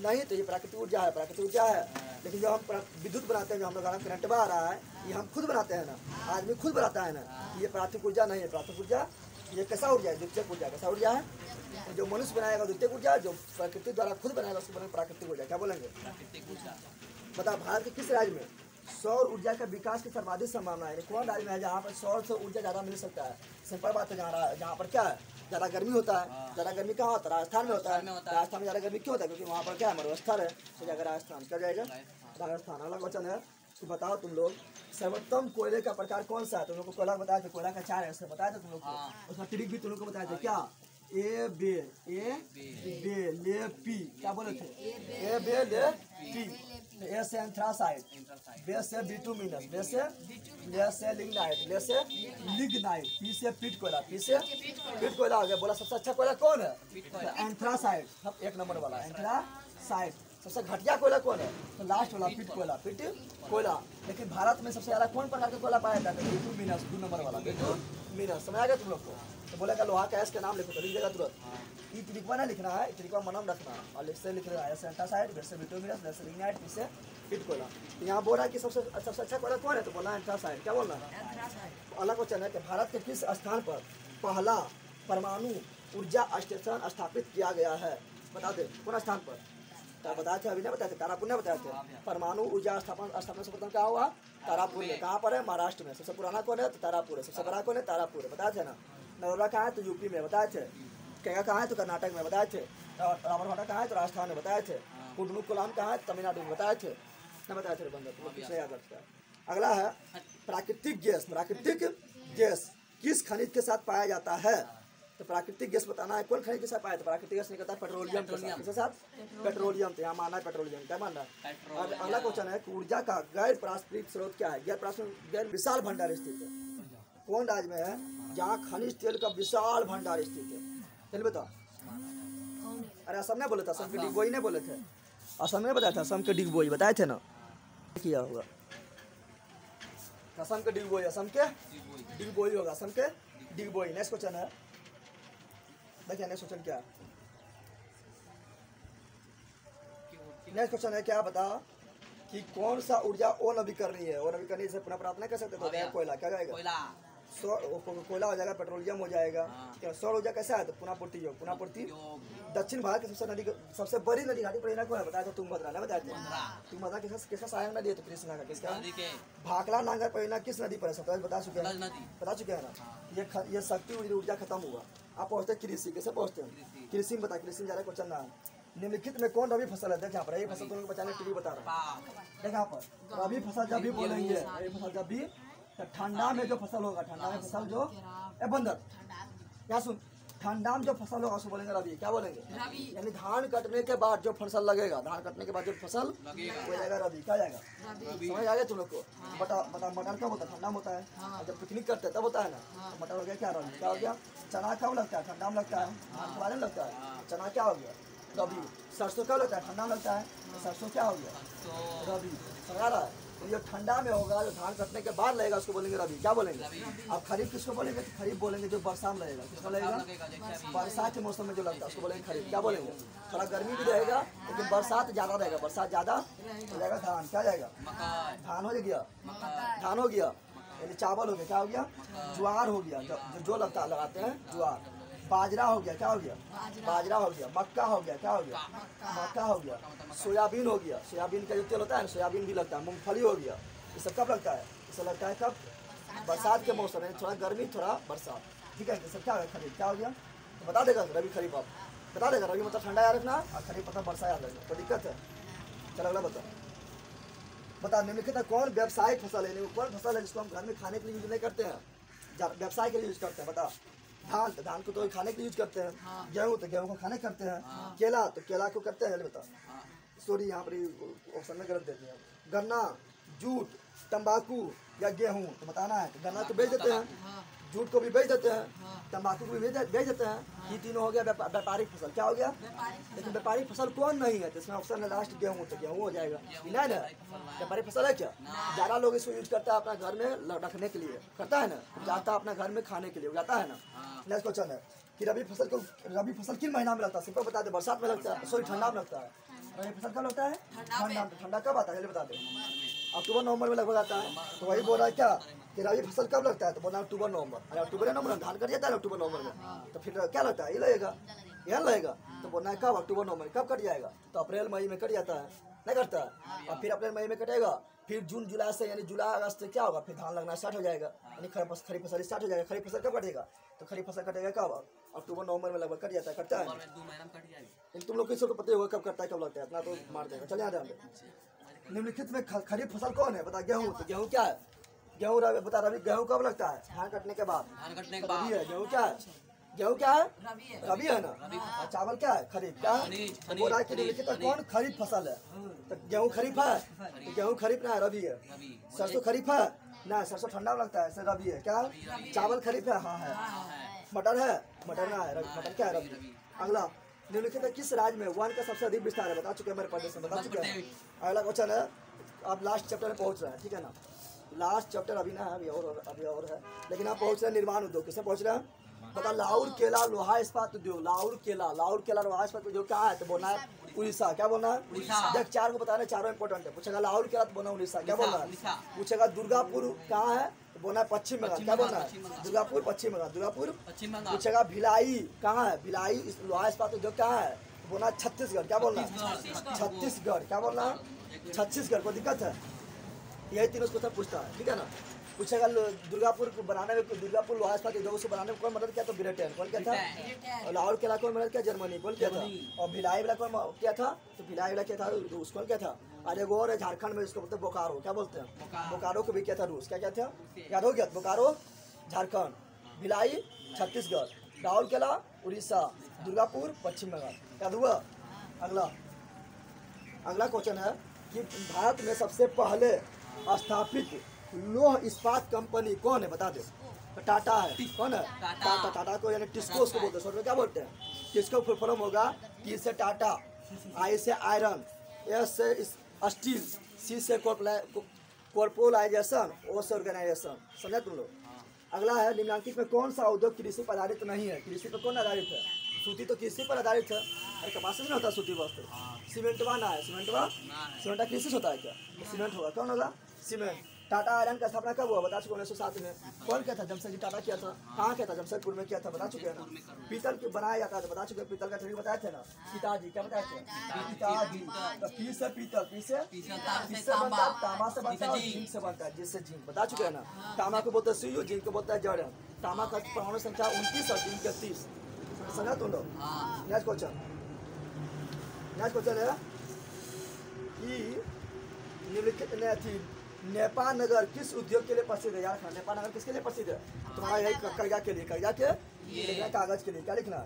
Speaker 1: नहीं, तो ये प्राकृतिक ऊर्जा है, प्राकृतिक ऊर्जा है। लेकिन जो हम विद्युत बनाते हैं, जो हम लोग करंट आ रहा है, ये हम खुद बनाते हैं ना, आदमी खुद बनाता है ना, ये प्राथमिक ऊर्जा नहीं है। प्राथमिक ऊर्जा ये कैसा ऊर्जा है, द्वितीयक ऊर्जा। कैसा ऊर्जा है, जो मनुष्य बनाएगा द्वितीयक ऊर्जा, जो प्रकृति द्वारा खुद बनाएगा उसको बोलेंगे प्राकृतिक ऊर्जा। क्या बोलेंगे, प्राकृतिक ऊर्जा। बता, भारत के किस राज्य में सौर ऊर्जा का विकास की सर्वाधिक संभावना है, कौन राज्य में है जहाँ पर सौर से ऊर्जा ज़्यादा मिल सकता है। सिंपल बात है, जहाँ पर क्या है, ज़्यादा गर्मी होता है। ज़्यादा गर्मी कहाँ होता है, राजस्थान में होता है। राजस्थान में ज़्यादा गर्मी क्यों होता है, क्योंकि वहाँ पर क्या है, मरुस्थल है, तो जाएगा राजस्थान। क्या जाएगा, राजस्थान। अगला क्वेश्चन है कि बताओ तुम लोग सर्वोत्तम कोयले का प्रकार कौन सा है। तुम लोग को कोयला बताया था, कोयला का 4 है, उससे बताया था तुम लोग को। उसका ट्रिक भी तुम लोग को बताया था, क्या, ए बे ले पी। क्या बोले थे, ए बे ले पी। ए से एंथ्रासाइड, बे से बिटुमिनस, बे से ले से लिग्नाइट, ले से लिग्नाइट, पी से पीट कोयला, पी से पीट कोयला हो गया। बोला सबसे अच्छा कोयला कौन है, एंथ्रासाइड, 1 नंबर वाला एंथ्रासाइड। सबसे घटिया कोयला कौन है? तो लास्ट वाला पिट कोयला। लेकिन भारत में सबसे ज्यादा कौन प्रकार का कोयला पाया जाता है? बिटुमिनस, 2 नंबर वाला बिटुमिनस। समझ आ गया तुम लोग को? तो बोलेगा लोहा का इसके नाम लिखो तो लिख देगा तुरंत। ई तरीका ना लिखना है, तरीका मनम रखना और से लिख रहा है एंथ्रासाइड, फिर से बिटुमिनस, फिर से लिग्नाइट, फिर से पिट कोयला। तो यहाँ बोल रहा है कि सबसे अच्छा कोयला कौन है? तो बोला एंथ्रासाइड। क्या बोलना है? अलग क्वेश्चन है कि भारत के किस स्थान पर पहला परमाणु ऊर्जा स्टेशन स्थापित किया गया है? बता दे कौन स्थान पर? बताए थे, अभी नहीं बताए थे, तारापुर ने बताए थे। परमाणु ऊर्जा स्थापना से प्रथम क्या हुआ? तारापुर में। कहाँ पर है? महाराष्ट्र में। सबसे पुराना कौन है? तो तारापुर है। सबसे बड़ा कौन है? तारापुर है। बताए थे ना। नरोला कहाँ है? तो यूपी में। बताए थे। केगा कहाँ है? तो कर्नाटक में। बताए थे। रामरभाटा कहाँ है? तो राजस्थान में। बताए थे। कुडमुकुलम कहाँ है? तमिलनाडु में। बताए थे न? बताए थे बंदर, कुछ याद रखता है। अगला है प्राकृतिक गैस। प्राकृतिक गैस किस खनिज के साथ पाया जाता है? तो प्राकृतिक गैस बताना है कौन खनिज के साथ पाया? तो प्राकृतिक गैस निकलता है पेट्रोलियम के साथ। पेट्रोलियम। तो यहाँ मानना है पेट्रोलियम। क्या मानना है? और अगला क्वेश्चन है कि ऊर्जा का गैर पारस्परिक स्रोत क्या है? गैर विशाल भंडार स्थित है कौन राज्य में है? जहाँ खनिज तेल का विशाल भंडार स्थित है। चलिए बताओ। अरे असम ने बोले थे, असम के डिगबोई ने बोले थे। असम ने बताया था, असम के डिगबोई बताए थे ना। किया होगा असम के डिगबोई, असम के डिगबोई होगा, असम के डिगबोई। नेक्स्ट क्वेश्चन है, देखिए नेक्स्ट क्वेश्चन क्या है? नेक्स्ट क्वेश्चन है क्या? बता कि कौन सा ऊर्जा अनवीकरणीय है? अनवीकरणीय से पुनः प्राप्त नहीं कर सकते तो कोयला। क्या जाएगा? कोयला हो जाएगा, पेट्रोलियम हो जाएगा। क्या सौर ऊर्जा कैसा है? तो पुनः पूर्ति योग। पुनः पूर्ति दक्षिण भारत की सबसे बड़ी नदी घाटी परियोजना कौन है? बताया था तुंगभद्रा ने। बताया था तुंगभद्रा किसका सहायक नदी है? तो कृष्णा का। किसका? भाखड़ा नांगर परियोजना किस नदी पर है? सब बता चुके हैं ना। ये शक्ति ऊर्जा खत्म हुआ। आप पहुँचते कृषि, कैसे पहुँचते हैं? कृषि में बता, कृषि में ज्यादा क्वेश्चन ना है। निम्नलिखित में कौन रबी फसल है? देख यहाँ पर, रबी फसल तुमको बचाने के लिए बता रहा है। देख यहाँ पर, रबी फसल जब भी बोलेंगे, रबी फसल जब भी तो ठंडा में जो फसल होगा, ठंडा में फसल जो बंदर यहाँ सुन, ठंडा में जो फसल होगा उसको बोलेंगे रबी। क्या बोलेंगे? यानी धान कटने के बाद जो फसल लगेगा, धान कटने के बाद जो फसल हो जाएगा रबी। क्या जाएगा? समझ आ गया तुम लोग को? बता मटर कब होता है? ठंडा में होता है। जब पिकनिक करते हैं तब होता है ना। मटर हो गया क्या? रबी। क्या हो गया? चना कब लगता है? ठंडा में लगता है। धान के बारे में लगता है। चना क्या हो गया? रबी। सरसों कब लगता है? ठंडा में लगता है। तो सरसों क्या हो गया? रबी। समझ रहा है? तो जो ठंडा में होगा, जो धान कटने के बाद लगेगा उसको बोलेंगे रबी। क्या बोलेंगे? अब खरीफ किसको बोलेंगे? तो खरीफ बोलेंगे जो बरसात में लगेगा। किसको लगेगा? बरसात के मौसम में जो लगता है उसको बोलेंगे खरीफ। क्या बोलेंगे? थोड़ा गर्मी भी रहेगा लेकिन बरसात ज्यादा रहेगा। बरसात ज्यादा हो जाएगा धान। क्या जाएगा? धान हो गया। धान हो गया यानी चावल हो गया। क्या हो गया? ज्वार हो गया। जो लगता है लगाते हैं ज्वार। बाजरा हो गया। क्या हो गया? बाजरा हो गया। मक्का हो गया। क्या हो गया? मक्का हो गया। सोयाबीन हो गया। सोयाबीन का जो तेल होता है ना, सोयाबीन भी लगता है। मूंगफली हो गया। ये सब कब लगता है? इसे लगता है कब? बरसात के मौसम में, थोड़ा गर्मी थोड़ा बरसात। ठीक है, सब क्या है? खरीफ। क्या हो गया? तो बता देगा रबी खरीफ। आप बता देगा रबी मतलब ठंडा याद रखना और खरीफ मतलब वर्षा याद रखना। कोई दिक्कत है? चलो अगला बता निम्नलिखित कौन व्यावसायिक फसल है? कौन फसल है जिसको हम घर में खाने के लिए यूज नहीं करते हैं, व्यवसाय के लिए यूज करते हैं? बता। धान, तो धान को तो खाने के लिए यूज करते हैं। गेहूँ, तो गेहूँ को खाने करते हैं। केला, तो केला को करते हैं। बता सॉरी, यहाँ पर ऑप्शन में गलत देते हैं। गन्ना, जूट, तंबाकू या गेहूँ, तो बताना है। तो गन्ना तो बेच देते हैं, जूट को भी बेच देते हैं, तंबाकू को भी बेच देते हैं। ये तीनों हो गया व्यापारिक फसल। क्या हो गया? लेकिन व्यापारिक फसल कौन नहीं है? तो इसमें ऑप्शन है लास्ट गेहूँ। तो गेहूँ हो जाएगा। नहीं ना व्यापारिक फसल है क्या? ज़्यादा लोग इसको यूज करता है अपना घर में रखने के लिए, करता है ना, जाता है अपना घर में खाने के लिए जाता है ना। नेक्स्ट क्वेश्चन है कि रबी फसल किन महीना में लगता है? सिंपल बता दे, बरसात में लगता है, सॉरी ठंडा में लगता है। रबी फसल कब लगता है? ठंडा में। ठंडा कब आता है? चलिए बता दे। अक्टूबर नवंबर में लगभग आता है। तो वही बोल रहा है क्या कि रबी फसल कब लगता है? तो बोला अक्टूबर नवंबर। अरे अक्टूबर नवंबर धान कट जाता है अक्टूबर नवंबर में, तो फिर क्या लगता है? ये लगेगा, यह लगेगा। तो बोलना है कब? अक्टूबर नवंबर। कब कट जाएगा? तो अप्रैल मई में कट जाता है, नहीं कटता है। और फिर अप्रैल मई में कटेगा, फिर जून जुलाई से यानी जुलाई अगस्त से क्या होगा? फिर धान लगना स्टार्ट हो जाएगा, यानी खरीफ फसल स्टार्ट हो जाएगा। खरीफ फसल कब कटेगा? तो खरीफ फसल कटेगा कब? अक्टूबर नवंबर में लगभग कट जाता है। कटता है? तुम लोग किसी को पता होगा कब कटता है, कब लगता है, इतना तो मार देगा। चलिए ध्यान दे। निम्नलिखित में खरीफ फसल कौन है? बता। गेहूँ। तो गेहूँ क्या है? गेहूँ बता। रबी गेहूँ कब लगता है? धान कटने के बाद। रबी है। गेहूँ क्या है? गेहूँ क्या है? रबी है ना। और चावल क्या है? खरीफ। क्या है? तो बोला कि निम्नलिखित कौन खरीफ फसल है? तो गेहूँ खरीफ है? तो गेहूँ खरीफ ना है, रबी है। सरसों खरीफ है ना? सरसों ठंडा में लगता है, रबी है। क्या? चावल खरीफ है? हाँ है। मटर है? मटर ना है, मटर क्या है? रबी। अगला निम्नलिखित में किस राज्य में वन का सबसे अधिक विस्तार है? बता चुके हैं, मेरे प्रदेश में बता चुके हैं। अगला क्वेश्चन है, आप लास्ट चैप्टर में पहुंच रहे हैं, ठीक है ना। लास्ट चैप्टर अभी ना है, अभी और है, लेकिन आप पहुंच रहे हैं निर्माण उद्योग। किसमें पहुंच रहे हैं? बता, लाहौर केला लोहा इस्पात उद्योग। लाहौर केला लोहा इस्पात उद्योग कहाँ है? तो बोलना है उड़ीसा। क्या बोलना है? देख, चार को बताना, चारों इंपॉर्टेंट है। पूछेगा लाहौर केला तो बोलना उड़ीसा। क्या बोलना है? पूछेगा दुर्गापुर कहाँ है? तो बोलना है पश्चिम बंगाल। क्या बोलना है? दुर्गापुर पश्चिम बंगाल। दुर्गापुर पूछेगा भिलाई कहाँ है? भिलाई लोहा इस्पात उद्योग कहाँ है? तो बोलना है छत्तीसगढ़। क्या बोलना है? छत्तीसगढ़। क्या बोलना है? छत्तीसगढ़। कोई दिक्कत है? यही तीनों क्वेश्चन पूछता है, ठीक है ना। पूछेगा दुर्गापुर को बनाने में, दुर्गापुर लोहा इस्पात उद्योग से बनाने में कौन मदद किया? तो ब्रिटेन। कौन क्या था? और लाहौर किला कौन मदद किया? जर्मनी। कौन क्या था? और भिलाई वाला कौन क्या था? तो भिलाई वाला क्या था? रूस। कौन क्या था? और एक और है झारखंड में, इसको बोलते हैं बोकारो। क्या बोलते हैं? बोकारो को भी क्या था? रूस। क्या क्या था? याद हो गया? बोकारो झारखंड, भिलाई छत्तीसगढ़, लाहौर किला उड़ीसा, दुर्गापुर पश्चिम बंगाल। याद हुआ? अगला क्वेश्चन है कि भारत में सबसे पहले स्थापित लौह इस्पात कंपनी कौन है? बता दे। तो टाटा है। कौन है? टाटा को यानी टिस्को उसको बोलते हैं। शॉर्ट में क्या बोलते हैं? टिस्को फुल फॉर्म होगा टी से टाटा, आई से आयरन, एस से स्टील, सी से कॉर्पोराइजेशन, ओ से ऑर्गेनाइजेशन। समझे तुम लोग? अगला है, निम्नलिखित में कौन सा उद्योग कृषि पर आधारित नहीं है? कृषि पर कौन आधारित है? सूती तो कृषि पर आधारित है। अरे कपास से नहीं होता सूती वस्त्र। सीमेंटवा ना है? सीमेंट कृषि से होता है क्या? सीमेंट होगा। कौन होगा? सीमेंट। टाटा आयरन का स्थापना कब हुआ? बता चुके 1907 में। कौन क्या था? जमशेदजी टाटा किया था। कहाँ किया था? जमशेदपुर में किया था। बता चुके हैं ना। पीतल के बनाया जाता है, बता चुके हैं। पीतल का ट्रेनिंग बताए थे ना पिताजी। क्या बताए थे? पिताजी। तो पी से पीतल, पी से बनता है, तांबा से बनता है, और जिंक से बनता है, जिससे जिंक। बता चुके हैं ना। तांबा को बोलते हैं सीयू, जिंक को बोलता है जड़न। तांबा का परमाणु संख्या 29 और जिंक 30। समझा तुम लोग? नेक्स्ट क्वेश्चन है कि निम्नलिखित नेपाल नगर किस उद्योग के लिए प्रसिद्ध है? यार नेपाल नगर किसके लिए प्रसिद्ध है? तुम्हारा यही कर्जा के लिए, कर्जा के लिखना, कागज के लिए। क्या लिखना?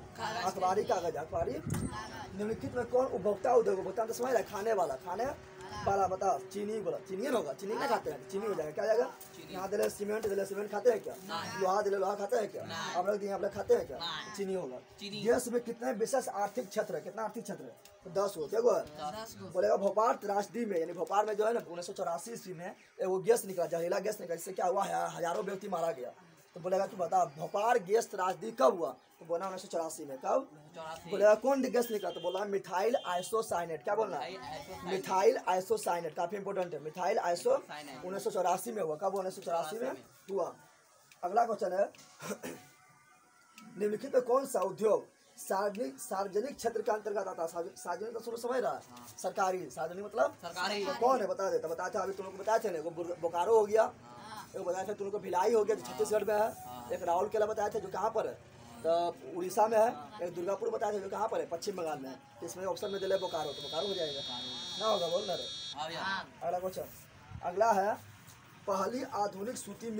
Speaker 1: अखबारी कागज, अखबारी। निम्नलिखित में कौन उपभोक्ता उद्योग? उपभोक्ता तो समझ रहा है, खाने वाला बता। चीनी बोला, चीनी होगा। चीनी ना खाते हैं? चीनी हो जाएगा। क्या जाएगा? यहाँ दिले सीमेंट, दिले सीमेंट खाते हैं क्या? लोहा दिले लोहा खाते हैं क्या? आप लोग दिए, आप लोग खाते हैं क्या? चीनी होगा। देश में कितने विशेष आर्थिक क्षेत्र है? कितना आर्थिक क्षेत्र है? 10 हो। देखो बोलेगा भोपाल त्रासदी में, यानी भोपाल में जो है ना 1984 ईस्वी में वो गैस निकला, जहरीला गैस निकला, जिससे क्या हुआ? हजारों व्यक्ति मारा गया। तो बोलेगा कि बता भोपाल गैस त्रासदी कब हुआ? तो बोला 1984 में। कब? बोलेगा कौन गैस निकला? तो बोला मिथाइल आइसोसाइनेट। क्या बोलना? Methyl isocyanate. काफी इंपोर्टेंट है। मिथाइल आइसो 1984 में हुआ। कब? 1984 में हुआ। अगला क्वेश्चन है निम्नलिखित में कौन सा उद्योग सार्वजनिक क्षेत्र के अंतर्गत आता है? सार्वजनिक का शुरू समझ रहा है? सरकारी। सार्वजनिक मतलब सरकारी। तो कौन है? बता देता। बताया था अभी तुम लोग को, बताए थे ना। बोकारो हो गया, एक बताया था तुम लोग को भिलाई हो गया जो छत्तीसगढ़ में है, एक राहुल केला बताया था जो कहाँ पर है? तो उड़ीसा में है। एक दुर्गापुर बताया था जो कहाँ पर है? पश्चिम बंगाल में है। इसमें ऑप्शन में दिले बोकारो, तो बोकारो हो जाएगा ना? होगा? बोल ना रे। अगला क्वेश्चन, अगला है पहली आधुनिक सूती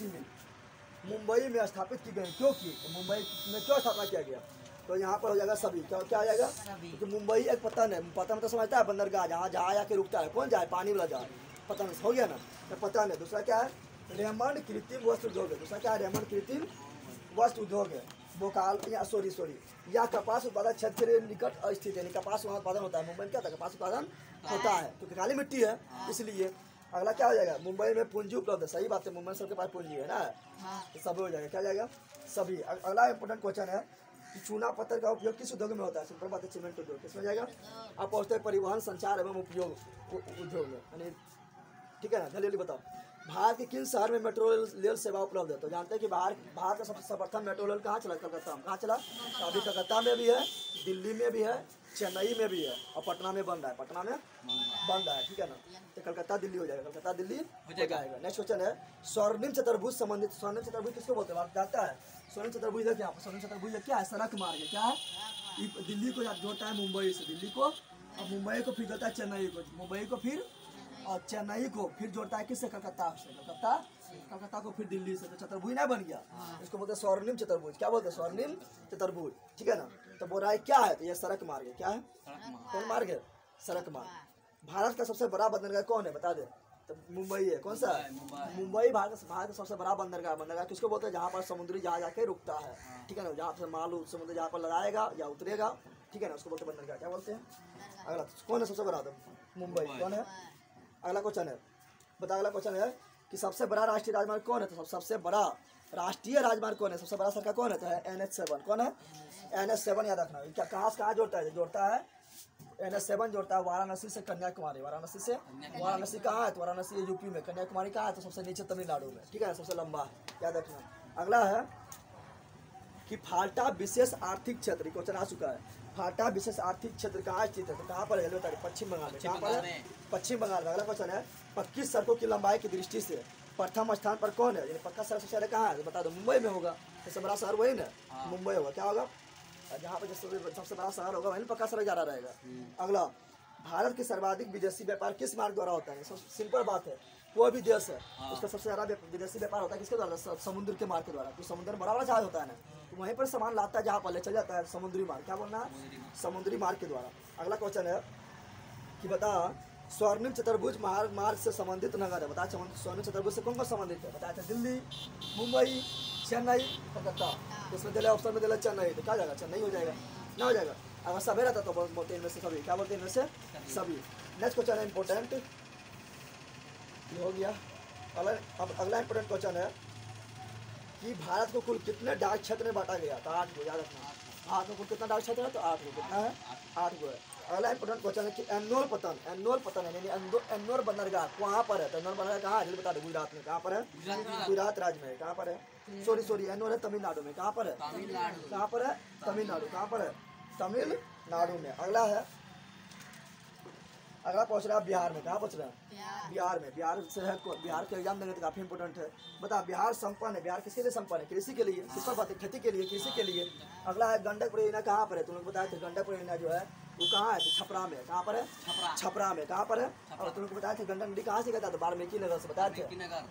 Speaker 1: मिल मुंबई में स्थापित की गई। क्यों की? मुंबई में क्यों स्थापना किया गया? तो यहाँ पर हो जाएगा सभी। क्या आ जाएगा? क्योंकि मुंबई एक पतन है। पतन तो समझता है बंदरगाह, जहाँ जाके रुकता है। कौन जाए? पानी वाला जहाज। पतन हो गया ना, तो पतन है। दूसरा क्या है? रेमंड कृत्रिम वस्त्र उद्योग है। दूसरा क्या है? रेमंड कृत्रिम वस्त्र उद्योग है। बोकाल या सॉरी या कपास उत्पादन क्षेत्र के निकट स्थित है। कपास वहाँ उत्पादन होता है। मुंबई में क्या होता है? कपास उत्पादन होता है, क्योंकि काली मिट्टी है इसलिए। अगला क्या हो जाएगा? मुंबई में पूंजी उपलब्ध है। सही बात है, मुंबई में सबके पास पूंजी है ना, तो सब हो जाएगा। क्या जाएगा? सभी। अगला इंपोर्टेंट क्वेश्चन है कि चूना पत्थर का उपयोग किस उद्योग में होता है? सिंपल बात है, सीमेंट उद्योग। किसमें जाएगा? आप पहुँचते हैं परिवहन, संचार एवं उपयोग उद्योग में, यानी ठीक है ना। जल्दी बताओ, भारत के किन शहर में मेट्रो रेल सेवा उपलब्ध है? तो जानते हैं कि भारत का सबसे सर्वप्रथम मेट्रो रेल कहाँ चला? कलकत्ता में। कहाँ चला? अभी कलकत्ता में भी है, दिल्ली में भी है, चेन्नई में भी है, और पटना में बन रहा है। पटना में बन रहा है, ठीक है ना। तो कलकत्ता दिल्ली हो जाएगा। कलकत्ता दिल्ली हो जाएगा। नेक्स्ट क्वेश्चन है स्वर्णिम चतुर्भुज संबंधित। स्वर्णिम चतुर्भुज किसको बोलते हैं? आप जानता है? स्वर्णिम चतुर्भुज है क्या? स्वर्णिम चतुर्भुज क्या है? सड़क मार्ग है। क्या है? दिल्ली को जोड़ता है मुंबई से, दिल्ली को, और मुंबई को फिर जोड़ता है चेन्नई को, मुंबई को फिर और चेन्नई को फिर जोड़ता है किससे? कलकत्ता से। कलकत्ता को फिर दिल्ली से। तो चतुर्भुज ना बन गया। इसको बोलते हैं स्वर्णिम चतुर्भुज। क्या बोलते हैं? स्वर्णिम चतुर्भुज, ठीक है ना। तो बोल रहा है क्या है? तो ये सड़क मार्ग है। क्या है? कौन मार्ग है? सड़क मार्ग। भारत का सबसे बड़ा बंदरगाह कौन है? बता दे। तो मुंबई है। कौन सा? मुंबई भारत का सबसे बड़ा बंदरगाह। बंदरगाह किसको बोलते हैं? जहाँ पर समुद्री जहाज आके रुकता है, ठीक है ना, जहाँ पर माल समुद्र जहाँ पर लगाएगा या उतरेगा, ठीक है ना, उसको बोलते हैं बंदरगाह। क्या बोलते हैं? अगला कौन है सबसे बड़ा? तो मुंबई। कौन है? अगला क्वेश्चन है, बता। अगला क्वेश्चन है कि सबसे बड़ा राष्ट्रीय राजमार्ग कौन है? तो सबसे बड़ा राष्ट्रीय राजमार्ग कौन है? सबसे बड़ा सड़क कौन है? तो है NH7। कौन है? NH7 याद रखना। क्या कहाँ से कहाँ जोड़ता है? जोड़ता है NH7 जोड़ता है वाराणसी से कन्याकुमारी। वाराणसी से, वाराणसी कहाँ है? तो वाराणसी यूपी में। कन्याकुमारी कहाँ है? तो सबसे नीचे तमिलनाडु में, ठीक है, सबसे लंबा है, याद रखना। अगला है कि फाल्टा विशेष आर्थिक क्षेत्र, क्वेश्चन आ चुका है। फाल्टा विशेष आर्थिक क्षेत्र कहाँ स्थित है? तो कहाँ पर है? पश्चिम बंगाल में। कहाँ पर है? पश्चिम बंगाल में। अगला क्वेश्चन है पक्की सड़कों की लंबाई की दृष्टि से प्रथम स्थान पर कौन है? पक्का सड़क सबसे ज्यादा कहाँ है? तो बता दो, मुंबई में होगा। सबसे बड़ा शहर वही ना, मुंबई होगा। क्या होगा? जहाँ पर सबसे बड़ा शहर होगा वहीं पक्का सड़क ज्यादा रहेगा। अगला, भारत के सर्वाधिक विदेशी व्यापार किस मार्ग द्वारा होता है? सिंपल बात है, कोई भी देश है उसका सबसे ज्यादा विदेशी व्यापार होता है किसके द्वारा? समुद्र के मार्ग के द्वारा। तो समुद्र में बड़ा बड़ा जहाज होता है ना, तो वहीं पर सामान लाता है, जहाँ पर ले चल जाता है, समुद्री मार्ग। क्या बोलना है? समुद्री मार्ग के द्वारा। अगला क्वेश्चन है कि बता स्वर्णिम चतुर्भुज मार्ग से संबंधित नगर है। बता स्वर्णिम चतुर्भुज से कौन कौन संबंधित है? बताया था दिल्ली, मुंबई, चेन्नई, कलकत्ता। इसमें दिला ऑप्शन में दिला चेन्नई, तो क्या जाएगा? चेन्नई हो जाएगा ना, हो जाएगा। अगर सभी रहता तो बोलते हैं इनमें से सभी। क्या बोलते हैं? इनमें से सभी। नेक्स्ट क्वेश्चन है इंपॉर्टेंट, ये हो गया। अब अगला इंपॉर्टेंट क्वेश्चन है कि भारत को कुल कितने डाक क्षेत्र में बांटा गया? तो 8 को, याद रखना। भारत में कुल कितना डाक क्षेत्र है? तो 8 को। कितना है? 8 को है। अगला इंपॉर्टेंट क्वेश्चन है कि एन्नोर पतन है, यानी एन्नोर बंदरगाह कहाँ पर है? तो एन्नोर बंदरगाह कहाँ है? बता दो, गुजरात में। कहाँ पर है? गुजरात राज्य में। कहाँ पर है? सॉरी एन्नोर है तमिलनाडु में। कहाँ पर है? कहाँ पर है? तमिलनाडु। कहाँ पर है? तमिलनाडु में। अगला पूछ रहा है बिहार में। कहाँ पूछ रहा है? बिहार में। बिहार से है, बिहार के एग्जाम देंगे तो काफी इंपोर्टेंट है। बता, बिहार संपन्न है। बिहार किसके लिए संपन्न है? कृषि के लिए। किस पर बात है? खेती के लिए, कृषि के लिए। अगला है गंडक परियोजना कहाँ पर है? तुम लोग बताए थे गंडक परियोजना जो है वो कहाँ है? तो छपरा में। कहाँ पर है? छपरा में। कहाँ पर है? और तुम लोग बताए थे गंडक नदी कहाँ से निकलता? तो वाल्मीकि नगर से। बताए थे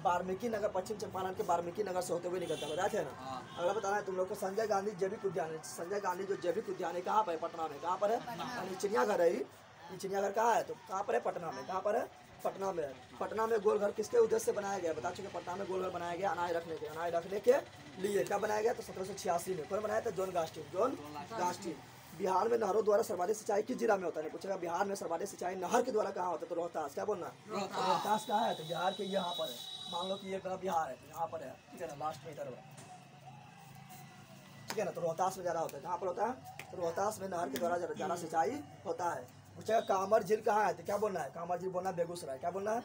Speaker 1: वाल्मीकि नगर, पश्चिम चंपारण के वाल्मीकि नगर से होते हुए निकलता। बताए थे ना। अगला बताना है तुम लोग को संजय गांधी जैविक उद्यान। संजय गांधी जो जैविक उद्यान है कहाँ पर है? पटना में। कहाँ पर है? चिड़ियाघर है। ये चिड़ियाघर कहाँ है? तो कहाँ पर है? पटना में। कहाँ पर है? पटना में। पटना में गोलघर किसके उद्देश्य से बनाया गया? बता चुके, पटना में गोलघर बनाया गया अनाज रखने के लिए। कब बनाया गया? तो 1786 में। कौन बनाया था? जॉन गास्टिन। बिहार में नहरों द्वारा सर्वाधिक सिंचाई किस जिला में होता है? पूछेगा बिहार में सर्वाधिक सिंचाई नहर के द्वारा कहाँ होता है? तो रोहतास। क्या बोलना? रोहतास कहाँ है? तो बिहार के यहाँ पर है। मान लो कि ये बिहार है, यहाँ पर है, ठीक है ना, लास्ट में इधर, ठीक है ना। तो रोहतास में ज़्यादा होता है। कहाँ पर होता है? तो रोहतास में नहर के द्वारा ज़्यादा सिंचाई होता है। पूछेगा कांवर झील कहाँ है? तो क्या बोलना है? कांवर झील बोलना है बेगूसराय। क्या बोलना है?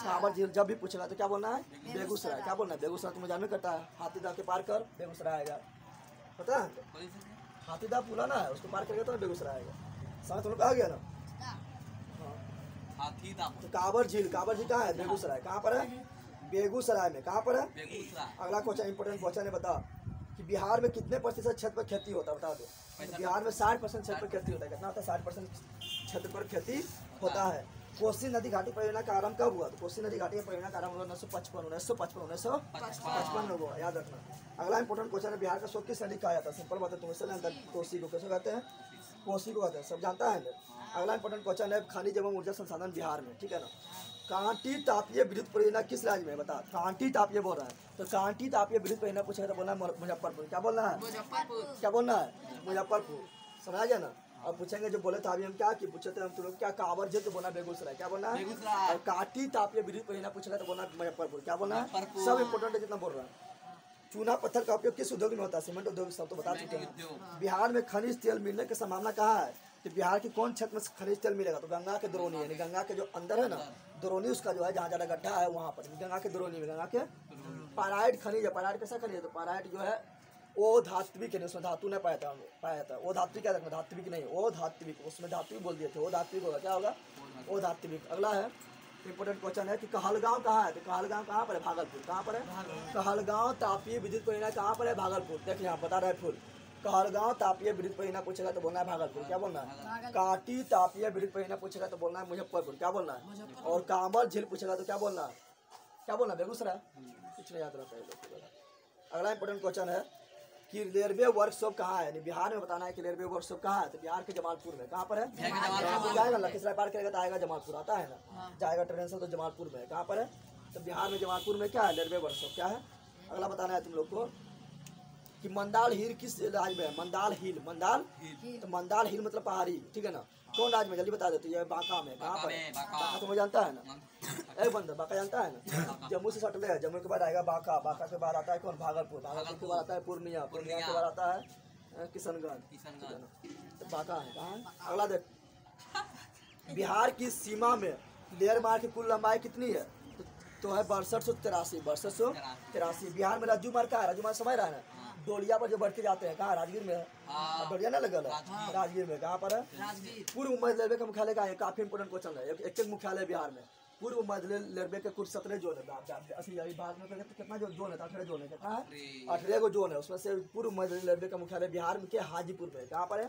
Speaker 1: कांवर झील जब भी पूछेगा तो क्या बोलना है? बेगूसराय। क्या बोलना है? बेगूसराय तुम्हें जानवे करता है, हाथीदह के पार कर बेगूसराय आएगा। पता है हाथीदह पुला ना है, उसको पार करके तो बेगूसराय आएगा। समझ तुम लोग आ गया ना? तो कांवर झील कहाँ है? बेगूसराय। कहाँ पर है? बेगूसराय में। कहाँ पर है? अगला क्वेश्चन इंपोर्टेंट क्वेश्चन है, बता कि बिहार में कितने प्रतिशत क्षेत्र पर खेती होता है? बता दो। तो बिहार में 60% क्षेत्र पर खेती होता है। कितना होता है? 60% क्षेत्र पर खेती होता है। कोसी नदी घाटी परियोजना का आरंभ कब हुआ? तो कोसी नदी घाटी परियोजना का आरंभ हुआ 1955 में हुआ, याद रखना। अगला इंपोर्टेंट क्वेश्चन है बिहार का शोक किस नदी कहा जाता है? सिंपल बात है, तुम्हें अंदर कोसी को कैसे कहते हैं? कोसी को कहते हैं, सब जानता है। अगला इंपोर्टेंट क्वेश्चन है खनिज एवं ऊर्जा संसाधन बिहार में, ठीक है ना। कांटी तापीय विद्युत परियोजना किस राज्य में? बता। कांटी तापीय बोल रहा है, तो कांटी तापीय विद्युत परियोजना पूछेगा तो बोलना है मुजफ्फरपुर। क्या बोलना है? क्या बोलना है? मुजफ्फरपुर। समझा गया ना। अब पूछेंगे जो बोले था अभी हम क्या कि पूछे थे हम तुम लोग क्या कांवर झील तो बोलना बेगूसराय। क्या बोलना है? और कांटी तापीय विद्युत परियोजना पूछेगा तो बोलना मुजफ्फरपुर। क्या बोलना है? सब इंपोर्टेंट है जितना बोल रहा है। चूना पत्थर का उपयोग किस उद्योग में होता है? सीमेंट उद्योग, सब तो बता चुके हैं। बिहार में खनिज तेल मिलने की संभावना कहाँ है? तो बिहार के कौन क्षेत्र में खनिज तेल मिलेगा? तो गंगा के द्रोणी, यानी गंगा के जो अंदर है ना द्रोणी, उसका जो है जहाँ ज्यादा गड्ढा है वहाँ पर गंगा के द्रोणी में, गंगा के पाराइट खनिज है। पाराइट कैसा खनिज है? तो पाराइट जो है वो धात्विक है, उसमें धातु नहीं पाया था। वो धात्विक क्या रखना? धात्विक नहीं, वो धात्विक, उसमें धात्विक बोल दिए थे, वो धात्विक होगा। क्या होगा? वो धात्विक। अगला है इंपोर्टेंट क्वेश्चन है कि कहलगांव कहाँ है? तो कहलगांव कहाँ पर है? भागलपुर। कहाँ पर है? कहलगांव तापीय विद्युत परियोजना कहाँ पर है? भागलपुर। देखिए यहाँ बता रहे फुल। कहलगांव तापीय विद्युत परियोजना पूछेगा तो बोलना है भागलपुर। क्या बोलना है? कांटी तापीय विद्युत परियोजना पूछेगा तो बोलना है मुजफ्फरपुर। क्या बोलना है? और कांवर झील पूछेगा तो क्या बोलना है? क्या बोलना है? बेगूसराय। कुछ नहीं याद रहता है। अगला इंपोर्टेंट क्वेश्चन है कि रेलवे वर्कशॉप कहाँ है, यानी बिहार में बताना है कि रेलवे वर्कशॉप कहाँ है। तो बिहार के जमालपुर में। कहाँ पर है? जमालपुर जाएगा, लखीसराय पार करेगा तो आएगा जमालपुर, आता है ना, जाएगा ट्रेन से तो जमालपुर में। कहाँ पर है? तो बिहार में जमालपुर में क्या है? Railway workshop. क्या है अगला बताना है तुम लोग को कि मंदाल हिल किस राज्य में है? मंदाल हिल, मंदाल तो मंदाल हिल मतलब पहाड़ी, ठीक है ना, कौन राज्य में? जल्दी बता देते। ये बांका में। कहाँ पर है? बांका तुम्हें जानता है ना? एक बंदा बांका जानता है ना? जम्मू से सटले है, जम्मू के बाद आएगा बांका, बांका के बाद आता है कौन? भागलपुर, भागलपुर के बाद आता है पूर्णिया, पूर्णिया के बाद आता है किशनगंज, तो बांका है। कहाँ है? अगला देख, बिहार की सीमा में लेयर मार्ग की कुल लंबाई कितनी है? तो है 6283, 6283। बिहार में रज्जू मार्ग का है, रज्जू मार्ग समझ रहा है ना, डोलिया पर जो बढ़ के जाते हैं। कहाँ? राजगीर में है, डोलिया ना लगल है, राजगीर में। कहाँ पर है? पूर्व मध्य रेलवे का मुख्यालय का है, काफी इंपोर्टेंट क्वेश्चन है। एक मुख्यालय बिहार में, पूर्व मध्य रेलवे के कुल 17 जोन है। असली भारत में कितना जो जोन है? 18 जोन है। कितना है? 18 को जोन है, उसमें से पूर्व मध्य रेलवे का मुख्यालय बिहार में के हाजीपुर में। कहाँ पर है?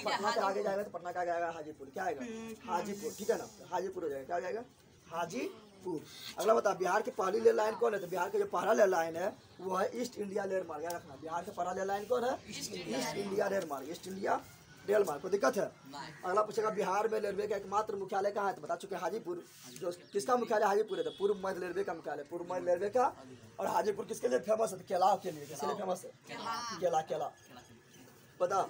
Speaker 1: पटना के आगे जाएगा तो पटना का आएगा हाजीपुर। क्या आएगा? हाजीपुर, ठीक है ना, हाजीपुर हो जाएगा। क्या हो जाएगा? हाजीपुर। अगला बता, बिहार की पहली रेल लाइन कौन है? तो बिहार की जो पहला रेल लाइन है वो है ईस्ट इंडिया रेल मार्ग। याद रखना, बिहार का पहला रेल लाइन कौन है? ईस्ट इंडिया रेल मार्ग, ईस्ट इंडिया रेल मार्ग। को दिक्कत है? अगला पूछेगा, बिहार में रेलवे का एकमात्र मुख्यालय कहाँ है? तो बता चुके हाजीपुर। जो किसका मुख्यालय हाजीपुर है? तो पूर्व मध्य रेलवे का मुख्यालय, पूर्व मध्य रेलवे का। और हाजीपुर किसके लिए फेमस है? केला के लिए। किसके लिए फेमस है? केला, केला। बता,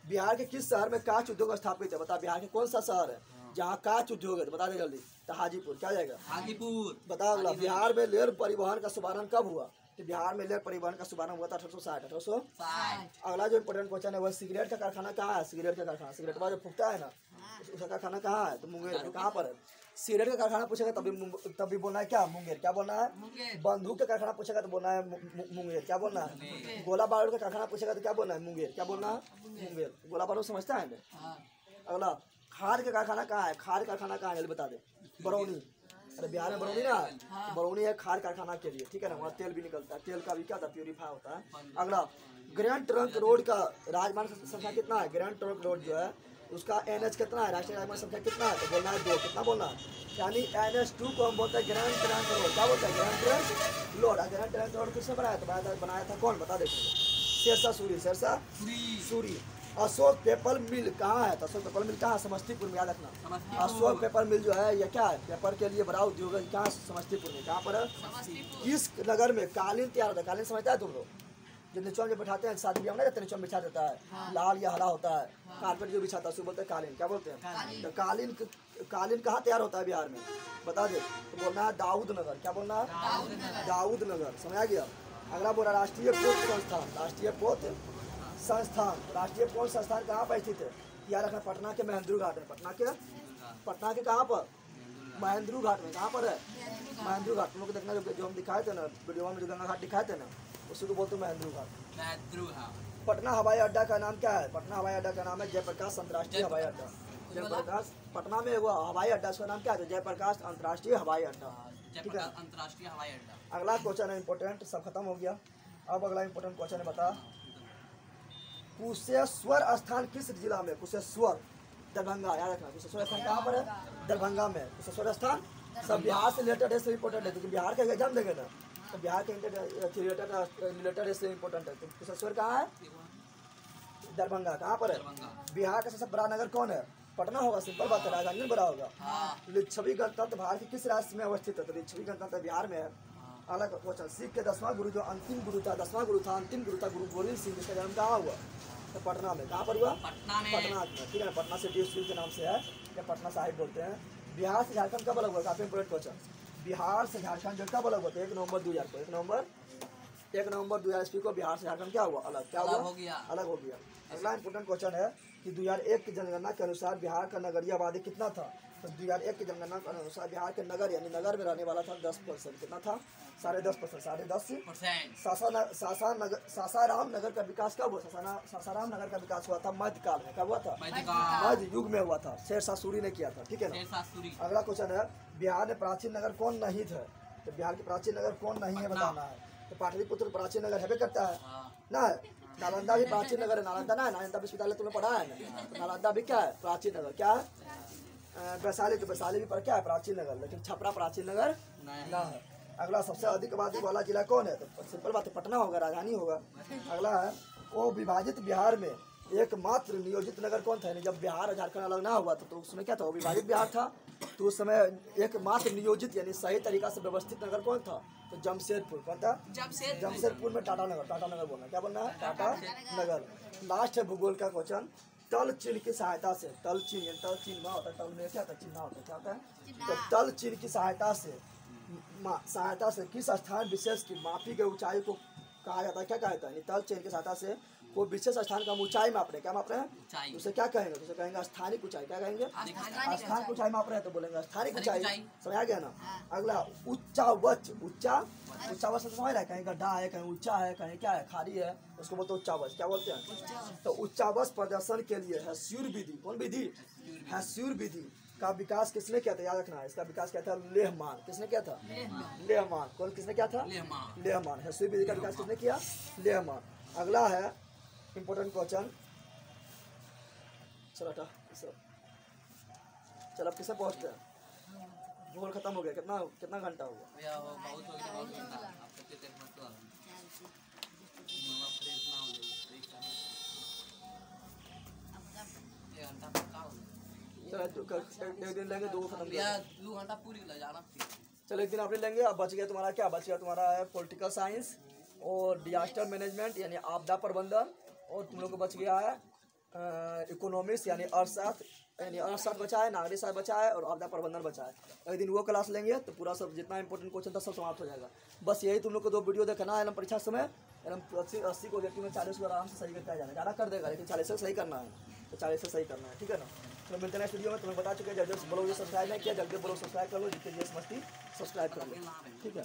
Speaker 1: बिहार के किस शहर में कांच उद्योग स्थापित है? बता, बिहार के कौन सा शहर है जहाँ कांच उद्योग है? तो बता दे जल्दी। तो हाजीपुर। क्या जाएगा? हाजीपुर। बता अगला, बिहार में रेल परिवहन का शुभारंभ कब हुआ? तो बिहार में रेल परिवहन का शुभारंभ हुआ था 1860। अगला जो इंपोर्टेंट क्वेश्चन है वह सिगरेट का कारखाना कहाँ है? सिगरेट का कारखाना, सिगरेट जो फूकता है ना, उसका कारखाना कहाँ है? तो मुंगेर में। कहाँ पर है? सिगरेट का कारखाना पूछेगा तभी बोलना है क्या? मुंगेर। क्या बोलना है? बंदूक का कारखाना पूछेगा तो बोलना है मुंगेर। क्या बोलना है? गोला बारूद का कारखाना पूछेगा तो क्या बोलना है? मुंगेर। क्या बोलना है? मुंगेर। गोला बारूद समझता है ना? अगला, खाद का कारखाना कहाँ है? खाद कारखाना कहाँ है? जल्दी बता दे। बरौनी। अरे बिहार में बरौनी ना है, बरौनी है खाद कारखाना के लिए, ठीक है ना, वहाँ तेल भी निकलता है, तेल का भी क्या था? प्यूरिफाई होता है। अगला, ग्रैंड ट्रंक रोड का राजमार्ग संख्या कितना है? ग्रैंड ट्रंक रोड जो है उसका NH कितना है? राष्ट्रीय राजमार्ग संख्या कितना है? तो बोलना है 2। कितना बोलना है? यानी NH2 को हम बोलते हैं ग्रैंड ट्रंक रोड। क्या बोलते हैं? Grand trunk road. Grand trunk road किसने बनाया? तो बनाया था कौन? बता देखो, शेरशाह सूरी। शेरशाह सूरी। अशोक पेपर मिल कहाँ है? तो अशोक पेपर मिल कहाँ है? समस्तीपुर में। याद रखना, अशोक पेपर मिल जो है ये क्या है? पेपर के लिए बड़ा उद्योग है। कहाँ? समस्तीपुर में। कहाँ पर है? किस नगर में कालीन तैयार होता है? कालीन समझता है तुम लोग? जो निचोड़ में बैठाते हैं शादी ब्याह में ना, निचोड़ बिछा देता है, लाल या हरा होता है, कारपेट जो बिछाता है उसको बोलते हैं कालीन। क्या बोलते हैं? तो कालीन कहाँ तैयार होता है बिहार में? बता दे। तो बोलना है दाऊद नगर। क्या बोलना है? दाऊद नगर। समझ आ गया? अगला बोला, राष्ट्रीय पोत संस्थान। राष्ट्रीय पोत संस्थान, राष्ट्रीय पोत संस्थान कहाँ पर स्थित है? याद रखना, पटना के महेंद्रू घाट में। पटना के कहाँ पर? महेंद्रू घाट में। कहाँ पर है? महेंद्रू घाट। तुम लोग देखना जो हम दिखाए थे ना वीडियो में, जो गंगा घाट दिखाए थे ना, उसी को बोलते हैं महेंद्रू घाट। पटना हवाई अड्डा का नाम क्या है? पटना हवाई अड्डा का नाम है जयप्रकाश अंतर्राष्ट्रीय हवाई अड्डा। जयप्रकाश, पटना में वो हवाई अड्डा, उसका नाम क्या है? जयप्रकाश अंतर्राष्ट्रीय हवाई अड्डा। ठीक है,
Speaker 2: अंतर्राष्ट्रीय हवाई अड्डा।
Speaker 1: अगला क्वेश्चन है इंपोर्टेंट, सब खत्म हो गया। अब अगला इंपोर्टेंट क्वेश्चन है, बता, कुशेश्वर स्थान किस जिला में? कुशेश्वर, दरभंगा। याद रखना, कुशेश्वर स्थान कहाँ पर है? दरभंगा में। कुशेश्वर स्थान सब बिहार से रिलेटेड है, इम्पोर्टेंट है, क्योंकि बिहार का एग्जाम देंगे ना, तो बिहार के रिलेटेड है, इम्पोर्टेंट है। तो कुशेश्वर कहाँ है? दरभंगा। कहाँ पर है? बिहार का सबसे बड़ा नगर कौन है? पटना होगा, सिंपल बात है, राजधानी में बड़ा होगा। लिच्छवी गणतंत्र भारत के किस राज्य में अवस्थित है? तो लिच्छवी गणतंत्र बिहार में है। अलग क्वेश्चन, सिख के 10वां गुरु जो अंतिम गुरु था, 10वां गुरु था, अंतिम गुरु था, गुरु गोविंद सिंह, जिसका जन्म कहाँ हुआ? तो पटना में। कहाँ पर हुआ? पटना में, ठीक है। पटना सिटी स्कूल के नाम से है, या पटना साहिब बोलते हैं। बिहार से झारखंड कब अलग हुआ? काफी इंपोर्टेंट क्वेश्चन। बिहार से झारखंड जो कब अलग हुआ? तो 1 नवंबर 2000 को। 1 नवंबर 2000 ईस्वी को बिहार से झारखंड क्या हुआ? अलग। क्या हुआ? अलग हो गया। अगला इंपोर्टेंट क्वेश्चन है कि 2001 की जनगणना के अनुसार बिहार का नगरीय आबादी कितना था? तो 2001 की जनगणना के अनुसार बिहार के नगर यानी नगर में रहने वाला था 10%। कितना था? 10.5%। 10.5%। सासाराम नगर का विकास कब हुआ? सासाराम नगर का विकास हुआ था मध्यकाल में। कब हुआ था? मध्य युग में हुआ था। शेरशाह सूरी ने किया था, ठीक है ना। अगला क्वेश्चन है, बिहार में प्राचीन नगर कौन नहीं थे? तो बिहार के प्राचीन नगर कौन नहीं है बताना है। तो पाटलिपुत्र प्राचीन नगर है करता है ना। नालंदा भी प्राचीन नगर है। नालंदा ना है, नालंदा विश्वविद्यालय तुमने पढ़ा है ना। तो नालंदा भी क्या है? प्राचीन नगर। क्या है? वैशाली। तो वैशाली भी पर क्या है? प्राचीन नगर। लेकिन छपरा प्राचीन नगर ना है। अगला, सबसे अधिक आबादी वाला जिला कौन है? तो सिंपल बात है, पटना होगा, राजधानी होगा। अगला है, वो विभाजित बिहार में एकमात्र नियोजित नगर कौन था? यानी जब बिहार और झारखंड अलग ना हुआ था तो उस समय क्या था? वो विभाजित बिहार था। तो उस समय एकमात्र नियोजित यानी सही तरीका से व्यवस्थित नगर कौन था? तो जमशेदपुर। कौन था? जमशेदपुर में टाटा नगर बोलना, क्या बोलना है? टाटा नगर। लास्ट है भूगोल का क्वेश्चन। तल चिन्ह की सहायता से, तल चिन्ह होता है, तल में क्या होता है? चिन्ह होता है, क्या होता है? तो तल चिन्ह की सहायता से किस स्थान विशेष की मापी गई ऊंचाई को कहा जाता है? क्या कहा जाता है? तल चिन्ह की सहायता से वो विशेष स्थान का हम ऊंचाई माप रहे हैं। क्या माप रहे हैं? उसे क्या कहेंगे? उसे कहेंगे स्थानिक ऊंचाई। क्या कहेंगे? स्थानिक ऊंचाई माप रहे हैं तो बोलेंगे स्थानिक ऊंचाई। समझ आ गया ना? अगला उच्चावच। उच्चावच समझ रहा है? कहीं गड्ढा है, कहीं ऊंचा है, कहीं क्या है, खाली है, उसको बोलते हैं उच्चावच। क्या बोलते हैं? तो उच्चावच प्रदर्शन के लिए हैस्यूर विधि, कौन विधि? हैस्यूर विधि का विकास किसने किया था? याद रखना है, इसका विकास किया था लेहमान। किसने किया था? लेहमान। कौन किसने किया था? लेहमान। हैस्यूर विधि का विकास किसने किया? लेहमान। अगला है इंपॉर्टेंट क्वेश्चन। चलो चलो किसे पहुंचते हैं? भूगोल खत्म हो गया। कितना घंटा हुआ? एक दिन लेंगे, 2 खत्म कर।
Speaker 2: 2 घंटा पूरी जाना।
Speaker 1: चलो एक दिन आपने लेंगे। अब बच गया तुम्हारा क्या? बच गया तुम्हारा है पॉलिटिकल साइंस और डिजास्टर मैनेजमेंट यानी आपदा प्रबंधन, और तुम लोग को बच गया है इकोनॉमिक्स यानी अर्थशास्त्र बचा है, नागरिक शास्त्र बचा है और आपदा प्रबंधन बचा है। एक दिन वो क्लास लेंगे तो पूरा सब जितना इंपॉर्टेंट क्वेश्चन था सब समाप्त हो जाएगा। बस यही तुम लोग को 2 वीडियो देखना है ना परीक्षा समय। 80 को व्यक्ति में 40 को आराम से सही करके आ जाना। ज़्यादा कर देगा लेकिन 40 से सही करना है, तो 40 से सही करना है, ठीक है ना? तो मिलते हैं नेक्स्ट वीडियो में। तुम्हें बता चुके हैं जल्दी ब्लॉग सब्सक्राइब नहीं किया, जल्दी ब्लॉग सब्सक्राइब कर लो, जिसके लिए मस्ती सब्सक्राइब कर लो, ठीक है।